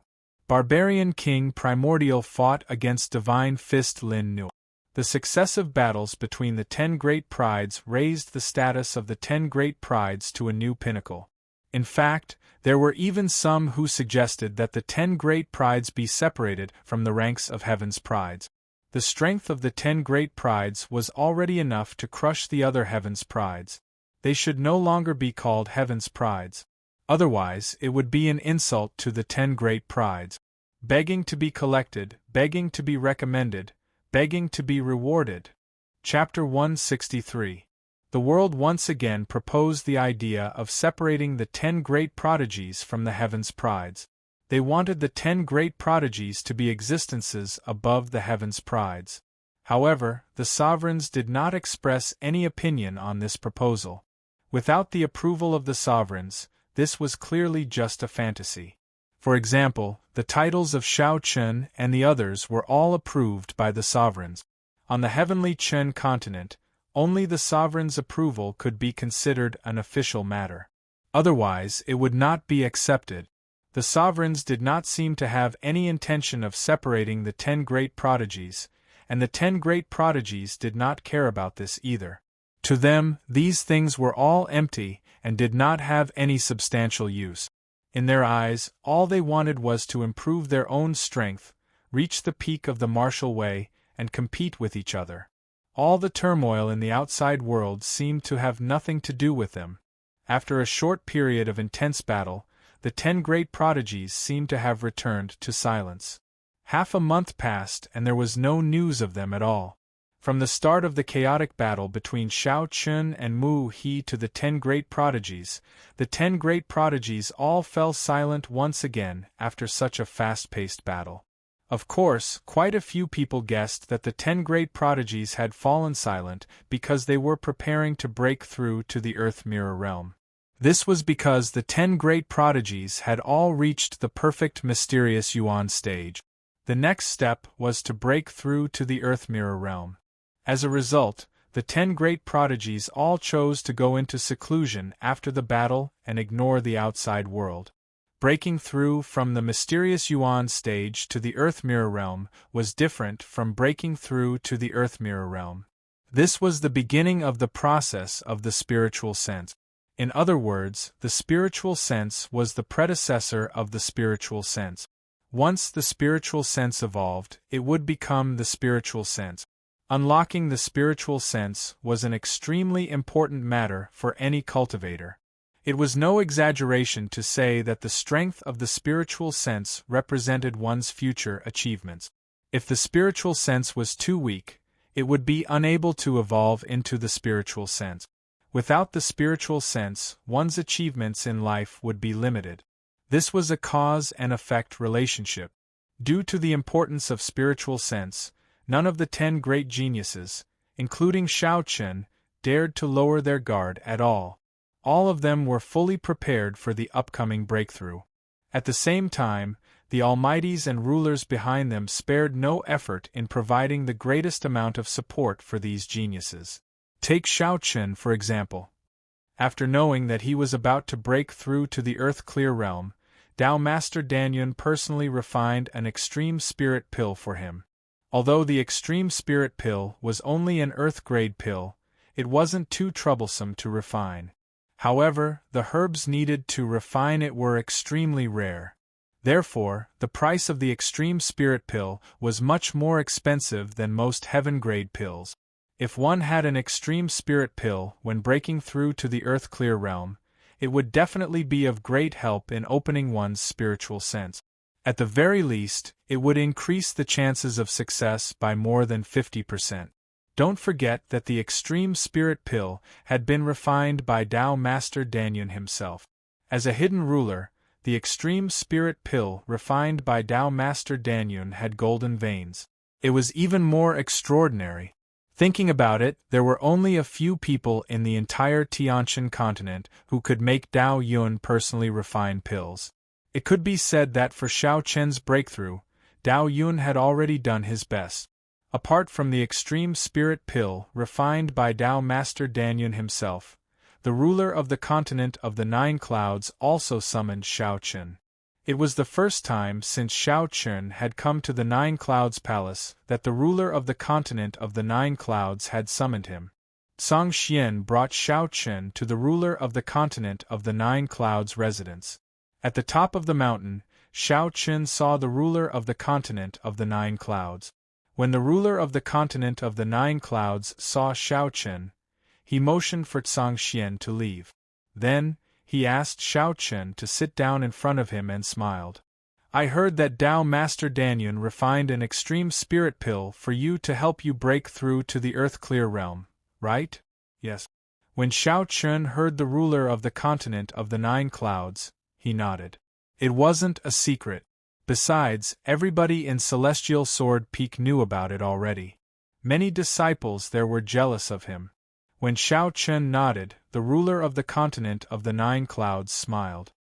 Barbarian King Primordial fought against Divine Fist Lin Nu. The successive battles between the 10 great prides raised the status of the 10 great prides to a new pinnacle. In fact, there were even some who suggested that the 10 great prides be separated from the ranks of heaven's prides. The strength of the 10 great prides was already enough to crush the other heaven's prides. They should no longer be called heaven's prides. Otherwise, it would be an insult to the 10 great prides. Begging to be collected, begging to be recommended, begging to be rewarded. Chapter 163. The world once again proposed the idea of separating the 10 great prodigies from the heaven's prides. They wanted the 10 great prodigies to be existences above the heaven's prides. However, the sovereigns did not express any opinion on this proposal. Without the approval of the sovereigns, this was clearly just a fantasy. For example, the titles of Xiao Chen and the others were all approved by the sovereigns. On the heavenly Chen continent, only the sovereign's approval could be considered an official matter. Otherwise, it would not be accepted. The sovereigns did not seem to have any intention of separating the 10 great prodigies, and the 10 great prodigies did not care about this either. To them, these things were all empty and did not have any substantial use. In their eyes, all they wanted was to improve their own strength, reach the peak of the martial way, and compete with each other. All the turmoil in the outside world seemed to have nothing to do with them. After a short period of intense battle, the 10 great prodigies seemed to have returned to silence. Half a month passed and there was no news of them at all. From the start of the chaotic battle between Xiao Chun and Mu He to the 10 great prodigies, the 10 great prodigies all fell silent once again after such a fast-paced battle. Of course, quite a few people guessed that the 10 great prodigies had fallen silent because they were preparing to break through to the Earth Mirror realm. This was because the 10 great prodigies had all reached the perfect mysterious Yuan stage. The next step was to break through to the Earth Mirror realm. As a result, the 10 great prodigies all chose to go into seclusion after the battle and ignore the outside world. Breaking through from the mysterious Yuan stage to the Earth Mirror realm was different from breaking through to the Earth Mirror realm. This was the beginning of the process of the spiritual sense. In other words, the spiritual sense was the predecessor of the spiritual sense. Once the spiritual sense evolved, it would become the spiritual sense. Unlocking the spiritual sense was an extremely important matter for any cultivator. It was no exaggeration to say that the strength of the spiritual sense represented one's future achievements. If the spiritual sense was too weak, it would be unable to evolve into the spiritual sense. Without the spiritual sense, one's achievements in life would be limited. This was a cause and effect relationship. Due to the importance of spiritual sense, none of the 10 great geniuses, including Shao Chen, dared to lower their guard at all. All of them were fully prepared for the upcoming breakthrough. At the same time, the almighties and rulers behind them spared no effort in providing the greatest amount of support for these geniuses. Take Shao Chen, for example. After knowing that he was about to break through to the earth-clear realm, Tao Master Danyun personally refined an extreme spirit pill for him. Although the extreme spirit pill was only an earth-grade pill, it wasn't too troublesome to refine. However, the herbs needed to refine it were extremely rare. Therefore, the price of the extreme spirit pill was much more expensive than most heaven-grade pills. If one had an extreme spirit pill when breaking through to the earth-clear realm, it would definitely be of great help in opening one's spiritual sense. At the very least, it would increase the chances of success by more than 50%. Don't forget that the extreme spirit pill had been refined by Tao Master Danyun himself. As a hidden ruler, the extreme spirit pill refined by Tao Master Danyun had golden veins. It was even more extraordinary. Thinking about it, there were only a few people in the entire Tianshan continent who could make Tao Yun personally refine pills. It could be said that for Shao Chen's breakthrough, Tao Yun had already done his best. Apart from the extreme spirit pill refined by Tao Master Danyun himself, the ruler of the continent of the 9 clouds also summoned Shao Chen. It was the first time since Shao Chen had come to the 9 Clouds Palace that the ruler of the continent of the 9 clouds had summoned him. Song Xian brought Shao Chen to the ruler of the continent of the 9 clouds' residence. At the top of the mountain, Shao Chen saw the ruler of the continent of the 9 clouds. When the ruler of the continent of the 9 clouds saw Shao Chen, he motioned for Song Xian to leave. Then, he asked Shao Chen to sit down in front of him and smiled. I heard that Tao Master Danyun refined an extreme spirit pill for you to help you break through to the earth-clear realm, right? Yes. When Shao Chen heard the ruler of the continent of the 9 clouds, he nodded. It wasn't a secret. Besides, everybody in Celestial Sword Peak knew about it already. Many disciples there were jealous of him. When Shao Chen nodded, the ruler of the continent of the 9 clouds smiled.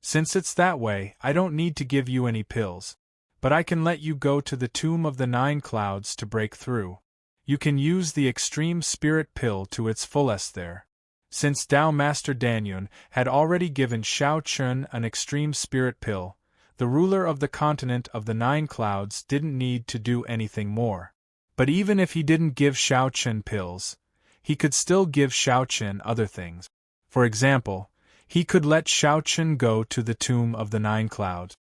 Since it's that way, I don't need to give you any pills. But I can let you go to the tomb of the 9 clouds to break through. You can use the extreme spirit pill to its fullest there. Since Tao Master Danyun had already given Shao Chen an extreme spirit pill, the ruler of the continent of the 9 clouds didn't need to do anything more. But even if he didn't give Shao Chen pills, he could still give Shao Chen other things. For example, he could let Shao Chen go to the tomb of the 9 clouds.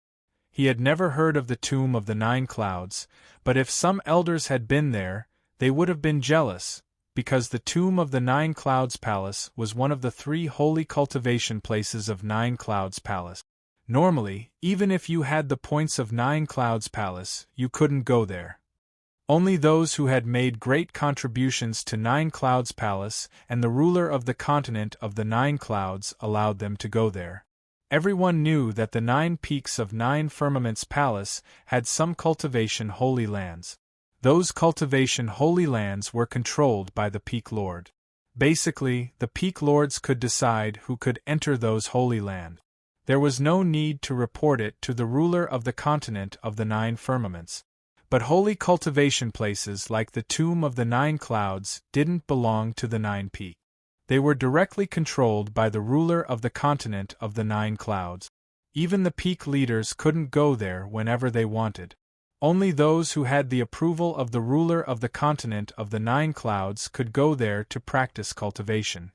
He had never heard of the tomb of the 9 clouds, but if some elders had been there, they would have been jealous, because the tomb of the 9 clouds palace was one of the 3 holy cultivation places of 9 clouds palace. Normally, even if you had the points of 9 clouds palace, you couldn't go there. Only those who had made great contributions to 9 Clouds Palace and the ruler of the continent of the 9 Clouds allowed them to go there. Everyone knew that the 9 peaks of 9 Firmaments Palace had some cultivation holy lands. Those cultivation holy lands were controlled by the Peak Lord. Basically, the Peak Lords could decide who could enter those holy lands. There was no need to report it to the ruler of the continent of the 9 Firmaments. But holy cultivation places like the Tomb of the 9 Clouds didn't belong to the 9 Peak. They were directly controlled by the ruler of the continent of the 9 Clouds. Even the peak leaders couldn't go there whenever they wanted. Only those who had the approval of the ruler of the continent of the 9 Clouds could go there to practice cultivation.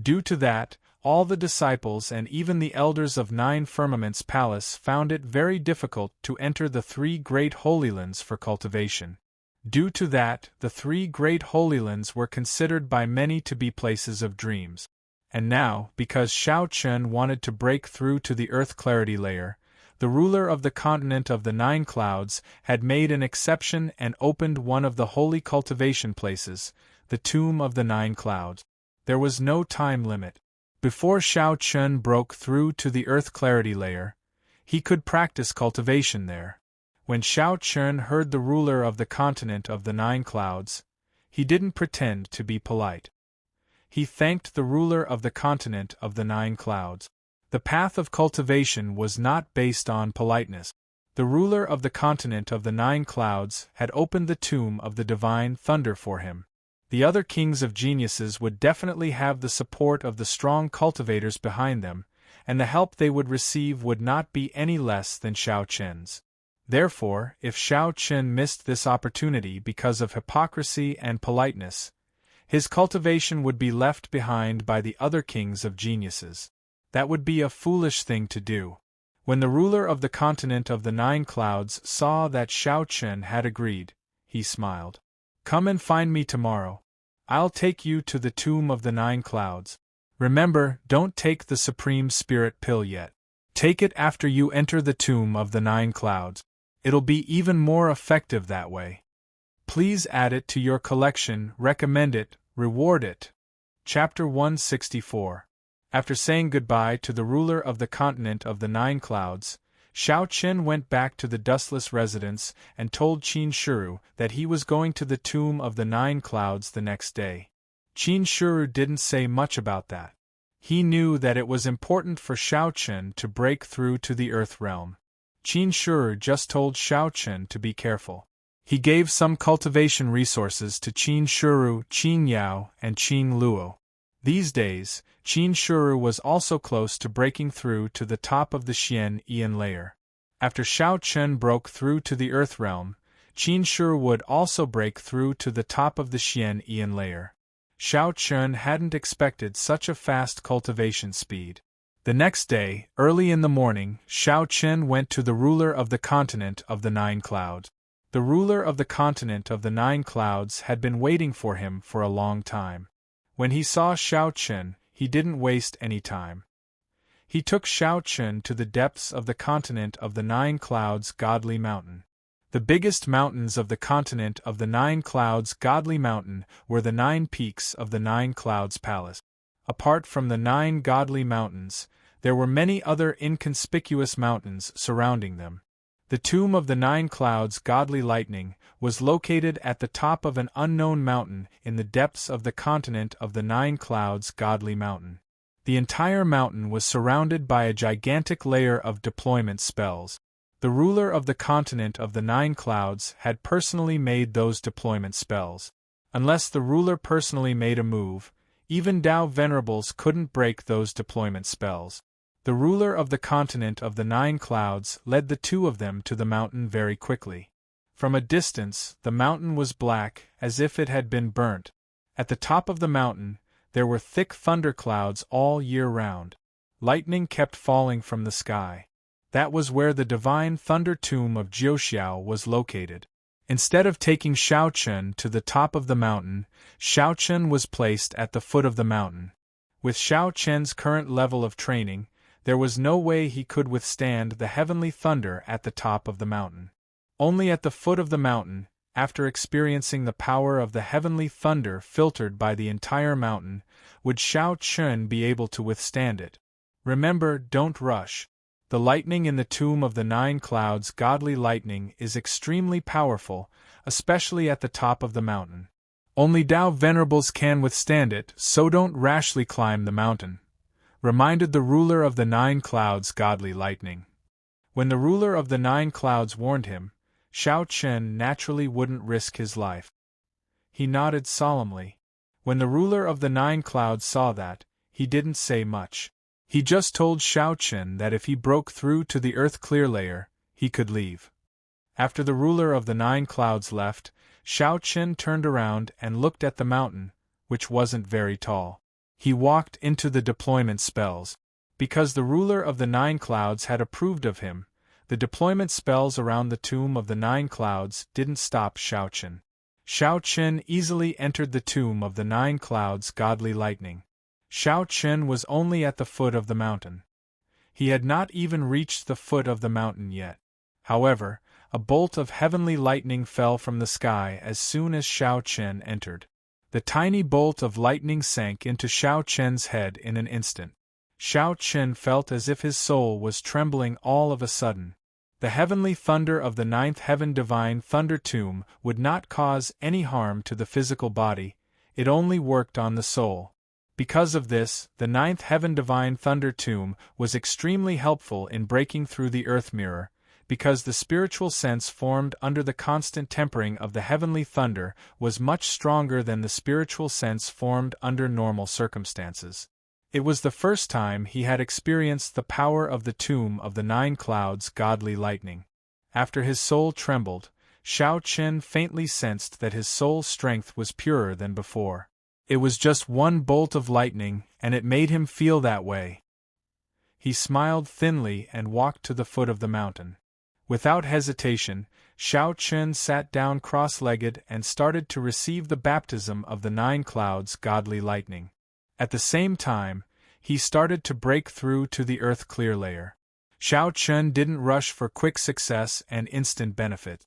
Due to that, all the disciples and even the elders of 9 Firmaments Palace found it very difficult to enter the 3 great holy lands for cultivation. Due to that, the 3 great holy lands were considered by many to be places of dreams. And now, because Xiao Chen wanted to break through to the Earth Clarity Layer, the ruler of the continent of the Nine Clouds had made an exception and opened one of the holy cultivation places, the Tomb of the Nine Clouds. There was no time limit. Before Xiao Chen broke through to the Earth Clarity Layer, he could practice cultivation there. When Xiao Chen heard the ruler of the continent of the Nine Clouds, he didn't pretend to be polite. He thanked the ruler of the continent of the Nine Clouds. The path of cultivation was not based on politeness. The ruler of the continent of the Nine Clouds had opened the tomb of the divine thunder for him. The other kings of geniuses would definitely have the support of the strong cultivators behind them, and the help they would receive would not be any less than Xiao Chen's. Therefore, if Xiao Chen missed this opportunity because of hypocrisy and politeness, his cultivation would be left behind by the other kings of geniuses. That would be a foolish thing to do. When the ruler of the continent of the Nine Clouds saw that Xiao Chen had agreed, he smiled. "Come and find me tomorrow. I'll take you to the Tomb of the Nine Clouds. Remember, don't take the Supreme Spirit pill yet. Take it after you enter the Tomb of the Nine Clouds. It'll be even more effective that way. Please add it to your collection, recommend it, reward it." Chapter 164. After saying goodbye to the ruler of the continent of the Nine Clouds, Xiao Chen went back to the dustless residence and told Qin Shuru that he was going to the Tomb of the Nine Clouds the next day. Qin Shuru didn't say much about that. He knew that it was important for Xiao Chen to break through to the Earth realm. Qin Shuru just told Xiao Chen to be careful. He gave some cultivation resources to Qin Shuru, Qin Yao, and Qin Luo. These days, Qin Shuru was also close to breaking through to the top of the Xian Ian layer. After Xiao Chen broke through to the Earth realm, Qin Shuru would also break through to the top of the Xian Ian layer. Xiao Chen hadn't expected such a fast cultivation speed. The next day, early in the morning, Xiao Chen went to the ruler of the continent of the Nine Clouds. The ruler of the continent of the Nine Clouds had been waiting for him for a long time. When he saw Xiao Chen, he didn't waste any time. He took Xiao Chen to the depths of the continent of the Nine Clouds Godly Mountain. The biggest mountains of the continent of the Nine Clouds Godly Mountain were the 9 peaks of the Nine Clouds Palace. Apart from the 9 godly mountains, there were many other inconspicuous mountains surrounding them. The Tomb of the Nine Clouds Godly Lightning was located at the top of an unknown mountain in the depths of the continent of the Nine Clouds Godly Mountain. The entire mountain was surrounded by a gigantic layer of deployment spells. The ruler of the continent of the Nine Clouds had personally made those deployment spells. Unless the ruler personally made a move, even Dao Venerables couldn't break those deployment spells. The ruler of the continent of the Nine Clouds led the 2 of them to the mountain very quickly. From a distance, the mountain was black, as if it had been burnt. At the top of the mountain, there were thick thunderclouds all year round. Lightning kept falling from the sky. That was where the divine thunder tomb of Jiuxiao was located. Instead of taking Xiao Chen to the top of the mountain, Xiao Chen was placed at the foot of the mountain. With Xiao Chen's current level of training, there was no way he could withstand the heavenly thunder at the top of the mountain. Only at the foot of the mountain, after experiencing the power of the heavenly thunder filtered by the entire mountain, would Xiao Chen be able to withstand it. Remember, don't rush. The lightning in the Tomb of the Nine Clouds Godly Lightning is extremely powerful, especially at the top of the mountain. Only Dao Venerables can withstand it, so don't rashly climb the mountain, reminded the ruler of the Nine Clouds Godly Lightning. When the ruler of the Nine Clouds warned him, Xiao Chen naturally wouldn't risk his life. He nodded solemnly. When the ruler of the Nine Clouds saw that, he didn't say much. He just told Xiao Chen that if he broke through to the Earth Clear Layer, he could leave. After the ruler of the Nine Clouds left, Xiao Chen turned around and looked at the mountain, which wasn't very tall. He walked into the deployment spells. Because the ruler of the Nine Clouds had approved of him, the deployment spells around the Tomb of the Nine Clouds didn't stop Xiao Chen. Xiao Chen easily entered the Tomb of the Nine Clouds Godly Lightning. Xiao Chen was only at the foot of the mountain. He had not even reached the foot of the mountain yet. However, a bolt of heavenly lightning fell from the sky as soon as Xiao Chen entered. The tiny bolt of lightning sank into Xiao Chen's head in an instant. Xiao Chen felt as if his soul was trembling all of a sudden. The heavenly thunder of the ninth heaven divine thunder tomb would not cause any harm to the physical body, it only worked on the soul. Because of this, the ninth heaven divine thunder tomb was extremely helpful in breaking through the earth mirror, because the spiritual sense formed under the constant tempering of the heavenly thunder was much stronger than the spiritual sense formed under normal circumstances. It was the first time he had experienced the power of the tomb of the nine clouds' godly lightning. After his soul trembled, Xiao Chen faintly sensed that his soul's strength was purer than before. It was just one bolt of lightning, and it made him feel that way. He smiled thinly and walked to the foot of the mountain. Without hesitation, Xiao Chen sat down cross-legged and started to receive the baptism of the nine clouds' godly lightning. At the same time, he started to break through to the earth clear layer. Xiao Chen didn't rush for quick success and instant benefit.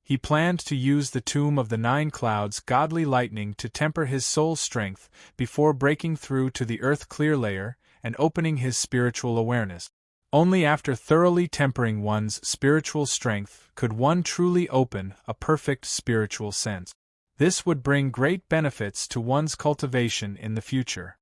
He planned to use the tomb of the nine clouds' godly lightning to temper his soul's strength before breaking through to the earth clear layer and opening his spiritual awareness. Only after thoroughly tempering one's spiritual strength could one truly open a perfect spiritual sense. This would bring great benefits to one's cultivation in the future.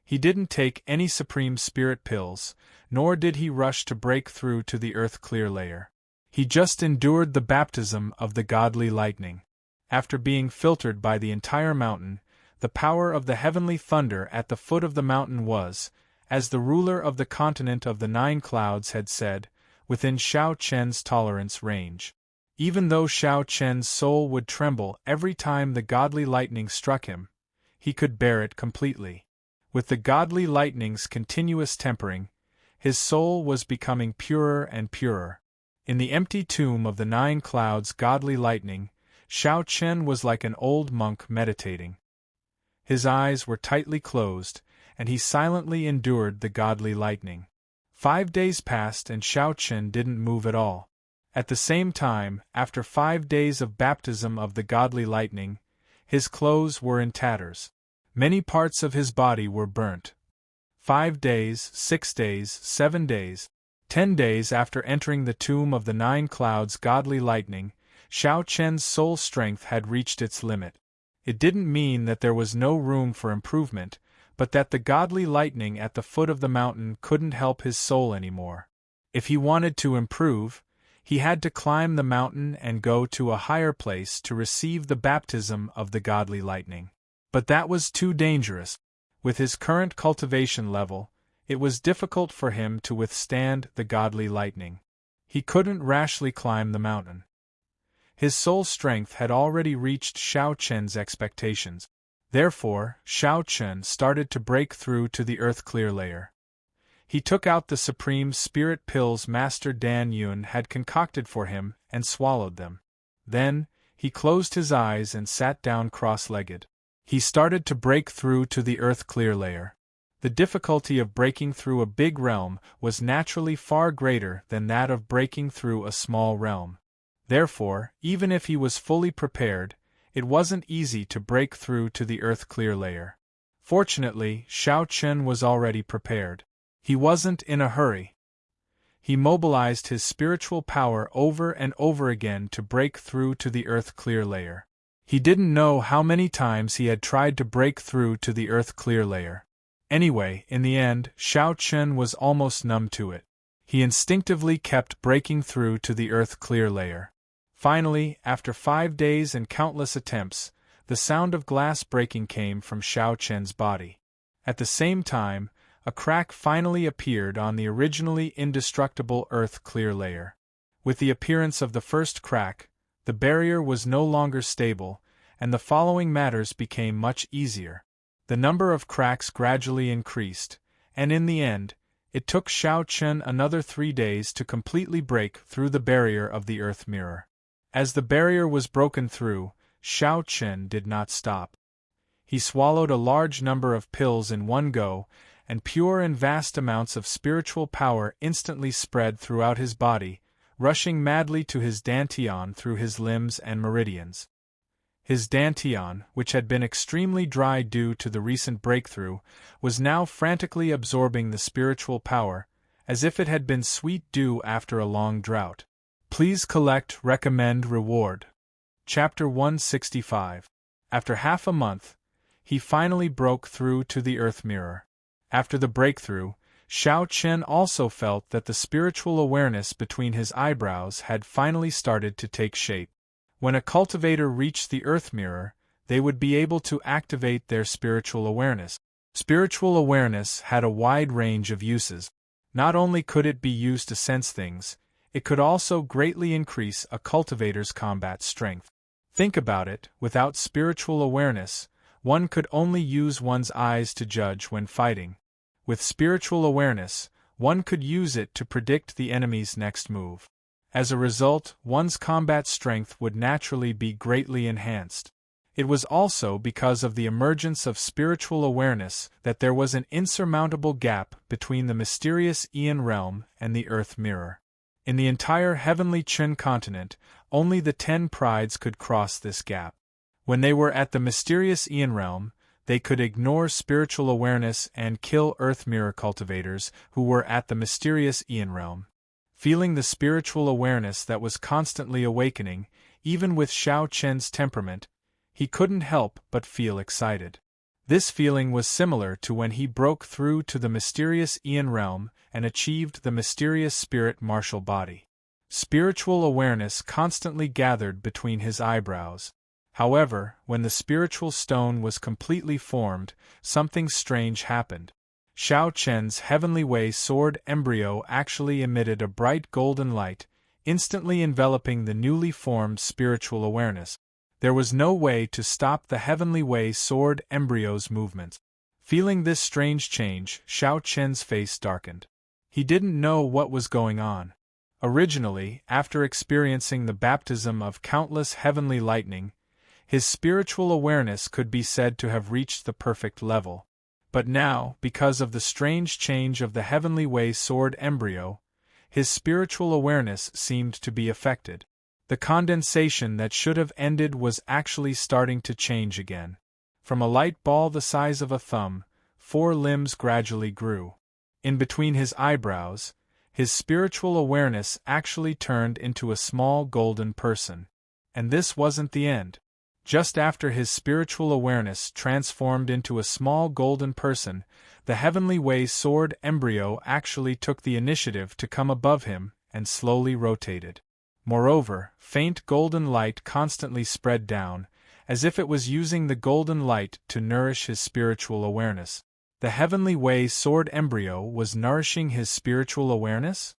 He didn't take any supreme spirit pills, nor did he rush to break through to the earth clear layer. He just endured the baptism of the godly lightning. After being filtered by the entire mountain, the power of the heavenly thunder at the foot of the mountain was, as the ruler of the continent of the nine clouds had said, within Xiao Chen's tolerance range. Even though Xiao Chen's soul would tremble every time the godly lightning struck him, he could bear it completely. With the godly lightning's continuous tempering, his soul was becoming purer and purer. In the empty tomb of the nine clouds' godly lightning, Xiao Chen was like an old monk meditating. His eyes were tightly closed, and he silently endured the godly lightning. 5 days passed and Xiao Chen didn't move at all. At the same time, after 5 days of baptism of the godly lightning, his clothes were in tatters. Many parts of his body were burnt. 5 days, 6 days, 7 days, 10 days after entering the tomb of the nine clouds' godly lightning, Xiao Chen's soul strength had reached its limit. It didn't mean that there was no room for improvement, but that the godly lightning at the foot of the mountain couldn't help his soul anymore. If he wanted to improve, he had to climb the mountain and go to a higher place to receive the baptism of the godly lightning. But that was too dangerous. With his current cultivation level, it was difficult for him to withstand the godly lightning. He couldn't rashly climb the mountain. His soul strength had already reached Xiao Chen's expectations. Therefore, Xiao Chen started to break through to the earth clear layer. He took out the supreme spirit pills Master Dan Yun had concocted for him and swallowed them. Then, he closed his eyes and sat down cross-legged. He started to break through to the earth clear layer. The difficulty of breaking through a big realm was naturally far greater than that of breaking through a small realm. Therefore, even if he was fully prepared, it wasn't easy to break through to the earth clear layer. Fortunately, Xiao Chen was already prepared. He wasn't in a hurry. He mobilized his spiritual power over and over again to break through to the earth clear layer. He didn't know how many times he had tried to break through to the earth clear layer. Anyway, in the end, Xiao Chen was almost numb to it. He instinctively kept breaking through to the earth clear layer. Finally, after 5 days and countless attempts, the sound of glass breaking came from Xiao Chen's body. At the same time, a crack finally appeared on the originally indestructible earth clear layer. With the appearance of the first crack, the barrier was no longer stable, and the following matters became much easier. The number of cracks gradually increased, and in the end, it took Xiao Chen another 3 days to completely break through the barrier of the earth mirror. As the barrier was broken through, Xiao Chen did not stop. He swallowed a large number of pills in one go, and pure and vast amounts of spiritual power instantly spread throughout his body, rushing madly to his dantian through his limbs and meridians. His dantian, which had been extremely dry due to the recent breakthrough, was now frantically absorbing the spiritual power, as if it had been sweet dew after a long drought. Please collect, recommend, reward. Chapter 165. After half a month, he finally broke through to the Earth Mirror. After the breakthrough, Xiao Chen also felt that the spiritual awareness between his eyebrows had finally started to take shape. When a cultivator reached the Earth Mirror, they would be able to activate their spiritual awareness. Spiritual awareness had a wide range of uses. Not only could it be used to sense things, it could also greatly increase a cultivator's combat strength. Think about it, without spiritual awareness, one could only use one's eyes to judge when fighting. With spiritual awareness, one could use it to predict the enemy's next move. As a result, one's combat strength would naturally be greatly enhanced. It was also because of the emergence of spiritual awareness that there was an insurmountable gap between the mysterious Aeon realm and the Earth Mirror. In the entire heavenly Qin continent, only the 10 prides could cross this gap. When they were at the mysterious Aeon realm, they could ignore spiritual awareness and kill Earth Mirror cultivators who were at the mysterious Aeon realm. Feeling the spiritual awareness that was constantly awakening, even with Xiao Chen's temperament, he couldn't help but feel excited. This feeling was similar to when he broke through to the mysterious Aeon realm and achieved the mysterious spirit martial body. Spiritual awareness constantly gathered between his eyebrows. However, when the spiritual stone was completely formed, something strange happened. Xiao Chen's heavenly way sword embryo actually emitted a bright golden light, instantly enveloping the newly formed spiritual awareness. There was no way to stop the heavenly way sword embryo's movements. Feeling this strange change, Xiao Chen's face darkened. He didn't know what was going on. Originally, after experiencing the baptism of countless heavenly lightning, his spiritual awareness could be said to have reached the perfect level. But now, because of the strange change of the heavenly way sword embryo, his spiritual awareness seemed to be affected. The condensation that should have ended was actually starting to change again. From a light ball the size of a thumb, 4 limbs gradually grew. In between his eyebrows, his spiritual awareness actually turned into a small golden person. And this wasn't the end. Just after his spiritual awareness transformed into a small golden person, the heavenly way sword embryo actually took the initiative to come above him and slowly rotated. Moreover, faint golden light constantly spread down, as if it was using the golden light to nourish his spiritual awareness. The heavenly way sword embryo was nourishing his spiritual awareness?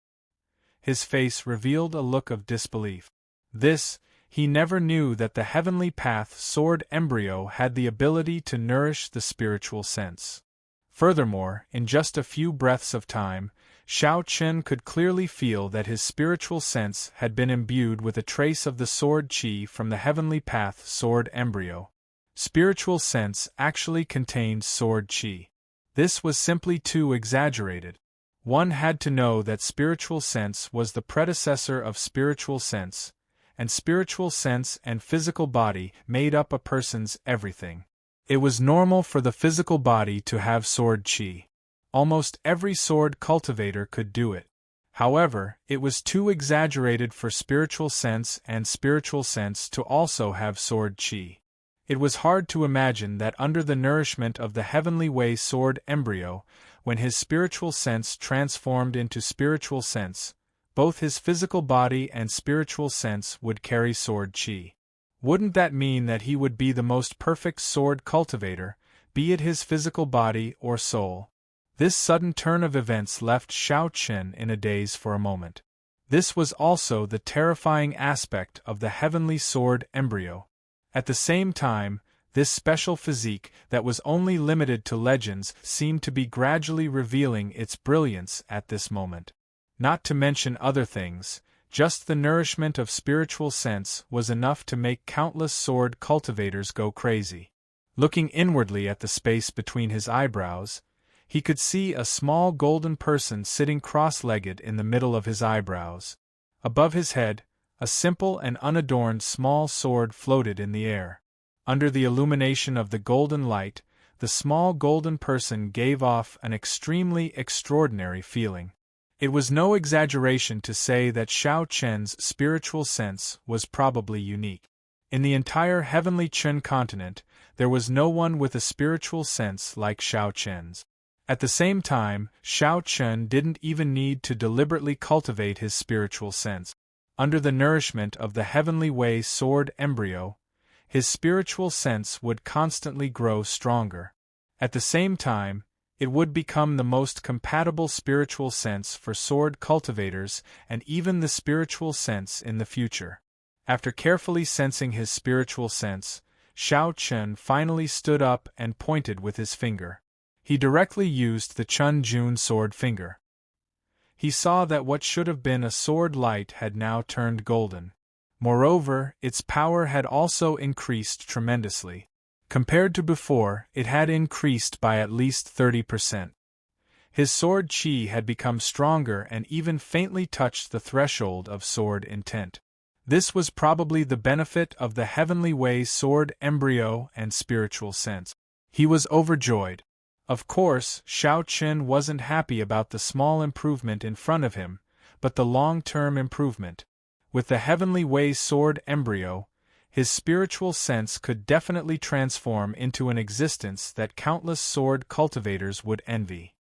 His face revealed a look of disbelief. He never knew that the heavenly path sword embryo had the ability to nourish the spiritual sense. Furthermore, in just a few breaths of time, Xiao Chen could clearly feel that his spiritual sense had been imbued with a trace of the sword qi from the heavenly path sword embryo. Spiritual sense actually contained sword qi. This was simply too exaggerated. One had to know that spiritual sense was the predecessor of spiritual sense, and spiritual sense and physical body made up a person's everything. It was normal for the physical body to have sword qi. Almost every sword cultivator could do it. However, it was too exaggerated for spiritual sense and spiritual sense to also have sword qi. It was hard to imagine that under the nourishment of the heavenly way sword embryo, when his spiritual sense transformed into spiritual sense, both his physical body and spiritual sense would carry sword qi. Wouldn't that mean that he would be the most perfect sword cultivator, be it his physical body or soul? This sudden turn of events left Xiao Chen in a daze for a moment. This was also the terrifying aspect of the heavenly sword embryo. At the same time, this special physique that was only limited to legends seemed to be gradually revealing its brilliance at this moment. Not to mention other things, just the nourishment of spiritual sense was enough to make countless sword cultivators go crazy. Looking inwardly at the space between his eyebrows, he could see a small golden person sitting cross-legged in the middle of his eyebrows. Above his head, a simple and unadorned small sword floated in the air. Under the illumination of the golden light, the small golden person gave off an extremely extraordinary feeling. It was no exaggeration to say that Xiao Chen's spiritual sense was probably unique. In the entire heavenly Chen continent, there was no one with a spiritual sense like Xiao Chen's. At the same time, Xiao Chen didn't even need to deliberately cultivate his spiritual sense. Under the nourishment of the heavenly way sword embryo, his spiritual sense would constantly grow stronger. At the same time, it would become the most compatible spiritual sense for sword cultivators and even the spiritual sense in the future. After carefully sensing his spiritual sense, Xiao Chen finally stood up and pointed with his finger. He directly used the Chun Jun sword finger. He saw that what should have been a sword light had now turned golden. Moreover, its power had also increased tremendously. Compared to before, it had increased by at least 30%. His sword chi had become stronger and even faintly touched the threshold of sword intent. This was probably the benefit of the heavenly way sword embryo and spiritual sense. He was overjoyed. Of course, Xiao Chen wasn't happy about the small improvement in front of him, but the long-term improvement. With the heavenly way sword embryo, his spiritual sense could definitely transform into an existence that countless sword cultivators would envy.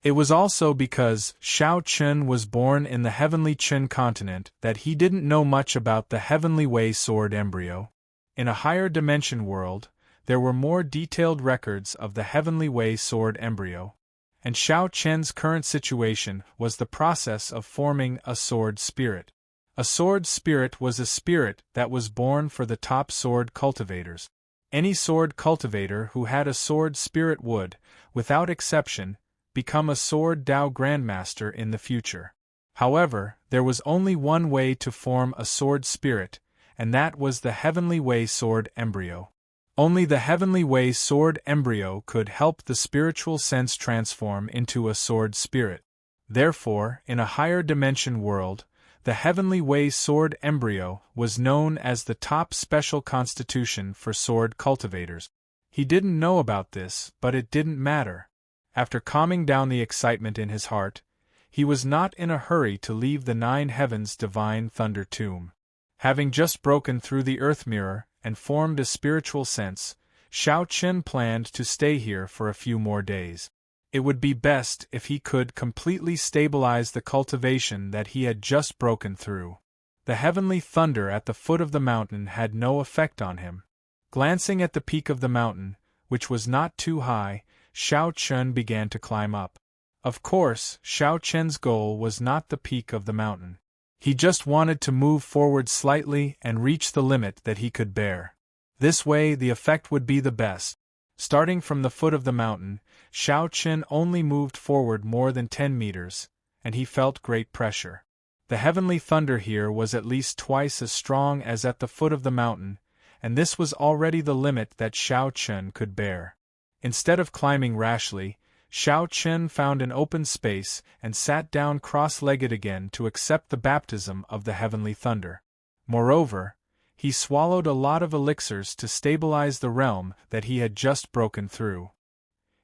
It was also because Xiao Chen was born in the heavenly Chen continent that he didn't know much about the heavenly way sword embryo. In a higher dimension world, there were more detailed records of the heavenly way sword embryo, and Xiao Chen's current situation was the process of forming a sword spirit. A sword spirit was a spirit that was born for the top sword cultivators. Any sword cultivator who had a sword spirit would, without exception, become a sword Dao Grandmaster in the future. However, there was only one way to form a sword spirit, and that was the heavenly way sword embryo. Only the heavenly way sword embryo could help the spiritual sense transform into a sword spirit. Therefore, in a higher dimension world, the heavenly way sword embryo was known as the top special constitution for sword cultivators. He didn't know about this, but it didn't matter. After calming down the excitement in his heart, he was not in a hurry to leave the Nine Heavens Divine Thunder Tomb. Having just broken through the Earth Mirror and formed a spiritual sense, Xiao Chen planned to stay here for a few more days. It would be best if he could completely stabilize the cultivation that he had just broken through. The heavenly thunder at the foot of the mountain had no effect on him. Glancing at the peak of the mountain, which was not too high, Xiao Chen began to climb up. Of course, Xiao Chen's goal was not the peak of the mountain. He just wanted to move forward slightly and reach the limit that he could bear. This way the effect would be the best. Starting from the foot of the mountain, Xiao Chen only moved forward more than 10 meters, and he felt great pressure. The heavenly thunder here was at least twice as strong as at the foot of the mountain, and this was already the limit that Xiao Chen could bear. Instead of climbing rashly, Xiao Chen found an open space and sat down cross-legged again to accept the baptism of the heavenly thunder. Moreover, he swallowed a lot of elixirs to stabilize the realm that he had just broken through.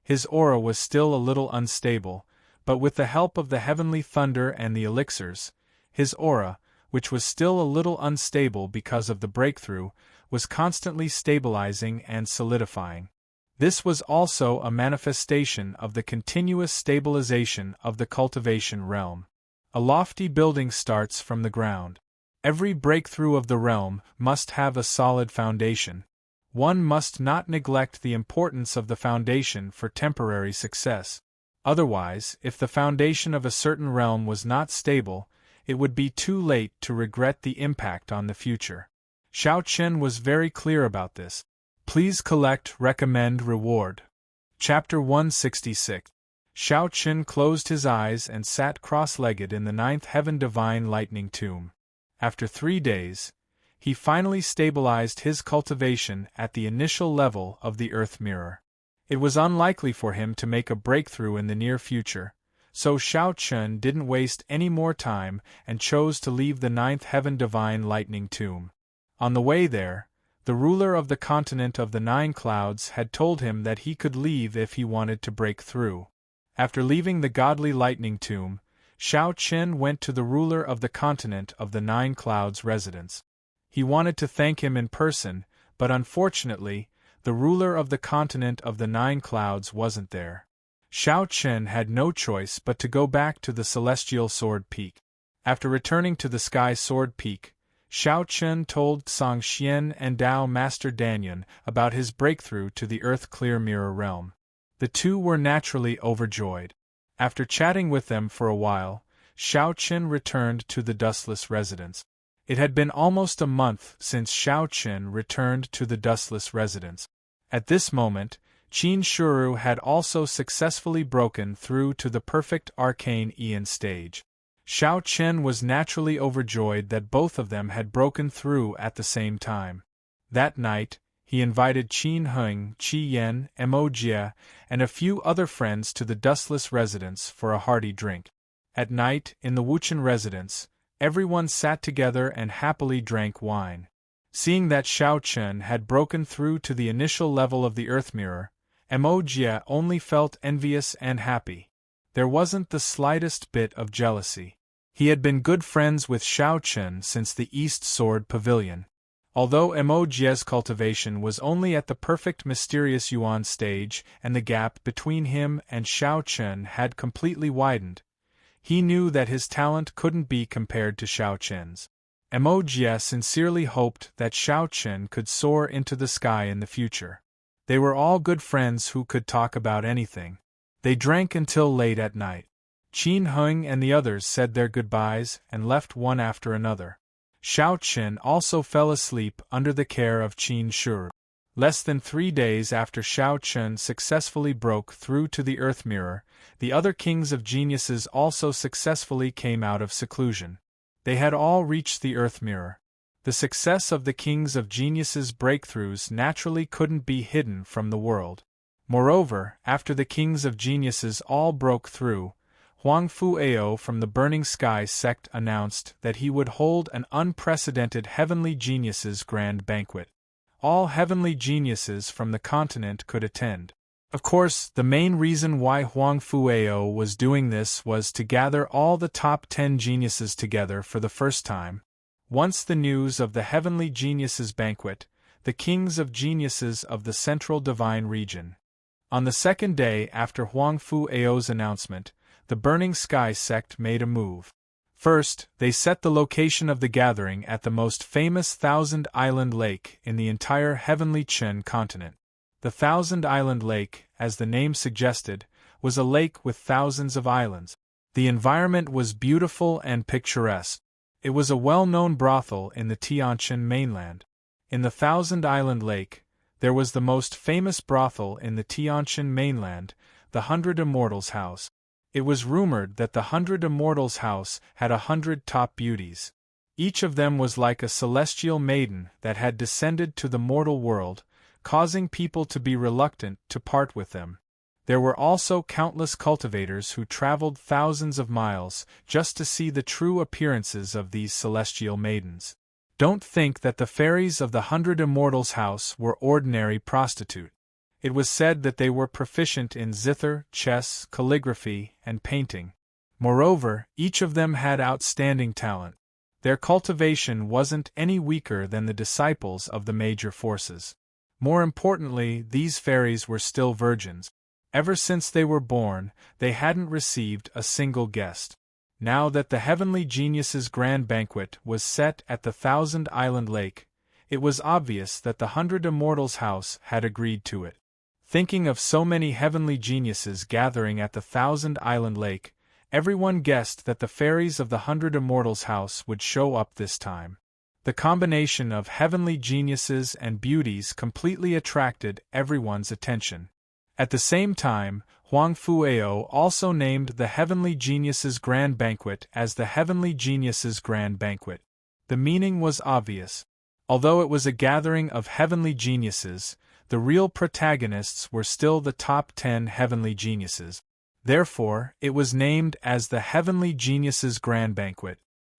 His aura was still a little unstable, but with the help of the heavenly thunder and the elixirs, his aura, which was still a little unstable because of the breakthrough, was constantly stabilizing and solidifying. This was also a manifestation of the continuous stabilization of the cultivation realm. A lofty building starts from the ground. Every breakthrough of the realm must have a solid foundation. One must not neglect the importance of the foundation for temporary success. Otherwise, if the foundation of a certain realm was not stable, it would be too late to regret the impact on the future. Xiao Chen was very clear about this. Please collect, recommend, reward. Chapter 166. Xiao Chen closed his eyes and sat cross-legged in the ninth heaven divine lightning tomb. After 3 days, he finally stabilized his cultivation at the initial level of the Earth mirror. It was unlikely for him to make a breakthrough in the near future, so Shao Chun didn't waste any more time and chose to leave the ninth heaven divine lightning tomb. On the way there, the ruler of the continent of the nine clouds had told him that he could leave if he wanted to break through. After leaving the godly lightning tomb, Shao Chun went to the ruler of the continent of the nine clouds' residence. He wanted to thank him in person, but unfortunately, the ruler of the continent of the nine clouds wasn't there. Shao Chun had no choice but to go back to the celestial sword peak. After returning to the sky sword peak, Shao Chun told Song Xian and Dao Master Danyan about his breakthrough to the Earth Clear Mirror realm. The two were naturally overjoyed. After chatting with them for a while, Shao Chun returned to the dustless residence. It had been almost a month since Shao Chun returned to the dustless residence. At this moment, Qin Shuru had also successfully broken through to the perfect arcane Aeon stage. Shao Chun was naturally overjoyed that both of them had broken through at the same time. That night, he invited Qin Heng, Qi Yan, Mo Jia, and a few other friends to the dustless residence for a hearty drink. At night, in the Wuchen residence, everyone sat together and happily drank wine. Seeing that Shao Chun had broken through to the initial level of the Earth Mirror, Mo Jia only felt envious and happy. There wasn't the slightest bit of jealousy. He had been good friends with Shao Chun since the East Sword Pavilion. Although Mo Jia's cultivation was only at the perfect mysterious Yuan stage and the gap between him and Shao Chun had completely widened, he knew that his talent couldn't be compared to Shao Chun's. Mo Jia sincerely hoped that Shao Chun could soar into the sky in the future. They were all good friends who could talk about anything. They drank until late at night. Qin Heng and the others said their goodbyes and left one after another. Shao Chun also fell asleep under the care of Qin Shuru. Less than 3 days after Shao Chun successfully broke through to the Earth Mirror, the other kings of geniuses also successfully came out of seclusion. They had all reached the Earth Mirror. The success of the kings of geniuses' breakthroughs naturally couldn't be hidden from the world. Moreover, after the kings of geniuses all broke through, Huang Fuao from the Burning Sky sect announced that he would hold an unprecedented Heavenly Geniuses Grand Banquet. All heavenly geniuses from the continent could attend. Of course, the main reason why Huang Fuao was doing this was to gather all the top 10 geniuses together for the first time. Once the news of the Heavenly Geniuses Banquet, the kings of geniuses of the Central Divine Region. On the second day after Huang Fuao's announcement, the Burning Sky sect made a move. First, they set the location of the gathering at the most famous Thousand Island Lake in the entire Heavenly Chen continent. The Thousand Island Lake, as the name suggested, was a lake with thousands of islands. The environment was beautiful and picturesque. It was a well-known brothel in the Tianjin mainland. In the Thousand Island Lake, there was the most famous brothel in the Tianjin mainland, the 100 Immortals House. It was rumored that the 100 Immortals House had 100 top beauties. Each of them was like a celestial maiden that had descended to the mortal world, causing people to be reluctant to part with them. There were also countless cultivators who traveled thousands of miles just to see the true appearances of these celestial maidens. Don't think that the fairies of the 100 Immortals House were ordinary prostitutes. It was said that they were proficient in zither, chess, calligraphy, and painting. Moreover, each of them had outstanding talent. Their cultivation wasn't any weaker than the disciples of the major forces. More importantly, these fairies were still virgins. Ever since they were born, they hadn't received a single guest. Now that the Heavenly Geniuses' Grand Banquet was set at the Thousand Island Lake, it was obvious that the 100 Immortals House had agreed to it. Thinking of so many heavenly geniuses gathering at the Thousand Island Lake, everyone guessed that the fairies of the 100 Immortals House would show up this time. The combination of heavenly geniuses and beauties completely attracted everyone's attention. At the same time, Huang Fuao also named the Heavenly Geniuses Grand Banquet as the Heavenly Geniuses Grand Banquet. The meaning was obvious. Although it was a gathering of heavenly geniuses, the real protagonists were still the top 10 heavenly geniuses. Therefore, it was named as the Heavenly Geniuses Grand Banquet.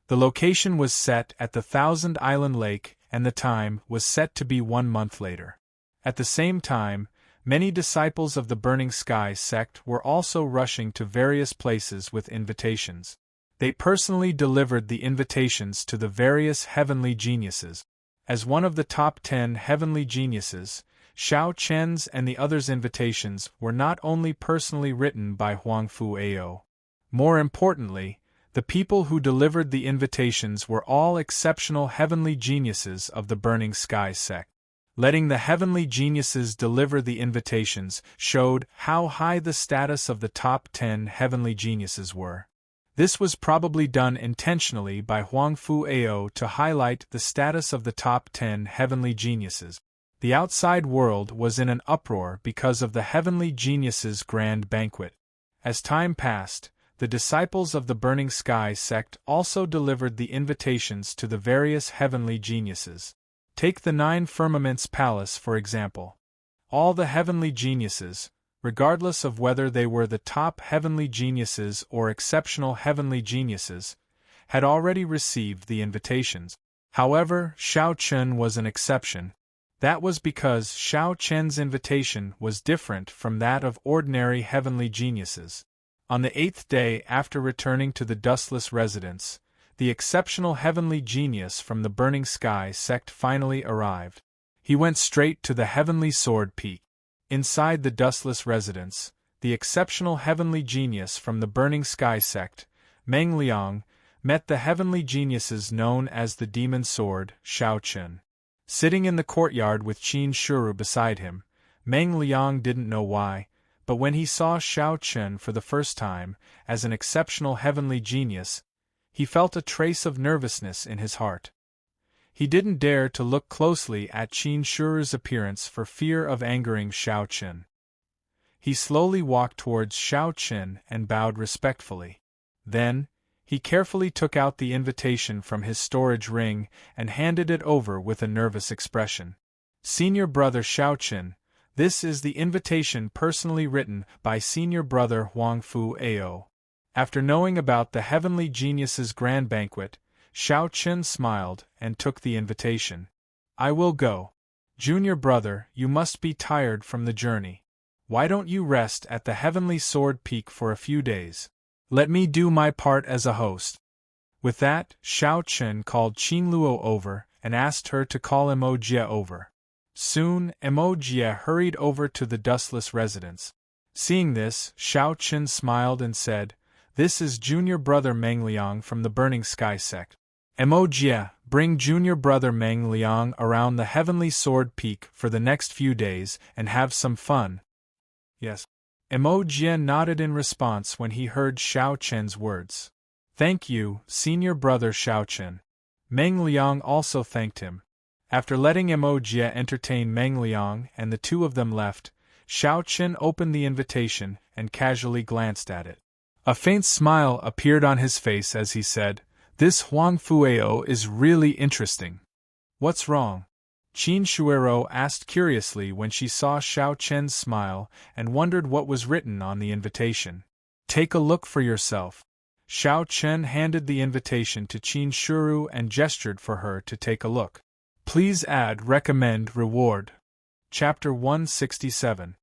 The location was set at the Thousand Island Lake, and the time was set to be 1 month later. At the same time, many disciples of the Burning Sky sect were also rushing to various places with invitations. They personally delivered the invitations to the various heavenly geniuses. As one of the top 10 heavenly geniuses, Xiao Chen's and the others' invitations were not only personally written by Huangfu Ao. More importantly, the people who delivered the invitations were all exceptional heavenly geniuses of the Burning Sky sect. Letting the heavenly geniuses deliver the invitations showed how high the status of the top 10 heavenly geniuses were. This was probably done intentionally by Huangfu Ao to highlight the status of the top 10 heavenly geniuses. The outside world was in an uproar because of the heavenly geniuses' grand banquet. As time passed, the disciples of the Burning Sky sect also delivered the invitations to the various heavenly geniuses. Take the 9 Firmaments Palace for example. All the heavenly geniuses, regardless of whether they were the top heavenly geniuses or exceptional heavenly geniuses, had already received the invitations. However, Xiao Chen was an exception. That was because Xiao Chen's invitation was different from that of ordinary heavenly geniuses. On the 8th day after returning to the dustless residence, the exceptional heavenly genius from the Burning Sky sect finally arrived. He went straight to the Heavenly Sword Peak. Inside the dustless residence, the exceptional heavenly genius from the Burning Sky sect, Meng Liang, met the heavenly geniuses known as the Demon Sword, Xiao Chen. Sitting in the courtyard with Qin Shuru beside him, Meng Liang didn't know why, but when he saw Xiao Chen for the first time, as an exceptional heavenly genius, he felt a trace of nervousness in his heart. He didn't dare to look closely at Qin Shuru's appearance for fear of angering Xiao Chen. He slowly walked towards Xiao Chen and bowed respectfully. Then, he carefully took out the invitation from his storage ring and handed it over with a nervous expression. Senior Brother Xiao Chen, this is the invitation personally written by Senior Brother Huangfu Ao. After knowing about the Heavenly Geniuses' Grand Banquet, Xiao Chen smiled and took the invitation. I will go. Junior brother, you must be tired from the journey. Why don't you rest at the Heavenly Sword Peak for a few days? Let me do my part as a host. With that, Xiao Chen called Qin Luo over and asked her to call Mo Jie over. Soon, Mo Jie hurried over to the dustless residence. Seeing this, Xiao Chen smiled and said, This is Junior Brother Meng Liang from the Burning Sky sect. Mo Jie, bring Junior Brother Meng Liang around the Heavenly Sword Peak for the next few days and have some fun. Yes. Mo Jie nodded in response when he heard Xiao Chen's words. Thank you, Senior Brother Xiao Chen. Meng Liang also thanked him. After letting Mo Jie entertain Meng Liang and the two of them left, Xiao Chen opened the invitation and casually glanced at it. A faint smile appeared on his face as he said, This Huangfu Ao is really interesting. What's wrong? Qin Shuero asked curiously when she saw Xiao Chen's smile and wondered what was written on the invitation. Take a look for yourself. Xiao Chen handed the invitation to Qin Shuru and gestured for her to take a look. Please add recommend reward. Chapter 167.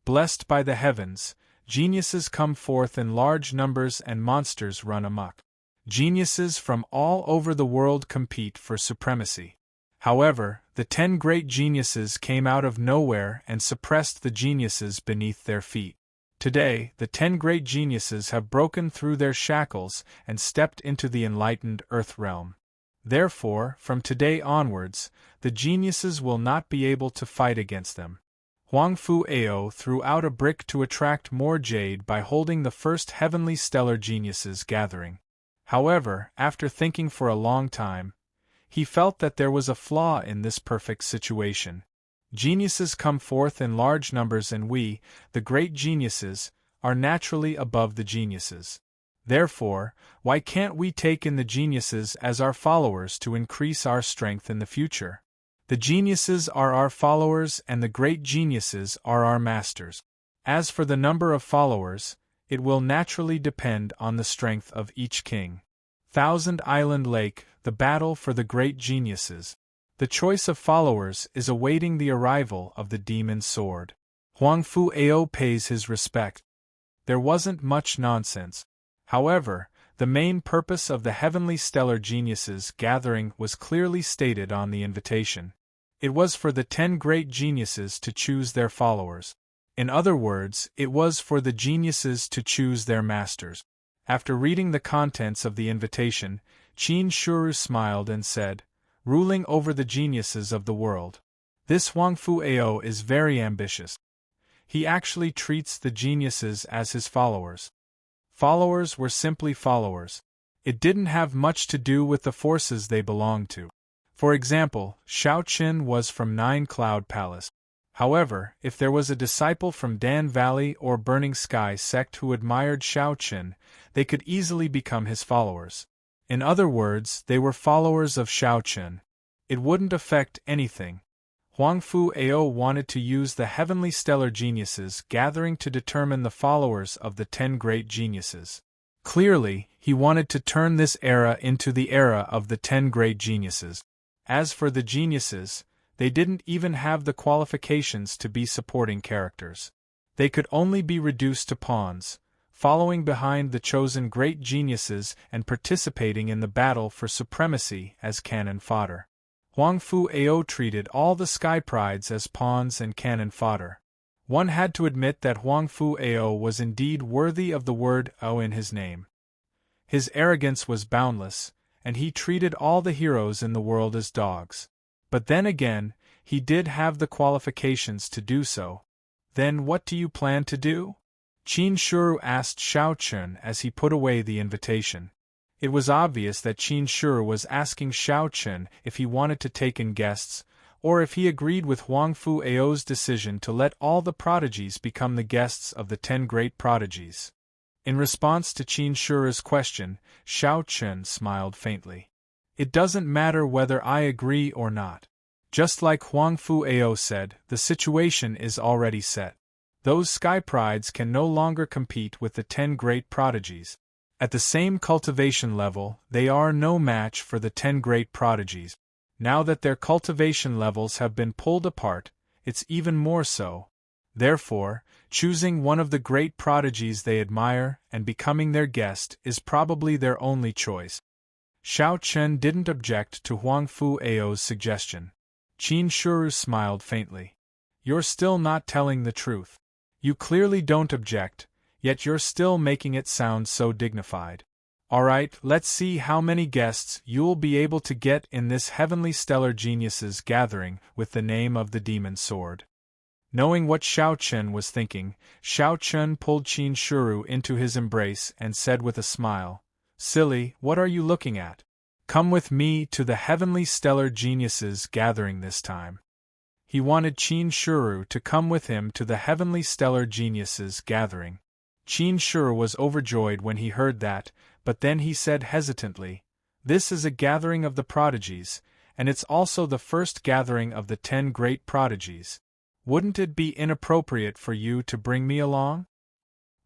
Blessed by the heavens, geniuses come forth in large numbers and monsters run amok. Geniuses from all over the world compete for supremacy. However, the 10 great geniuses came out of nowhere and suppressed the geniuses beneath their feet. Today, the 10 great geniuses have broken through their shackles and stepped into the enlightened Earth realm. Therefore, from today onwards, the geniuses will not be able to fight against them. Huangfu Ao threw out a brick to attract more jade by holding the first Heavenly Stellar Geniuses gathering. However, after thinking for a long time, he felt that there was a flaw in this perfect situation. Geniuses come forth in large numbers and we, the great geniuses, are naturally above the geniuses. Therefore, why can't we take in the geniuses as our followers to increase our strength in the future? The geniuses are our followers and the great geniuses are our masters. As for the number of followers, it will naturally depend on the strength of each king. Thousand Island Lake, the battle for the great geniuses. The choice of followers is awaiting the arrival of the demon sword. Huang Fu Ao pays his respect. There wasn't much nonsense. However, the main purpose of the Heavenly Stellar Geniuses gathering was clearly stated on the invitation. It was for the 10 great geniuses to choose their followers. In other words, it was for the geniuses to choose their masters. After reading the contents of the invitation, Qin Shuru smiled and said, "Ruling over the geniuses of the world. This Huang Fu Ao is very ambitious. He actually treats the geniuses as his followers." Followers were simply followers. It didn't have much to do with the forces they belonged to. For example, Shao Qin was from Nine Cloud Palace. However, if there was a disciple from Dan Valley or Burning Sky sect who admired Shao Qin, they could easily become his followers. In other words, they were followers of Shao Qin. It wouldn't affect anything. Huang Fu Ao wanted to use the Heavenly Stellar Geniuses gathering to determine the followers of the 10 great geniuses. Clearly, he wanted to turn this era into the era of the 10 great geniuses. As for the geniuses, they didn't even have the qualifications to be supporting characters. They could only be reduced to pawns, following behind the chosen great geniuses and participating in the battle for supremacy as cannon fodder. Huang Fu Ao treated all the Sky Prides as pawns and cannon fodder. One had to admit that Huang Fu Ao was indeed worthy of the word "ao" in his name. His arrogance was boundless, and he treated all the heroes in the world as dogs. But then again, he did have the qualifications to do so. "Then what do you plan to do?" Qin Shuru asked Shao Qin as he put away the invitation. It was obvious that Qin Shuru was asking Shao Qin if he wanted to take in guests, or if he agreed with Huang Fu Ao's decision to let all the prodigies become the guests of the 10 great prodigies. In response to Qin Shuru's question, Shao Qin smiled faintly. "It doesn't matter whether I agree or not. Just like Huang Fu Ao said, the situation is already set. Those Sky Prides can no longer compete with the 10 great prodigies. At the same cultivation level, they are no match for the 10 great prodigies. Now that their cultivation levels have been pulled apart, it's even more so. Therefore, choosing one of the great prodigies they admire and becoming their guest is probably their only choice." Shao Qin didn't object to Huang Fu Ao's suggestion. Qin Shuru smiled faintly. "You're still not telling the truth. You clearly don't object, yet you're still making it sound so dignified. Alright, let's see how many guests you'll be able to get in this Heavenly Stellar Geniuses gathering with the name of the Demon Sword." Knowing what Shao Qin was thinking, Shao Qin pulled Qin Shuru into his embrace and said with a smile, "Silly, what are you looking at? Come with me to the Heavenly Stellar Geniuses gathering this time." He wanted Qin Shuru to come with him to the Heavenly Stellar Geniuses gathering. Qin Shuru was overjoyed when he heard that, but then he said hesitantly, "This is a gathering of the prodigies, and it's also the first gathering of the 10 great prodigies. Wouldn't it be inappropriate for you to bring me along?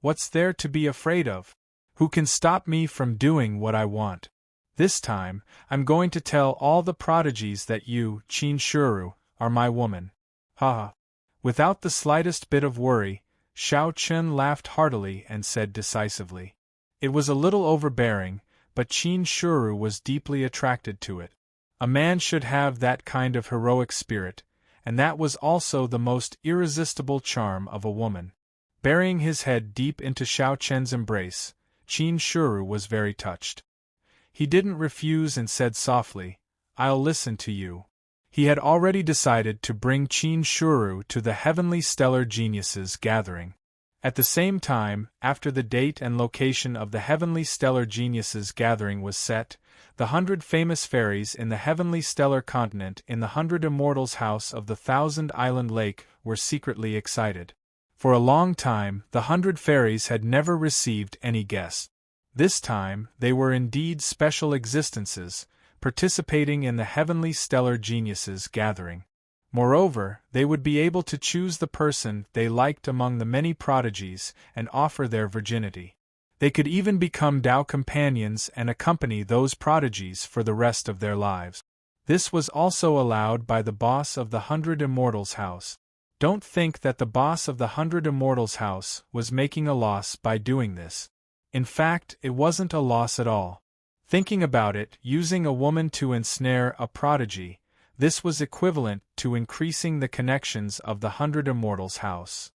What's there to be afraid of? Who can stop me from doing what I want? This time, I'm going to tell all the prodigies that you, Qin Shuru, are my woman." "Ha ha." Without the slightest bit of worry, Shao Qin laughed heartily and said decisively. It was a little overbearing, but Qin Shuru was deeply attracted to it. A man should have that kind of heroic spirit, and that was also the most irresistible charm of a woman. Burying his head deep into Shao Qin's embrace, Qin Shuru was very touched. He didn't refuse and said softly, "I'll listen to you." He had already decided to bring Qin Shuru to the Heavenly Stellar Geniuses gathering. At the same time, after the date and location of the Heavenly Stellar Geniuses gathering was set, the 100 famous fairies in the Heavenly Stellar Continent in the 100 Immortals' House of the Thousand Island Lake were secretly excited. For a long time, the 100 fairies had never received any guests. This time, they were indeed special existences, participating in the heavenly stellar geniuses gathering. Moreover, they would be able to choose the person they liked among the many prodigies and offer their virginity. They could even become Tao companions and accompany those prodigies for the rest of their lives. This was also allowed by the boss of the 100 Immortals house. Don't think that the boss of the 100 Immortals house was making a loss by doing this. In fact, it wasn't a loss at all. Thinking about it, using a woman to ensnare a prodigy, this was equivalent to increasing the connections of the 100 Immortals house.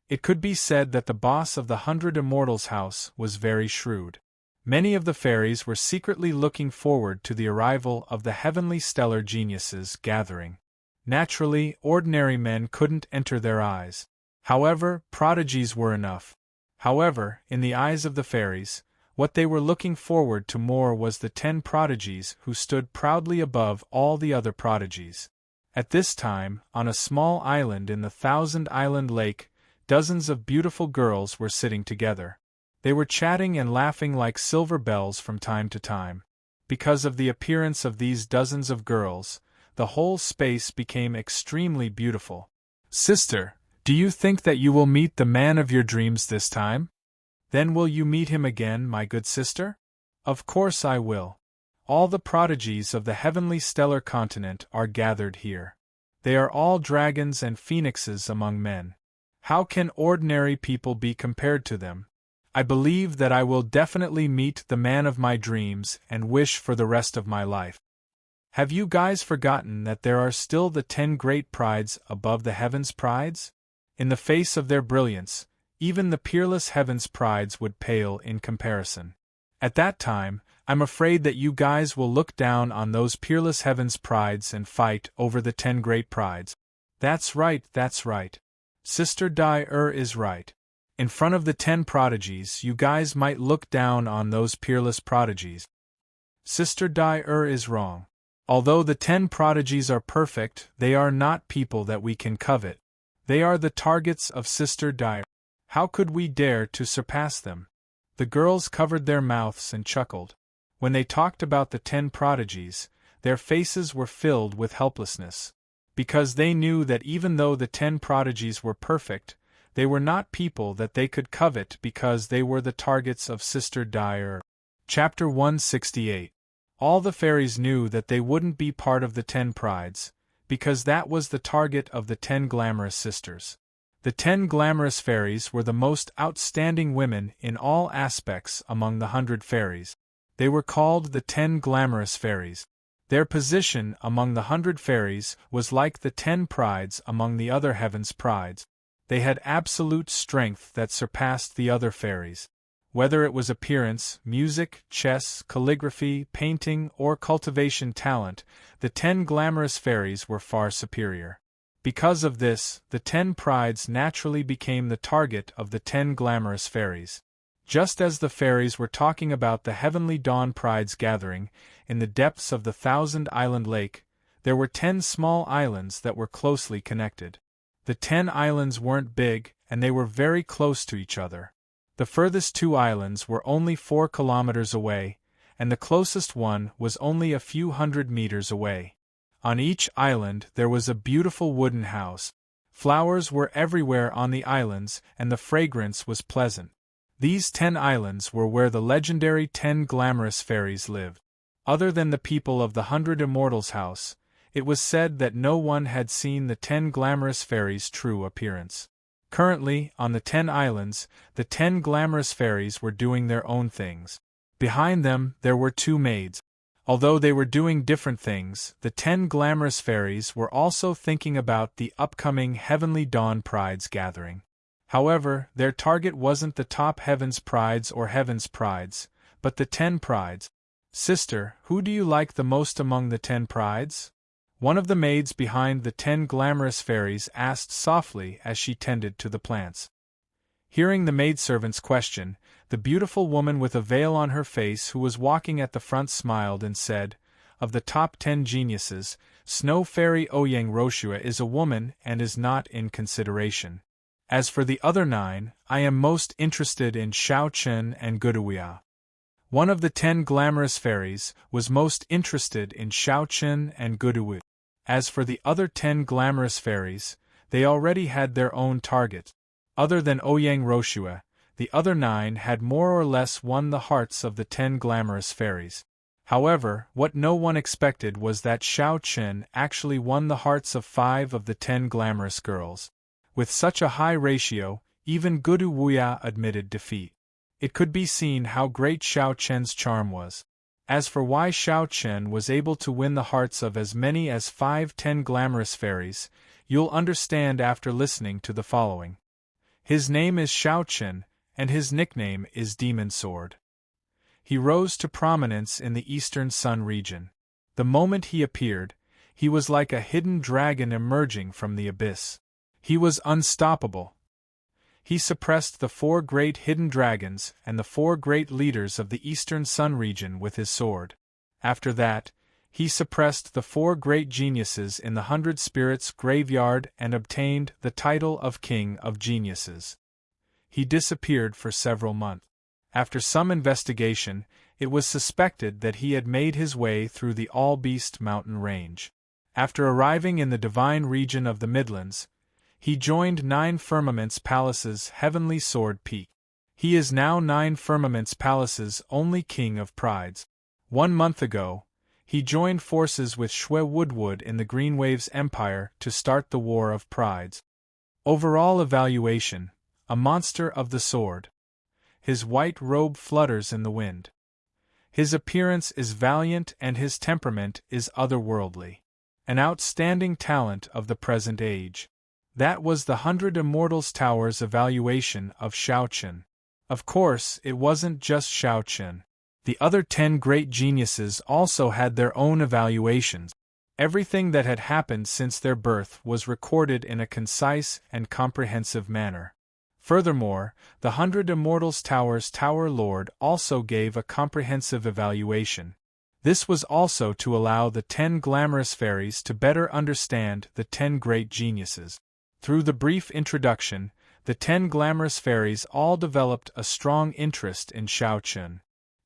It could be said that the boss of the 100 Immortals house was very shrewd. Many of the fairies were secretly looking forward to the arrival of the heavenly stellar geniuses gathering. Naturally, ordinary men couldn't enter their eyes. However, prodigies were enough. However, in the eyes of the fairies, what they were looking forward to more was the 10 prodigies who stood proudly above all the other prodigies. At this time, on a small island in the 1,000-island lake, dozens of beautiful girls were sitting together. They were chatting and laughing like silver bells from time to time. Because of the appearance of these dozens of girls, the whole space became extremely beautiful. "Sister, do you think that you will meet the man of your dreams this time? Then will you meet him again, my good sister?" "Of course I will. All the prodigies of the heavenly stellar continent are gathered here. They are all dragons and phoenixes among men. How can ordinary people be compared to them? I believe that I will definitely meet the man of my dreams and wish for the rest of my life." Have you guys forgotten that there are still the 10 great prides above the heavens' prides? In the face of their brilliance, even the peerless heavens' prides would pale in comparison. At that time, I'm afraid that you guys will look down on those peerless heavens' prides and fight over the 10 great prides. That's right, that's right. Sister Dai is right. In front of the 10 prodigies, you guys might look down on those peerless prodigies. Sister Dai is wrong. Although the 10 prodigies are perfect, they are not people that we can covet. They are the targets of Sister Dai. How could we dare to surpass them? The girls covered their mouths and chuckled. When they talked about the 10 prodigies, their faces were filled with helplessness. Because they knew that even though the 10 prodigies were perfect, they were not people that they could covet because they were the targets of Sister Dai. Chapter 168. All the fairies knew that they wouldn't be part of the 10 prides, because that was the target of the 10 glamorous sisters. The 10 glamorous fairies were the most outstanding women in all aspects among the 100 fairies. They were called the 10 glamorous fairies. Their position among the 100 fairies was like the 10 prides among the other heavens' prides. They had absolute strength that surpassed the other fairies. Whether it was appearance, music, chess, calligraphy, painting, or cultivation talent, the 10 glamorous fairies were far superior. Because of this, the 10 prides naturally became the target of the 10 glamorous fairies. Just as the fairies were talking about the heavenly dawn prides gathering, in the depths of the 1,000-island lake, there were 10 small islands that were closely connected. The 10 islands weren't big, and they were very close to each other. The furthest 2 islands were only 4 kilometers away, and the closest one was only a few hundred meters away. On each island there was a beautiful wooden house. Flowers were everywhere on the islands, and the fragrance was pleasant. These 10 islands were where the legendary 10 glamorous fairies lived. Other than the people of the 100 Immortals house, it was said that no one had seen the 10 glamorous fairies' true appearance. Currently, on the 10 islands, the 10 glamorous fairies were doing their own things. Behind them, there were 2 maids. Although they were doing different things, the 10 glamorous fairies were also thinking about the upcoming Heavenly Dawn Prides gathering. However, their target wasn't the top heavens prides or heavens prides, but the 10 prides. "Sister, who do you like the most among the 10 prides?" One of the maids behind the 10 glamorous fairies asked softly as she tended to the plants. Hearing the maidservant's question, the beautiful woman with a veil on her face who was walking at the front smiled and said, "Of the top 10 geniuses, Snow Fairy Oyang Roshua is a woman and is not in consideration. As for the other 9, I am most interested in Xiao Chen and Guduya." One of the 10 glamorous fairies was most interested in Xiaochen and Guduwu. As for the other 10 glamorous fairies, they already had their own target. Other than Ouyang Roshua, the other 9 had more or less won the hearts of the 10 glamorous fairies. However, what no one expected was that Xiaochen actually won the hearts of 5 of the 10 glamorous girls. With such a high ratio, even Guduwu admitted defeat. It could be seen how great Xiaochen's charm was. As for why Xiaochen was able to win the hearts of as many as 10 glamorous fairies, you'll understand after listening to the following. His name is Xiaochen, and his nickname is Demon Sword. He rose to prominence in the Eastern Sun region. The moment he appeared, he was like a hidden dragon emerging from the abyss. He was unstoppable. He suppressed the 4 great hidden dragons and the 4 great leaders of the Eastern Sun region with his sword. After that, he suppressed the 4 great geniuses in the 100 Spirits graveyard and obtained the title of King of Geniuses. He disappeared for several months. After some investigation, it was suspected that he had made his way through the All-Beast mountain range. After arriving in the divine region of the Midlands, he joined 9 Firmaments Palace's Heavenly Sword Peak. He is now 9 Firmaments Palace's only King of Prides. 1 month ago, he joined forces with Shwe Woodwood in the Green Waves Empire to start the War of Prides. Overall evaluation: a monster of the sword. His white robe flutters in the wind. His appearance is valiant and his temperament is otherworldly. An outstanding talent of the present age. That was the 100 Immortals Tower's evaluation of Xiaochen. Of course, it wasn't just Xiaochen. The other 10 great geniuses also had their own evaluations. Everything that had happened since their birth was recorded in a concise and comprehensive manner. Furthermore, the 100 Immortals Tower's Tower Lord also gave a comprehensive evaluation. This was also to allow the 10 glamorous fairies to better understand the 10 great geniuses. Through the brief introduction, the 10 glamorous fairies all developed a strong interest in Xiaochen.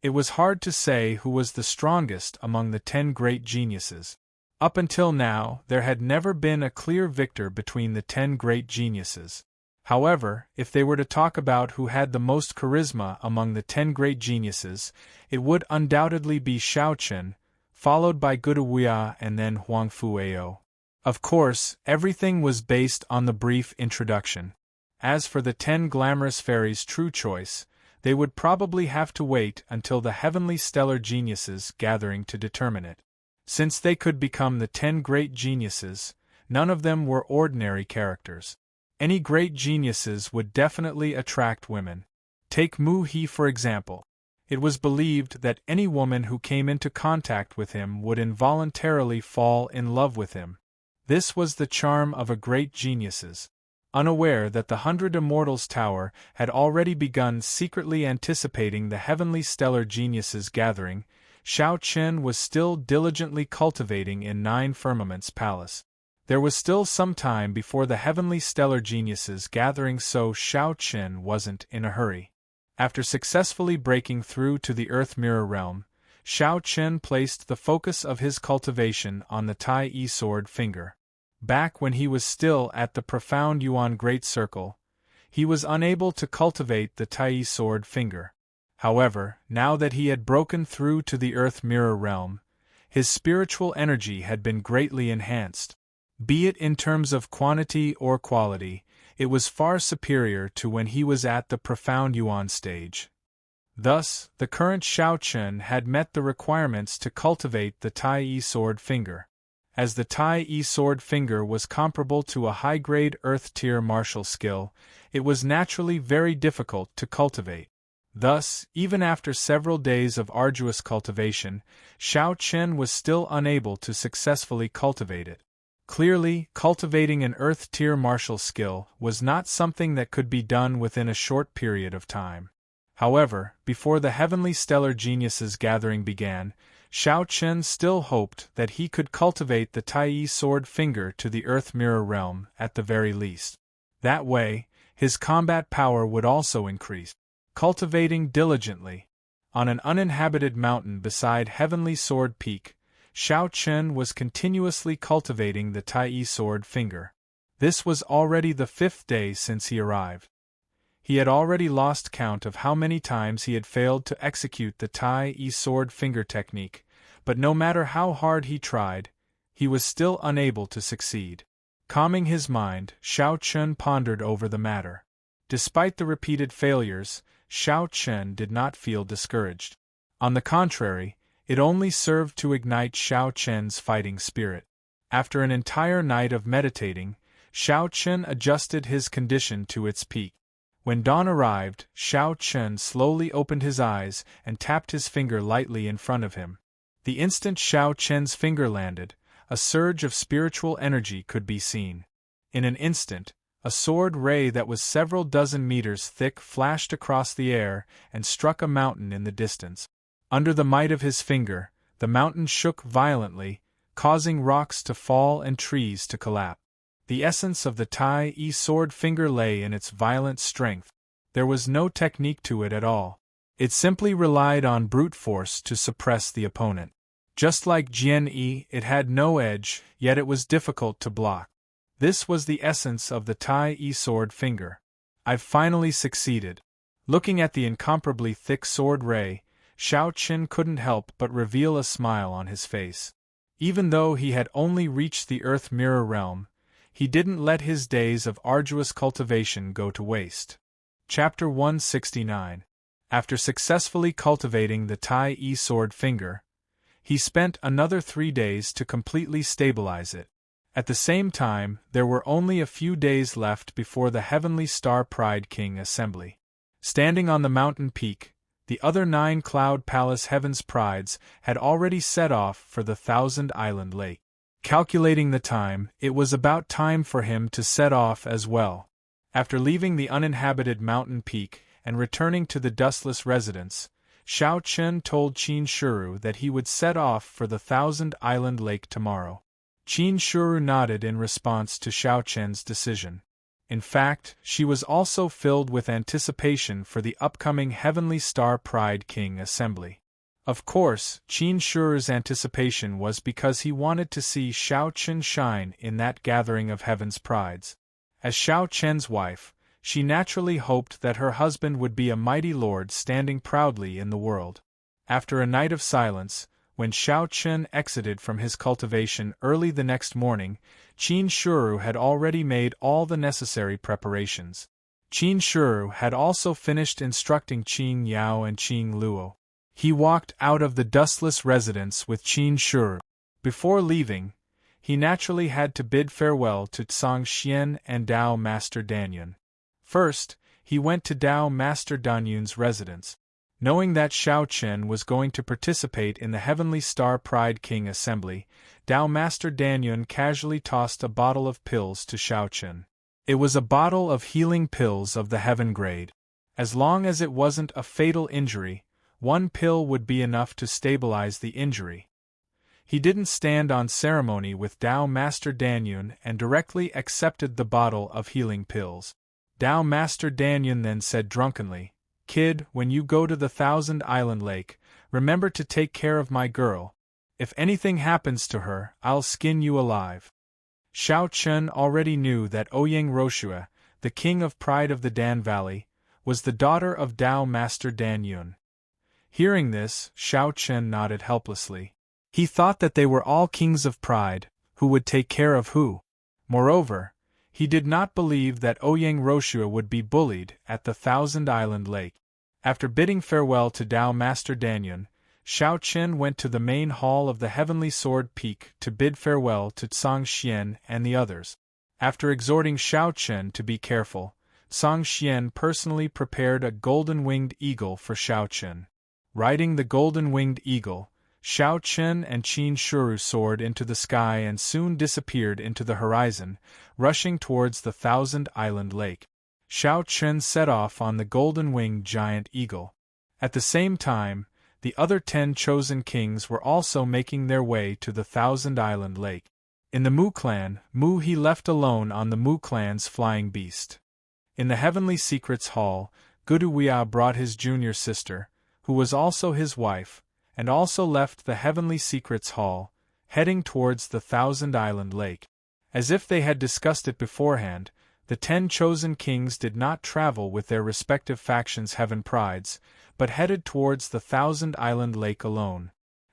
It was hard to say who was the strongest among the 10 great geniuses. Up until now, there had never been a clear victor between the 10 great geniuses. However, if they were to talk about who had the most charisma among the 10 great geniuses, it would undoubtedly be Xiaochen, followed by Guduwu and then Huangfuao. Of course, everything was based on the brief introduction. As for the 10 glamorous fairies' true choice, they would probably have to wait until the Heavenly Stellar Geniuses gathering to determine it. Since they could become the 10 great geniuses, none of them were ordinary characters. Any great geniuses would definitely attract women. Take Mu He for example. It was believed that any woman who came into contact with him would involuntarily fall in love with him. This was the charm of a great geniuses. Unaware that the 100 Immortals Tower had already begun secretly anticipating the Heavenly Stellar Geniuses gathering, Xiaochen was still diligently cultivating in 9 Firmaments Palace. There was still some time before the Heavenly Stellar Geniuses gathering, so Xiaochen wasn't in a hurry. After successfully breaking through to the Earth Mirror Realm, Xiaochen placed the focus of his cultivation on the Tai Yi Sword Finger. Back when he was still at the Profound Yuan Great Circle, he was unable to cultivate the Tai Yi Sword Finger. However, now that he had broken through to the Earth Mirror Realm, his spiritual energy had been greatly enhanced. Be it in terms of quantity or quality, it was far superior to when he was at the Profound Yuan stage. Thus, the current Xiaochen had met the requirements to cultivate the Tai Yi Sword Finger. As the Tai Yi Sword Finger was comparable to a high-grade Earth-tier martial skill, it was naturally very difficult to cultivate. Thus, even after several days of arduous cultivation, Xiaochen was still unable to successfully cultivate it. Clearly, cultivating an Earth-tier martial skill was not something that could be done within a short period of time. However, before the Heavenly Stellar Geniuses gathering began, Xiaochen still hoped that he could cultivate the Tai Yi Sword Finger to the Earth Mirror Realm at the very least. That way, his combat power would also increase. Cultivating diligently. On an uninhabited mountain beside Heavenly Sword Peak, Shao Chen was continuously cultivating the Tai sword finger. This was already the 5th day since he arrived. He had already lost count of how many times he had failed to execute the Tai sword finger technique, but no matter how hard he tried, he was still unable to succeed. Calming his mind, Shao Chen pondered over the matter. Despite the repeated failures, Shao Chen did not feel discouraged. On the contrary, it only served to ignite Shao Chen's fighting spirit. After an entire night of meditating, Shao Chen adjusted his condition to its peak. When dawn arrived, Shao Chen slowly opened his eyes and tapped his finger lightly in front of him. The instant Shao Chen's finger landed, a surge of spiritual energy could be seen. In an instant, a sword ray that was several dozen meters thick flashed across the air and struck a mountain in the distance. Under the might of his finger, the mountain shook violently, causing rocks to fall and trees to collapse. The essence of the Tai sword finger lay in its violent strength. There was no technique to it at all. It simply relied on brute force to suppress the opponent. Just like Jian Yi, it had no edge, yet it was difficult to block. This was the essence of the Tai sword finger. I've finally succeeded. Looking at the incomparably thick sword ray, Shao Chen couldn't help but reveal a smile on his face. Even though he had only reached the Earth Mirror realm, he didn't let his days of arduous cultivation go to waste. Chapter 169. After successfully cultivating the Tai sword finger, he spent another 3 days to completely stabilize it. At the same time, there were only a few days left before the Heavenly Star Pride King assembly. Standing on the mountain peak, the other 9 Cloud Palace Heaven's Prides had already set off for the Thousand Island Lake. Calculating the time, it was about time for him to set off as well. After leaving the uninhabited mountain peak and returning to the dustless residence, Shao Chen told Qin Shuru that he would set off for the Thousand Island Lake tomorrow. Qin Shuru nodded in response to Shao Chen's decision. In fact, she was also filled with anticipation for the upcoming Heavenly Star Pride King assembly. Of course, Qin Shuru's anticipation was because he wanted to see Shao Chen shine in that gathering of Heaven's Prides. As Shao Chen's wife, she naturally hoped that her husband would be a mighty lord standing proudly in the world. After a night of silence, when Shao Chen exited from his cultivation early the next morning, Qin Shuru had already made all the necessary preparations. Qin Shuru had also finished instructing Qin Yao and Qin Luo. He walked out of the dustless residence with Qin Shuru. Before leaving, he naturally had to bid farewell to Song Xian and Dao Master Danyun. First, he went to Dao Master Danyun's residence. Knowing that Shao Chen was going to participate in the Heavenly Star Pride King assembly, Dao Master Danyun casually tossed a bottle of pills to Shao Chen. It was a bottle of healing pills of the heaven grade. As long as it wasn't a fatal injury, 1 pill would be enough to stabilize the injury. He didn't stand on ceremony with Dao Master Danyun and directly accepted the bottle of healing pills. Dao Master Danyun then said drunkenly, "Kid, when you go to the Thousand Island Lake, remember to take care of my girl. If anything happens to her, I'll skin you alive." Shao Chen already knew that Ouyang Roshua, the king of Pride of the Dan Valley, was the daughter of Dao Master Danyun. Hearing this, Shao Chen nodded helplessly. He thought that they were all kings of pride, who would take care of who. Moreover, he did not believe that Ouyang Roshua would be bullied at the Thousand Island Lake. After bidding farewell to Dao Master Danyun, Shao Chen went to the main hall of the Heavenly Sword Peak to bid farewell to Song Xian and the others. After exhorting Shao Chen to be careful, Song Xian personally prepared a golden-winged eagle for Shao Chen. Riding the golden-winged eagle, Shao Chen and Qin Shuru soared into the sky and soon disappeared into the horizon, rushing towards the Thousand Island Lake. Shao Chen set off on the golden-winged giant eagle. At the same time, the other 10 chosen kings were also making their way to the Thousand Island Lake. In the Mu clan, Mu he left alone on the Mu clan's flying beast. In the Heavenly Secrets Hall, Guduwia brought his junior sister, who was also his wife, and also left the Heavenly Secrets Hall, heading towards the Thousand-Island Lake. As if they had discussed it beforehand, the 10 chosen kings did not travel with their respective factions' heaven prides, but headed towards the Thousand-Island Lake alone.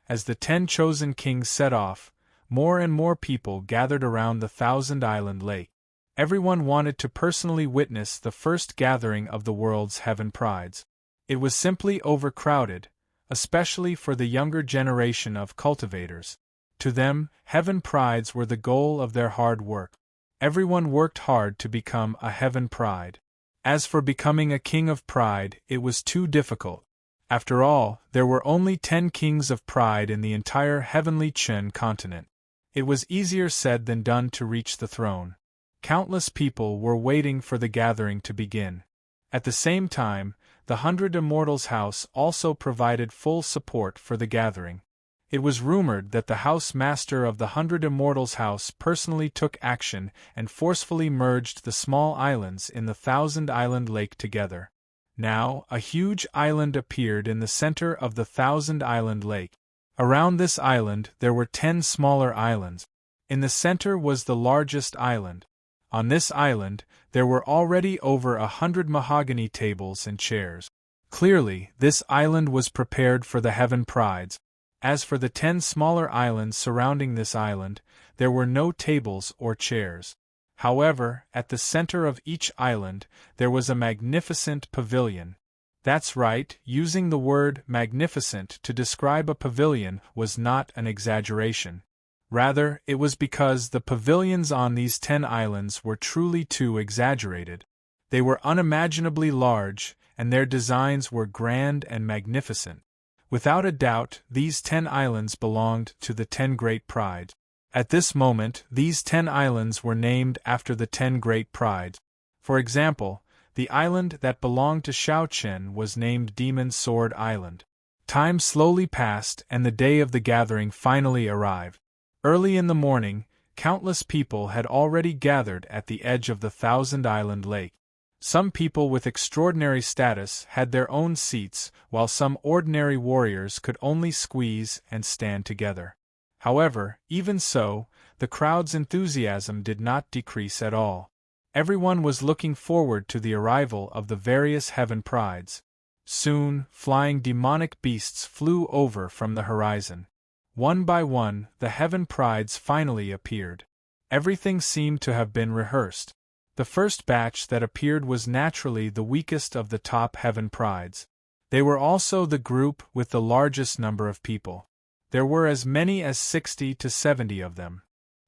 As the 10 chosen kings set off, more and more people gathered around the Thousand-Island Lake. Everyone wanted to personally witness the first gathering of the world's heaven prides. It was simply overcrowded, especially for the younger generation of cultivators. To them, heaven prides were the goal of their hard work. Everyone worked hard to become a heaven pride. As for becoming a king of pride, it was too difficult. After all, there were only 10 kings of pride in the entire heavenly Chen continent. It was easier said than done to reach the throne. Countless people were waiting for the gathering to begin. At the same time, the 100 Immortals House also provided full support for the gathering. It was rumored that the House Master of the 100 Immortals House personally took action and forcefully merged the small islands in the Thousand-Island Lake together. Now, a huge island appeared in the center of the Thousand-Island Lake. Around this island there were 10 smaller islands. In the center was the largest island. On this island, there were already over 100 mahogany tables and chairs. Clearly, this island was prepared for the heaven prides. As for the 10 smaller islands surrounding this island, there were no tables or chairs. However, at the center of each island, there was a magnificent pavilion. That's right, using the word magnificent to describe a pavilion was not an exaggeration. Rather, it was because the pavilions on these 10 islands were truly too exaggerated. They were unimaginably large, and their designs were grand and magnificent. Without a doubt, these 10 islands belonged to the 10 great prides. At this moment, these 10 islands were named after the 10 great prides. For example, the island that belonged to Shaochen was named Demon Sword Island. Time slowly passed and the day of the gathering finally arrived. Early in the morning, countless people had already gathered at the edge of the Thousand-Island Lake. Some people with extraordinary status had their own seats, while some ordinary warriors could only squeeze and stand together. However, even so, the crowd's enthusiasm did not decrease at all. Everyone was looking forward to the arrival of the various heaven prides. Soon, flying demonic beasts flew over from the horizon. One by one, the heaven prides finally appeared. Everything seemed to have been rehearsed. The first batch that appeared was naturally the weakest of the top heaven prides. They were also the group with the largest number of people. There were as many as 60 to 70 of them.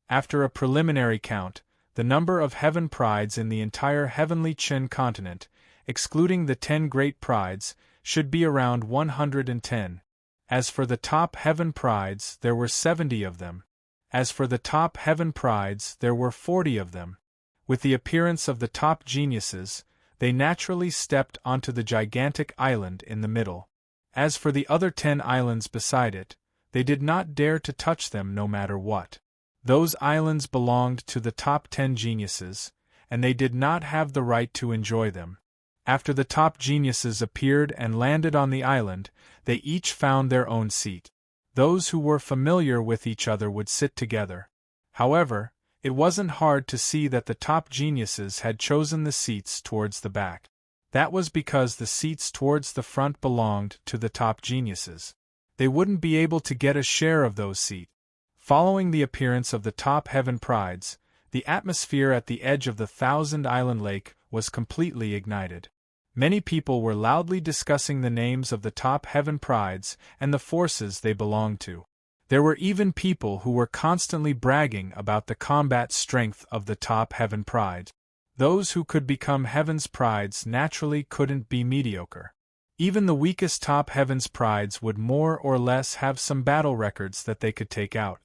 After a preliminary count, the number of heaven prides in the entire heavenly Chen continent, excluding the 10 great prides, should be around 110. As for the top heaven prides, there were 70 of them. As for the top heaven prides, there were 40 of them. With the appearance of the top geniuses, they naturally stepped onto the gigantic island in the middle. As for the other 10 islands beside it, they did not dare to touch them no matter what. Those islands belonged to the top 10 geniuses, and they did not have the right to enjoy them. After the top geniuses appeared and landed on the island, they each found their own seat. Those who were familiar with each other would sit together. However, it wasn't hard to see that the top geniuses had chosen the seats towards the back. That was because the seats towards the front belonged to the top geniuses. They wouldn't be able to get a share of those seats. Following the appearance of the top heaven prides, the atmosphere at the edge of the Thousand-Island Lake was completely ignited. Many people were loudly discussing the names of the top heaven prides and the forces they belonged to. There were even people who were constantly bragging about the combat strength of the top heaven prides. Those who could become heaven's prides naturally couldn't be mediocre. Even the weakest top heaven's prides would more or less have some battle records that they could take out.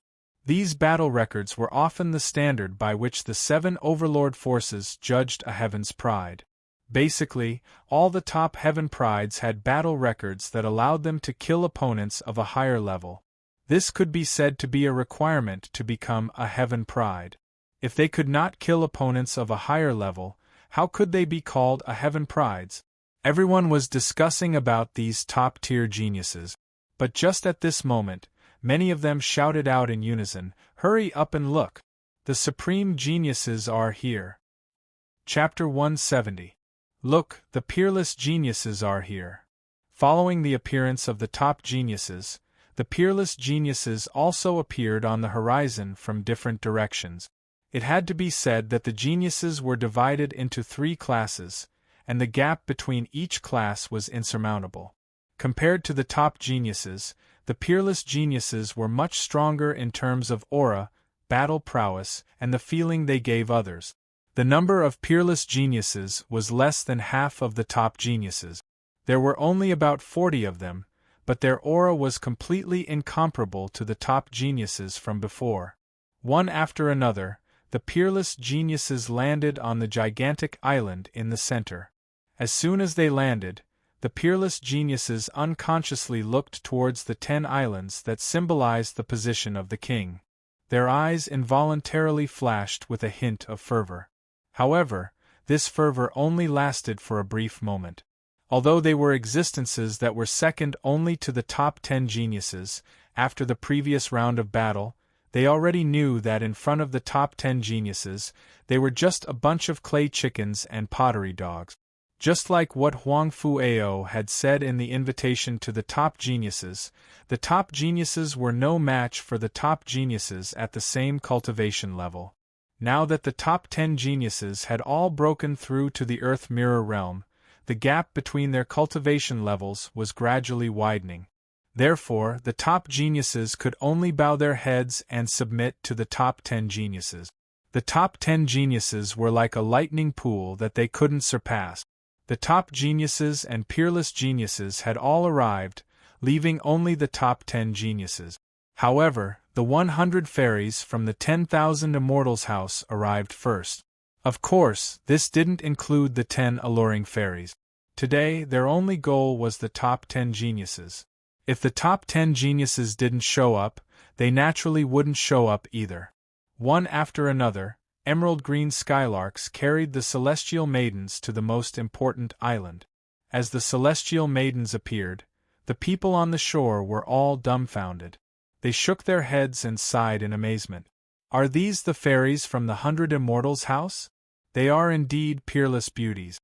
These battle records were often the standard by which the 7 overlord forces judged a heaven's pride. Basically, all the top heaven prides had battle records that allowed them to kill opponents of a higher level. This could be said to be a requirement to become a heaven pride. If they could not kill opponents of a higher level, how could they be called a heaven prides? Everyone was discussing about these top-tier geniuses. But just at this moment, many of them shouted out in unison, "Hurry up and look! The supreme geniuses are here!" Chapter 170. Look, the peerless geniuses are here. Following the appearance of the top geniuses, the peerless geniuses also appeared on the horizon from different directions. It had to be said that the geniuses were divided into 3 classes, and the gap between each class was insurmountable. Compared to the top geniuses, the peerless geniuses were much stronger in terms of aura, battle prowess, and the feeling they gave others. The number of peerless geniuses was less than half of the top geniuses. There were only about 40 of them, but their aura was completely incomparable to the top geniuses from before. One after another, the peerless geniuses landed on the gigantic island in the center. As soon as they landed, the peerless geniuses unconsciously looked towards the 10 islands that symbolized the position of the king. Their eyes involuntarily flashed with a hint of fervor. However, this fervor only lasted for a brief moment. Although they were existences that were second only to the top 10 geniuses, after the previous round of battle, they already knew that in front of the top 10 geniuses, they were just a bunch of clay chickens and pottery dogs. Just like what Huang Fuao had said in the invitation to the top geniuses were no match for the top geniuses at the same cultivation level. Now that the top 10 geniuses had all broken through to the Earth Mirror realm, the gap between their cultivation levels was gradually widening. Therefore, the top geniuses could only bow their heads and submit to the top 10 geniuses. The top 10 geniuses were like a lightning pool that they couldn't surpass. The top geniuses and peerless geniuses had all arrived, leaving only the top 10 geniuses. However, the 100 fairies from the 10,000 Immortals house arrived first. Of course, this didn't include the 10 alluring fairies. Today, their only goal was the top 10 geniuses. If the top 10 geniuses didn't show up, they naturally wouldn't show up either. One after another, emerald green skylarks carried the celestial maidens to the most important island. As the celestial maidens appeared, the people on the shore were all dumbfounded. They shook their heads and sighed in amazement. Are these the fairies from the 100 Immortals house? They are indeed peerless beauties.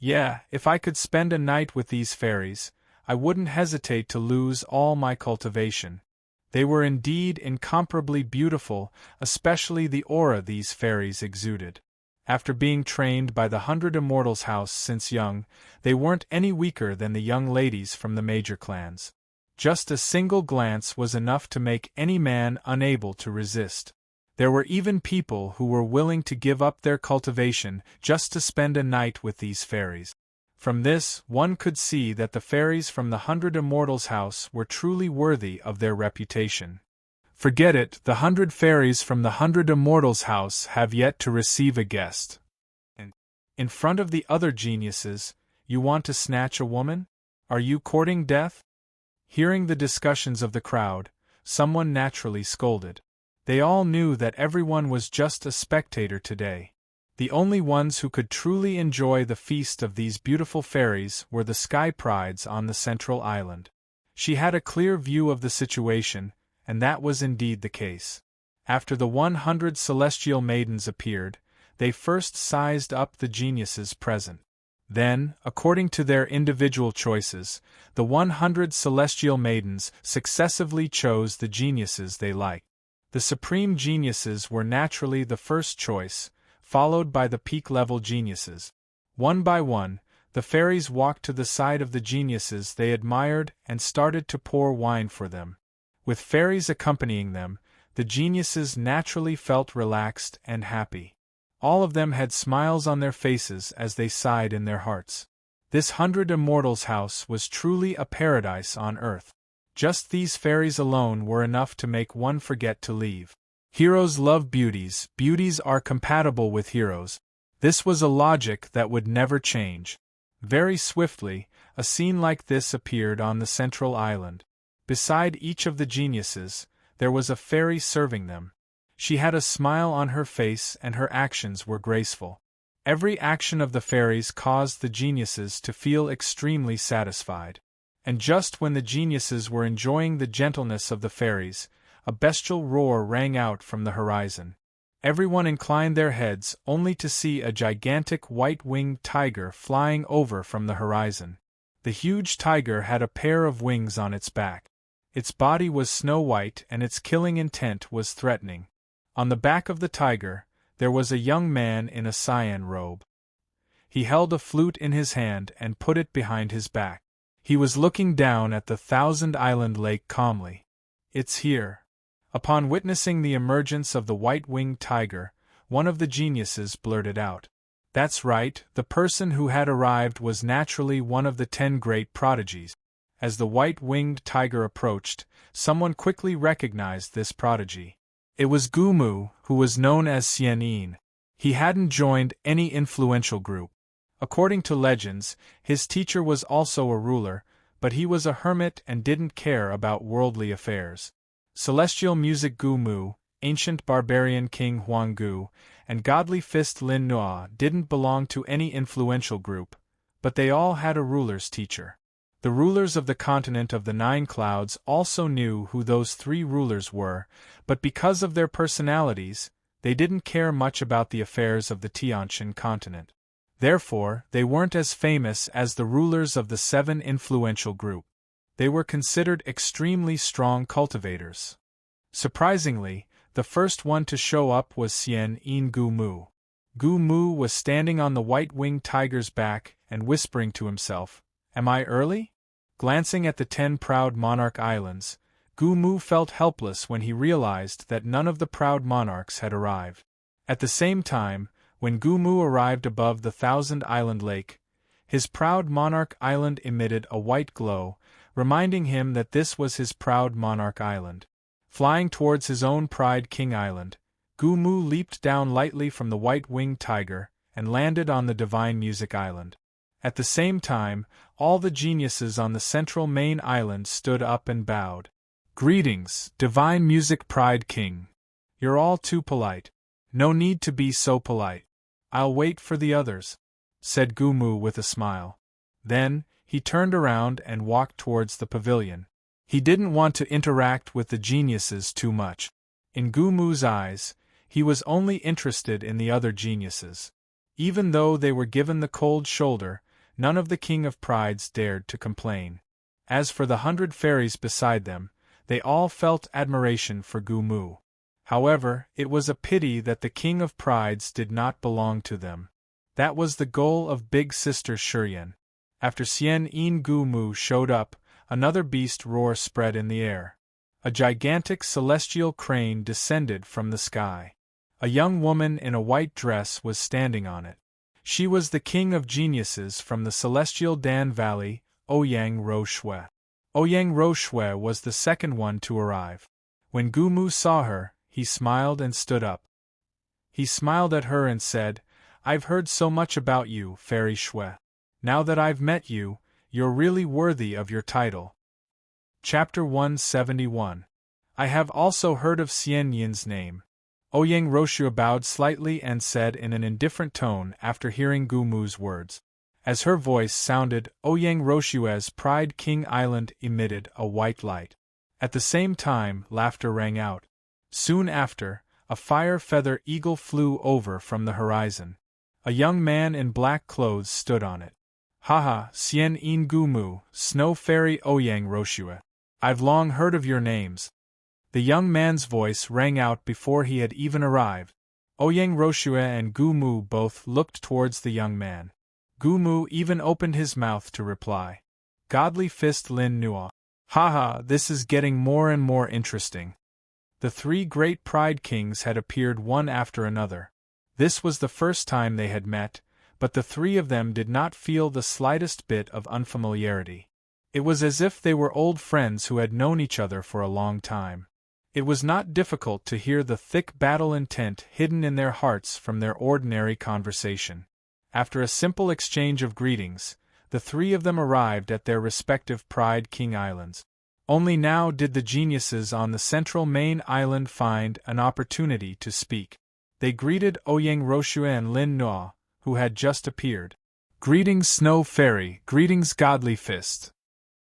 Yeah, if I could spend a night with these fairies, I wouldn't hesitate to lose all my cultivation. They were indeed incomparably beautiful, especially the aura these fairies exuded. After being trained by the 100 Immortals house since young, they weren't any weaker than the young ladies from the major clans. Just a single glance was enough to make any man unable to resist. There were even people who were willing to give up their cultivation just to spend a night with these fairies. From this, one could see that the fairies from the 100 Immortals house were truly worthy of their reputation. Forget it, the 100 fairies from the 100 Immortals house have yet to receive a guest. And in front of the other geniuses, you want to snatch a woman? Are you courting death? Hearing the discussions of the crowd, someone naturally scolded. They all knew that everyone was just a spectator today. The only ones who could truly enjoy the feast of these beautiful fairies were the Sky Prides on the central island. She had a clear view of the situation, and that was indeed the case. After the 100 celestial maidens appeared, they first sized up the geniuses present. Then, according to their individual choices, the 100 celestial maidens successively chose the geniuses they liked. The supreme geniuses were naturally the first choice, followed by the peak-level geniuses. One by one, the fairies walked to the side of the geniuses they admired and started to pour wine for them. With fairies accompanying them, the geniuses naturally felt relaxed and happy. All of them had smiles on their faces as they sighed in their hearts. This 100 Immortals house was truly a paradise on earth. Just these fairies alone were enough to make one forget to leave. Heroes love beauties, beauties are compatible with heroes. This was a logic that would never change. Very swiftly, a scene like this appeared on the central island. Beside each of the geniuses, there was a fairy serving them. She had a smile on her face and her actions were graceful. Every action of the fairies caused the geniuses to feel extremely satisfied. And just when the geniuses were enjoying the gentleness of the fairies, a bestial roar rang out from the horizon. Everyone inclined their heads only to see a gigantic white-winged tiger flying over from the horizon. The huge tiger had a pair of wings on its back. Its body was snow-white and its killing intent was threatening. On the back of the tiger, there was a young man in a cyan robe. He held a flute in his hand and put it behind his back. He was looking down at the Thousand-Island Lake calmly. "It's here." Upon witnessing the emergence of the white-winged tiger, one of the geniuses blurted out. That's right, the person who had arrived was naturally one of the 10 great prodigies. As the white-winged tiger approached, someone quickly recognized this prodigy. It was Gumu, who was known as serene. He hadn't joined any influential group. According to legends, his teacher was also a ruler, but he was a hermit and didn't care about worldly affairs. Celestial Music Gumu, ancient barbarian King Huanggu, and godly Fist Lin Nua didn't belong to any influential group, but they all had a ruler's teacher. The rulers of the continent of the 9 clouds also knew who those 3 rulers were, but because of their personalities, they didn't care much about the affairs of the Tiantian continent. Therefore, they weren't as famous as the rulers of the 7 influential group. They were considered extremely strong cultivators. Surprisingly, the first one to show up was serene Gumu. Gumu was standing on the white-winged tiger's back and whispering to himself, "Am I early?" Glancing at the 10 proud monarch islands, Gumu felt helpless when he realized that none of the proud monarchs had arrived. At the same time, when Gumu arrived above the Thousand-Island Lake, his proud monarch island emitted a white glow, reminding him that this was his proud monarch island. Flying towards his own Pride King Island, Gumu leaped down lightly from the white-winged tiger and landed on the Divine Music Island. At the same time, all the geniuses on the central main island stood up and bowed. "Greetings, Divine Music Pride King. You're all too polite. No need to be so polite. I'll wait for the others," said Gumu with a smile. Then, he turned around and walked towards the pavilion. He didn't want to interact with the geniuses too much. In Gumu's eyes, he was only interested in the other geniuses. Even though they were given the cold shoulder, none of the King of Prides dared to complain. As for the 100 fairies beside them, they all felt admiration for Gumu. However, it was a pity that the King of Prides did not belong to them. That was the goal of Big Sister Shurien. After serene Gumu showed up, another beast roar spread in the air. A gigantic celestial crane descended from the sky. A young woman in a white dress was standing on it. She was the king of geniuses from the celestial Dan Valley, Ouyang Roshue. Ouyang Roshue was the second one to arrive. When Gumu saw her, he smiled and stood up. He smiled at her and said, "I've heard so much about you, Fairy Shue. Now that I've met you, you're really worthy of your title." Chapter 171. I have also heard of Xian Yin's name. Ouyang Roshue bowed slightly and said in an indifferent tone after hearing Gumu's words. As her voice sounded, Ouyang Roshue's Pride King Island emitted a white light. At the same time, laughter rang out. Soon after, a fire-feather eagle flew over from the horizon. A young man in black clothes stood on it. "Haha, serene Gumu, Snow Fairy Ouyang Roshue. I've long heard of your names." The young man's voice rang out before he had even arrived. Ouyang Roshue and Gumu both looked towards the young man. Gumu even opened his mouth to reply. "Godly Fist Lin Nua. Haha, this is getting more and more interesting." The 3 great Pride Kings had appeared one after another. This was the first time they had met, but the 3 of them did not feel the slightest bit of unfamiliarity. It was as if they were old friends who had known each other for a long time. It was not difficult to hear the thick battle intent hidden in their hearts from their ordinary conversation. After a simple exchange of greetings, the 3 of them arrived at their respective Pride King Islands. Only now did the geniuses on the central main island find an opportunity to speak. They greeted Ouyang Roshue and Lin Nua, who had just appeared. "Greetings, Snow Fairy, greetings, Godly Fist.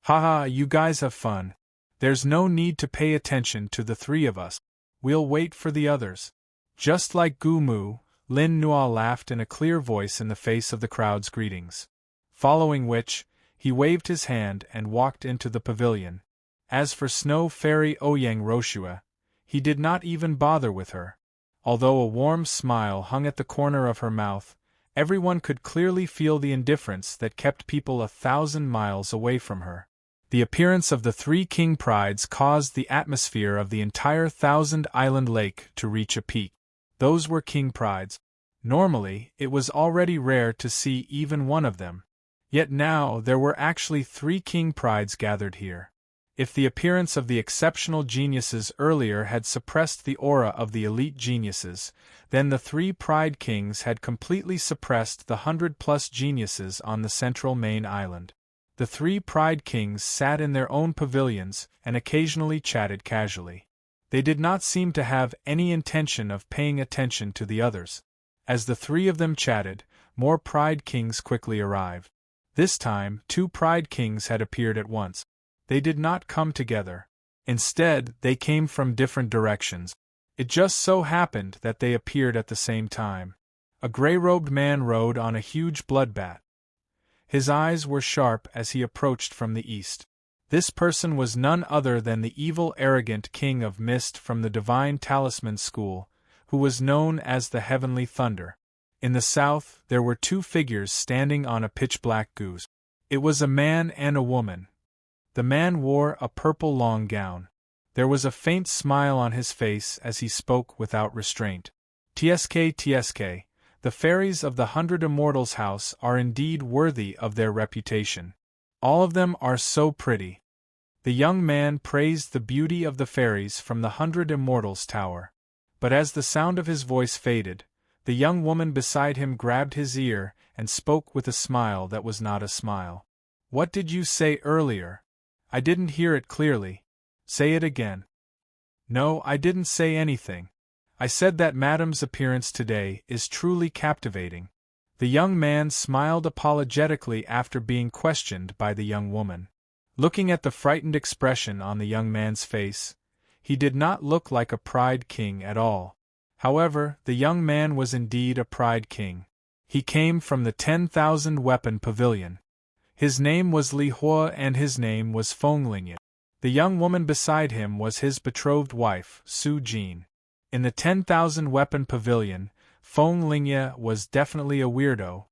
Haha, you guys have fun. There's no need to pay attention to the three of us. We'll wait for the others." Just like Gumu, Lin Nuo laughed in a clear voice in the face of the crowd's greetings. Following which, he waved his hand and walked into the pavilion. As for Snow Fairy Ouyang Roshua, he did not even bother with her. Although a warm smile hung at the corner of her mouth, everyone could clearly feel the indifference that kept people 1,000 miles away from her. The appearance of the three king prides caused the atmosphere of the entire 1,000-island lake to reach a peak. Those were king prides. Normally, it was already rare to see even one of them. Yet now there were actually 3 king prides gathered here. If the appearance of the exceptional geniuses earlier had suppressed the aura of the elite geniuses, then the 3 pride kings had completely suppressed the 100-plus geniuses on the central main island. The 3 pride kings sat in their own pavilions and occasionally chatted casually. They did not seem to have any intention of paying attention to the others. As the 3 of them chatted, more pride kings quickly arrived. This time, 2 pride kings had appeared at once. They did not come together. Instead, they came from different directions. It just so happened that they appeared at the same time. A gray-robed man rode on a huge bloodbat. His eyes were sharp as he approached from the east. This person was none other than the evil, arrogant King of Mist from the Divine Talisman School, who was known as the Heavenly Thunder. In the south, there were 2 figures standing on a pitch-black goose. It was a man and a woman. The man wore a purple long gown. There was a faint smile on his face as he spoke without restraint. "TSK, TSK, the fairies of the 100 Immortals House are indeed worthy of their reputation. All of them are so pretty." The young man praised the beauty of the fairies from the 100 Immortals Tower. But as the sound of his voice faded, the young woman beside him grabbed his ear and spoke with a smile that was not a smile. "What did you say earlier? I didn't hear it clearly. Say it again." "No, I didn't say anything. I said that Madame's appearance today is truly captivating." The young man smiled apologetically after being questioned by the young woman. Looking at the frightened expression on the young man's face, he did not look like a pride king at all. However, the young man was indeed a pride king. He came from the 10,000 weapon pavilion. His name was Li Hua and his name was Feng Lingye. The young woman beside him was his betrothed wife, Su Jin. In the 10,000 weapon pavilion, Feng Lingye was definitely a weirdo.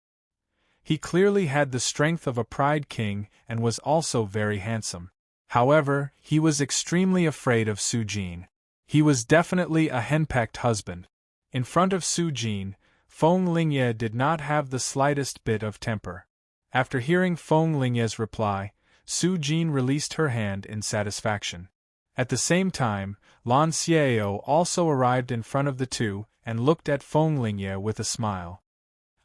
He clearly had the strength of a pride king and was also very handsome. However, he was extremely afraid of Su Jin. He was definitely a henpecked husband. In front of Su Jin, Feng Lingye did not have the slightest bit of temper. After hearing Feng Lingye's reply, Su Jin released her hand in satisfaction. At the same time, Lan Xiao also arrived in front of the 2 and looked at Feng Lingye with a smile.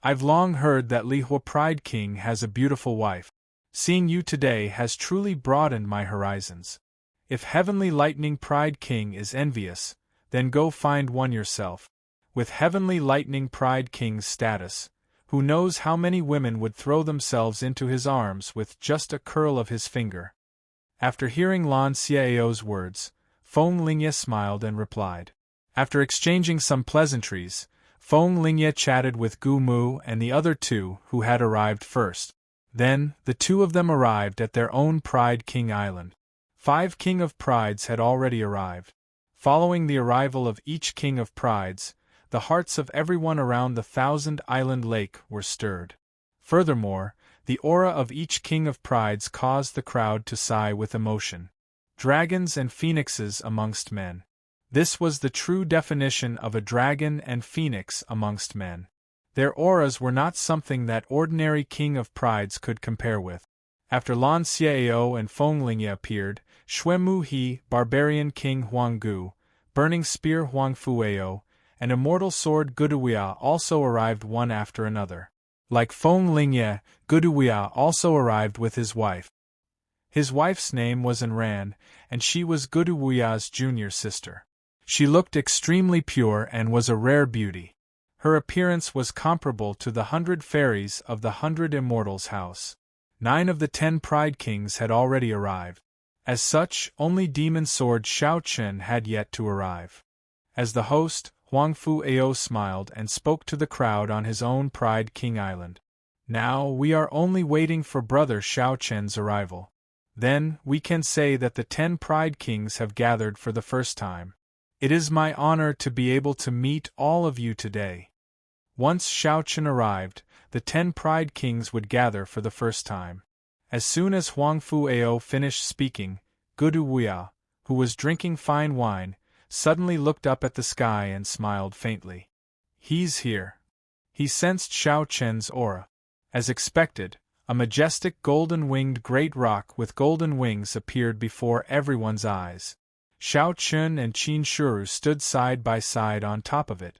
"I've long heard that Li Hua Pride King has a beautiful wife. Seeing you today has truly broadened my horizons. If Heavenly Lightning Pride King is envious, then go find one yourself. With Heavenly Lightning Pride King's status, who knows how many women would throw themselves into his arms with just a curl of his finger." After hearing Lan Xiao's words, Feng Lingye smiled and replied. After exchanging some pleasantries, Feng Lingye chatted with Gu Mu and the other 2 who had arrived first. Then, the 2 of them arrived at their own Pride King Island. 5 King of Prides had already arrived. Following the arrival of each King of Prides, the hearts of everyone around the 1,000-island lake were stirred. Furthermore, the aura of each King of Prides caused the crowd to sigh with emotion. Dragons and phoenixes amongst men. This was the true definition of a dragon and phoenix amongst men. Their auras were not something that ordinary King of Prides could compare with. After Lan Xiao and Feng Lingye appeared, Xuemu He, Barbarian King Huanggu, Burning Spear Huangfueo, and Immortal Sword Guduwia also arrived one after another. Like Feng Lingye, Guduwia also arrived with his wife. His wife's name was Enran, and she was Guduwia's junior sister. She looked extremely pure and was a rare beauty. Her appearance was comparable to the 100 fairies of the 100 Immortals' house. 9 of the 10 Pride Kings had already arrived. As such, only Demon Sword Xiao Chen had yet to arrive. As the host, Huang Fu Ao smiled and spoke to the crowd on his own Pride King Island. Now we are only waiting for Brother Xiao Chen's arrival. Then, we can say that the 10 Pride Kings have gathered for the first time. It is my honor to be able to meet all of you today. Once Xiao Chen arrived, the 10 Pride Kings would gather for the first time. As soon as Huang Fu Ao finished speaking, Gudu Wuya, who was drinking fine wine, suddenly looked up at the sky and smiled faintly. He's here. He sensed Xiao Chen's aura. As expected, a majestic golden-winged great rock with golden wings appeared before everyone's eyes. Xiao Chen and Qin Shuru stood side by side on top of it.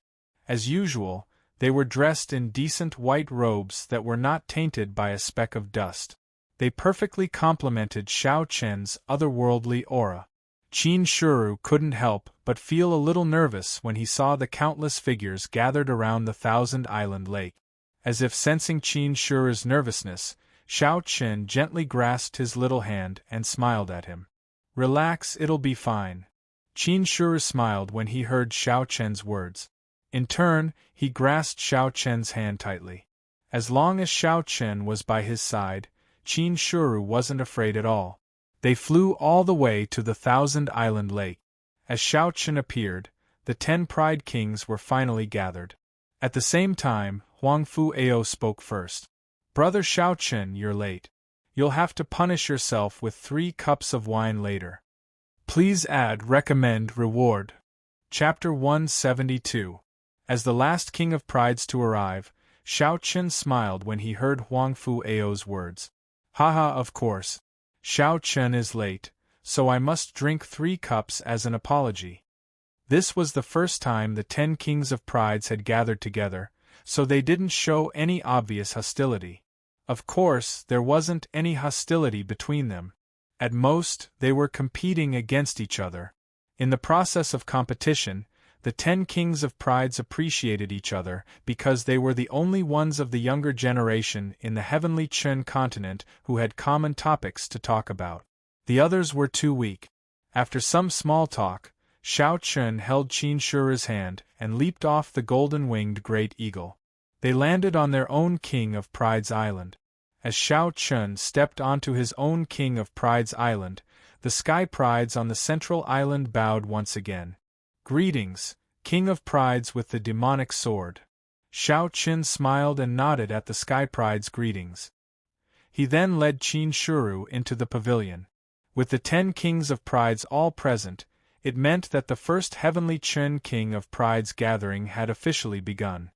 As usual, they were dressed in decent white robes that were not tainted by a speck of dust. They perfectly complemented Xiao Chen's otherworldly aura. Qin Shuru couldn't help but feel a little nervous when he saw the countless figures gathered around the Thousand-Island Lake. As if sensing Qin Shuru's nervousness, Xiao Chen gently grasped his little hand and smiled at him. Relax, it'll be fine. Qin Shuru smiled when he heard Xiao Chen's words. In turn, he grasped Xiao Chen's hand tightly. As long as Xiao Chen was by his side, Qin Shuru wasn't afraid at all. They flew all the way to the Thousand-Island Lake. As Xiao Chen appeared, the 10 Pride Kings were finally gathered. At the same time, Huang Fu Ao spoke first. Brother Xiao Chen, you're late. You'll have to punish yourself with 3 cups of wine later. Please add recommend reward. Chapter 172. As the last King of Prides to arrive, Xiao Chen smiled when he heard Huang Fu Ao's words. Haha, of course. Xiao Chen is late, so I must drink 3 cups as an apology. This was the first time the 10 Kings of Prides had gathered together, so they didn't show any obvious hostility. Of course, there wasn't any hostility between them. At most, they were competing against each other. In the process of competition, the 10 Kings of Prides appreciated each other because they were the only ones of the younger generation in the heavenly Chen continent who had common topics to talk about. The others were too weak. After some small talk, Xiao Chen held Qin Shuru's hand and leaped off the golden-winged great eagle. They landed on their own King of Pride's Island. As Xiao Chen stepped onto his own King of Pride's Island, the Sky Prides on the central island bowed once again. Greetings, King of Prides with the demonic sword. Xiao Chen smiled and nodded at the Sky Pride's greetings. He then led Qin Shuru into the pavilion. With the 10 Kings of Prides all present, it meant that the first Heavenly Chen King of Prides gathering had officially begun.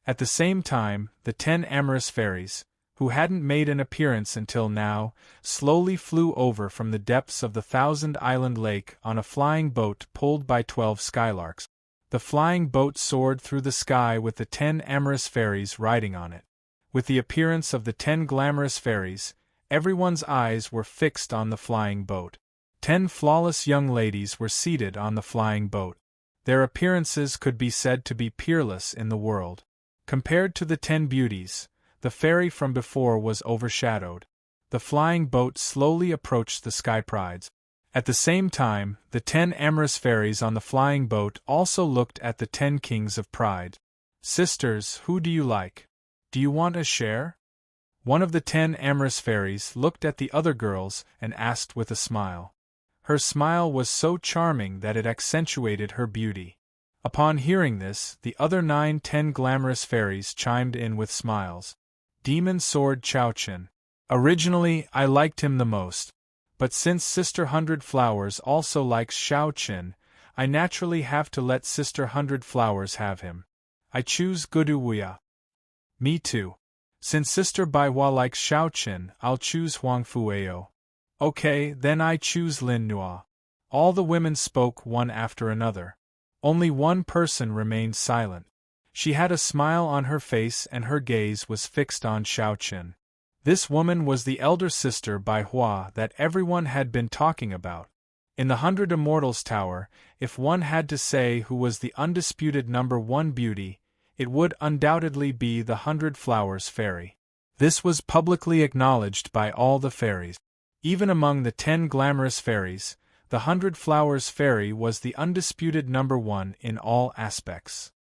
At the same time, the 10 amorous fairies, who hadn't made an appearance until now, slowly flew over from the depths of the Thousand-Island Lake on a flying boat pulled by 12 skylarks. The flying boat soared through the sky with the 10 amorous fairies riding on it. With the appearance of the 10 glamorous fairies, everyone's eyes were fixed on the flying boat. 10 flawless young ladies were seated on the flying boat. Their appearances could be said to be peerless in the world. Compared to the 10 beauties, the fairy from before was overshadowed. The flying boat slowly approached the Sky Prides. At the same time, the 10 amorous fairies on the flying boat also looked at the 10 Kings of Pride. Sisters, who do you like? Do you want a share? One of the 10 amorous fairies looked at the other girls and asked with a smile. Her smile was so charming that it accentuated her beauty. Upon hearing this, the other 9-10 glamorous fairies chimed in with smiles. Demon Sword Xiao Chen. Originally, I liked him the most. But since Sister 100 Flowers also likes Xiao Chen, I naturally have to let Sister 100 Flowers have him. I choose Gudu Wuya. Me too. Since Sister Baihua likes Xiao Chen, I'll choose Huang Fu Ao. Okay, then I choose Lin Nua. All the women spoke one after another. Only one person remained silent. She had a smile on her face and her gaze was fixed on Xiao Chen. This woman was the elder sister Baihua that everyone had been talking about. In the 100 Immortals Tower, if one had to say who was the undisputed number 1 beauty, it would undoubtedly be the 100 Flowers Fairy. This was publicly acknowledged by all the fairies. Even among the 10 glamorous fairies, the 100 Flowers Fairy was the undisputed number one in all aspects.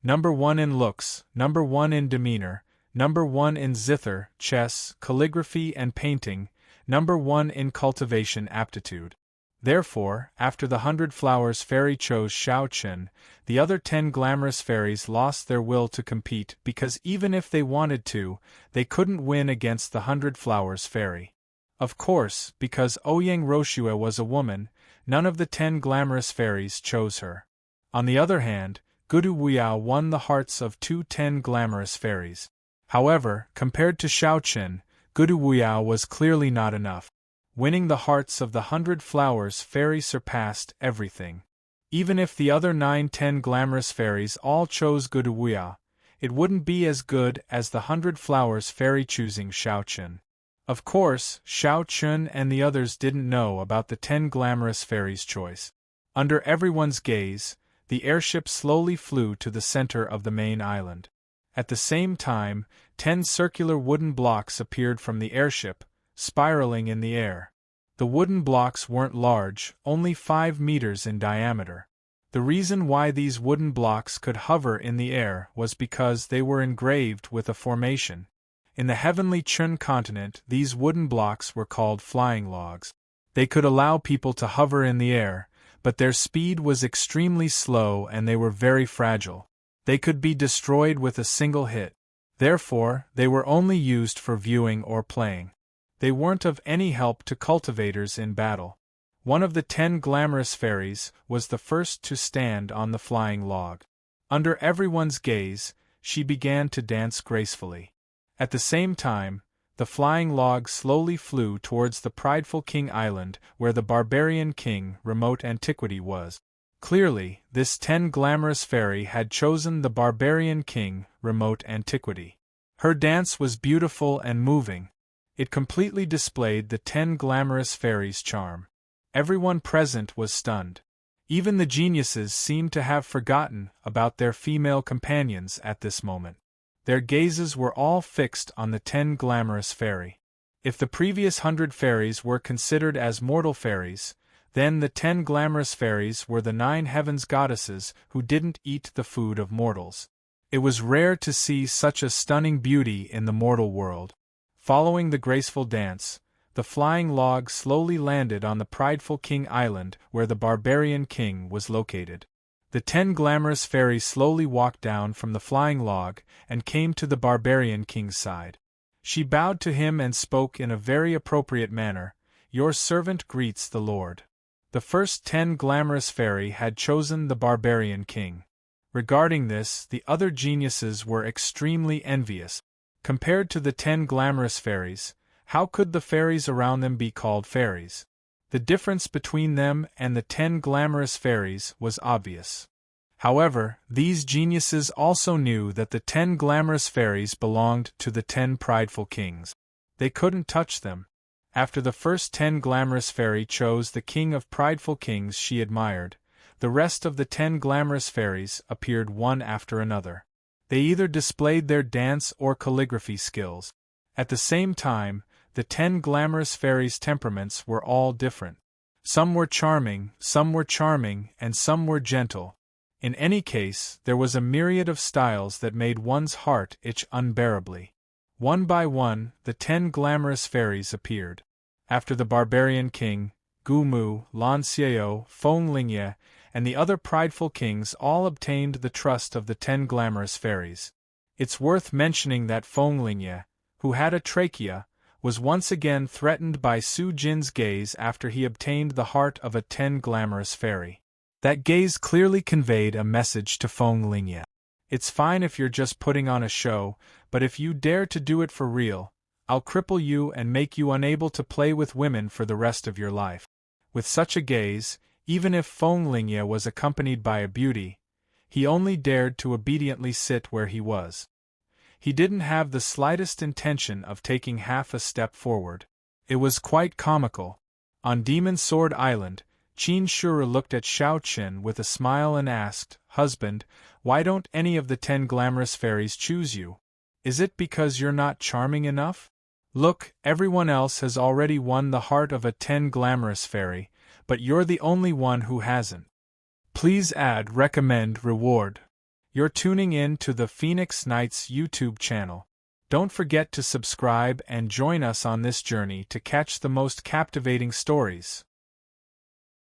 Number one in looks, number one in demeanor, number one in zither, chess, calligraphy and painting, number one in cultivation aptitude. Therefore, after the 100 Flowers Fairy chose Xiao Chen, the other 10 glamorous fairies lost their will to compete because even if they wanted to, they couldn't win against the 100 Flowers Fairy. Of course, because Ouyang Roshue was a woman, none of the 10 glamorous fairies chose her. On the other hand, Gudu Wuya won the hearts of 10 glamorous fairies. However, compared to Xiao Chen, Gudu Wuya was clearly not enough. Winning the hearts of the 100 Flowers Fairy surpassed everything. Even if the other 9-10 glamorous fairies all chose Gudu Wuya, it wouldn't be as good as the 100 Flowers Fairy choosing Xiao Chen. Of course, Xiao Chen and the others didn't know about the 10 glamorous fairies' choice. Under everyone's gaze, the airship slowly flew to the center of the main island. At the same time, 10 circular wooden blocks appeared from the airship, spiraling in the air. The wooden blocks weren't large, only 5 meters in diameter. The reason why these wooden blocks could hover in the air was because they were engraved with a formation. In the heavenly Chun continent, these wooden blocks were called flying logs. They could allow people to hover in the air, but their speed was extremely slow and they were very fragile. They could be destroyed with a single hit. Therefore, they were only used for viewing or playing. They weren't of any help to cultivators in battle. One of the 10 glamorous fairies was the first to stand on the flying log. Under everyone's gaze, she began to dance gracefully. At the same time, the flying log slowly flew towards the prideful King Island where the barbarian king remote antiquity was. Clearly, this 10 glamorous fairy had chosen the barbarian king remote antiquity. Her dance was beautiful and moving. It completely displayed the 10 glamorous fairies' charm. Everyone present was stunned. Even the geniuses seemed to have forgotten about their female companions at this moment. Their gazes were all fixed on the 10 glamorous fairy. If the previous 100 fairies were considered as mortal fairies, then the 10 glamorous fairies were the 9 heavens goddesses who didn't eat the food of mortals. It was rare to see such a stunning beauty in the mortal world. Following the graceful dance, the flying log slowly landed on the prideful King Island where the barbarian king was located. The 10 glamorous fairies slowly walked down from the flying log and came to the barbarian king's side. She bowed to him and spoke in a very appropriate manner, "Your servant greets the Lord." The first 10 glamorous fairy had chosen the barbarian king. Regarding this, the other geniuses were extremely envious. Compared to the 10 glamorous fairies, how could the fairies around them be called fairies? The difference between them and the 10 glamorous fairies was obvious. However, these geniuses also knew that the 10 glamorous fairies belonged to the 10 prideful kings. They couldn't touch them. After the first 10 glamorous fairy chose the king of prideful kings she admired, the rest of the 10 glamorous fairies appeared one after another. They either displayed their dance or calligraphy skills. At the same time, the 10 glamorous fairies' temperaments were all different. Some were charming, and some were gentle. In any case, there was a myriad of styles that made one's heart itch unbearably. One by one, the 10 glamorous fairies appeared. After the barbarian king, Gu Mu, Lan Xiao, Feng Lingye, and the other prideful kings all obtained the trust of the 10 glamorous fairies. It's worth mentioning that Feng Lingye, who had a trachea, was once again threatened by Su Jin's gaze after he obtained the heart of a 10 glamorous fairy. That gaze clearly conveyed a message to Feng Lingye. It's fine if you're just putting on a show, but if you dare to do it for real, I'll cripple you and make you unable to play with women for the rest of your life. With such a gaze, even if Feng Lingye was accompanied by a beauty, he only dared to obediently sit where he was. He didn't have the slightest intention of taking half a step forward. It was quite comical. On Demon Sword Island, Qin Shuru looked at Xiao Qin with a smile and asked, "Husband, why don't any of the 10 glamorous fairies choose you? Is it because you're not charming enough? Look, everyone else has already won the heart of a 10 glamorous fairy, but you're the only one who hasn't. Please add, recommend, reward." You're tuning in to the Phoenix Knights YouTube channel. Don't forget to subscribe and join us on this journey to catch the most captivating stories.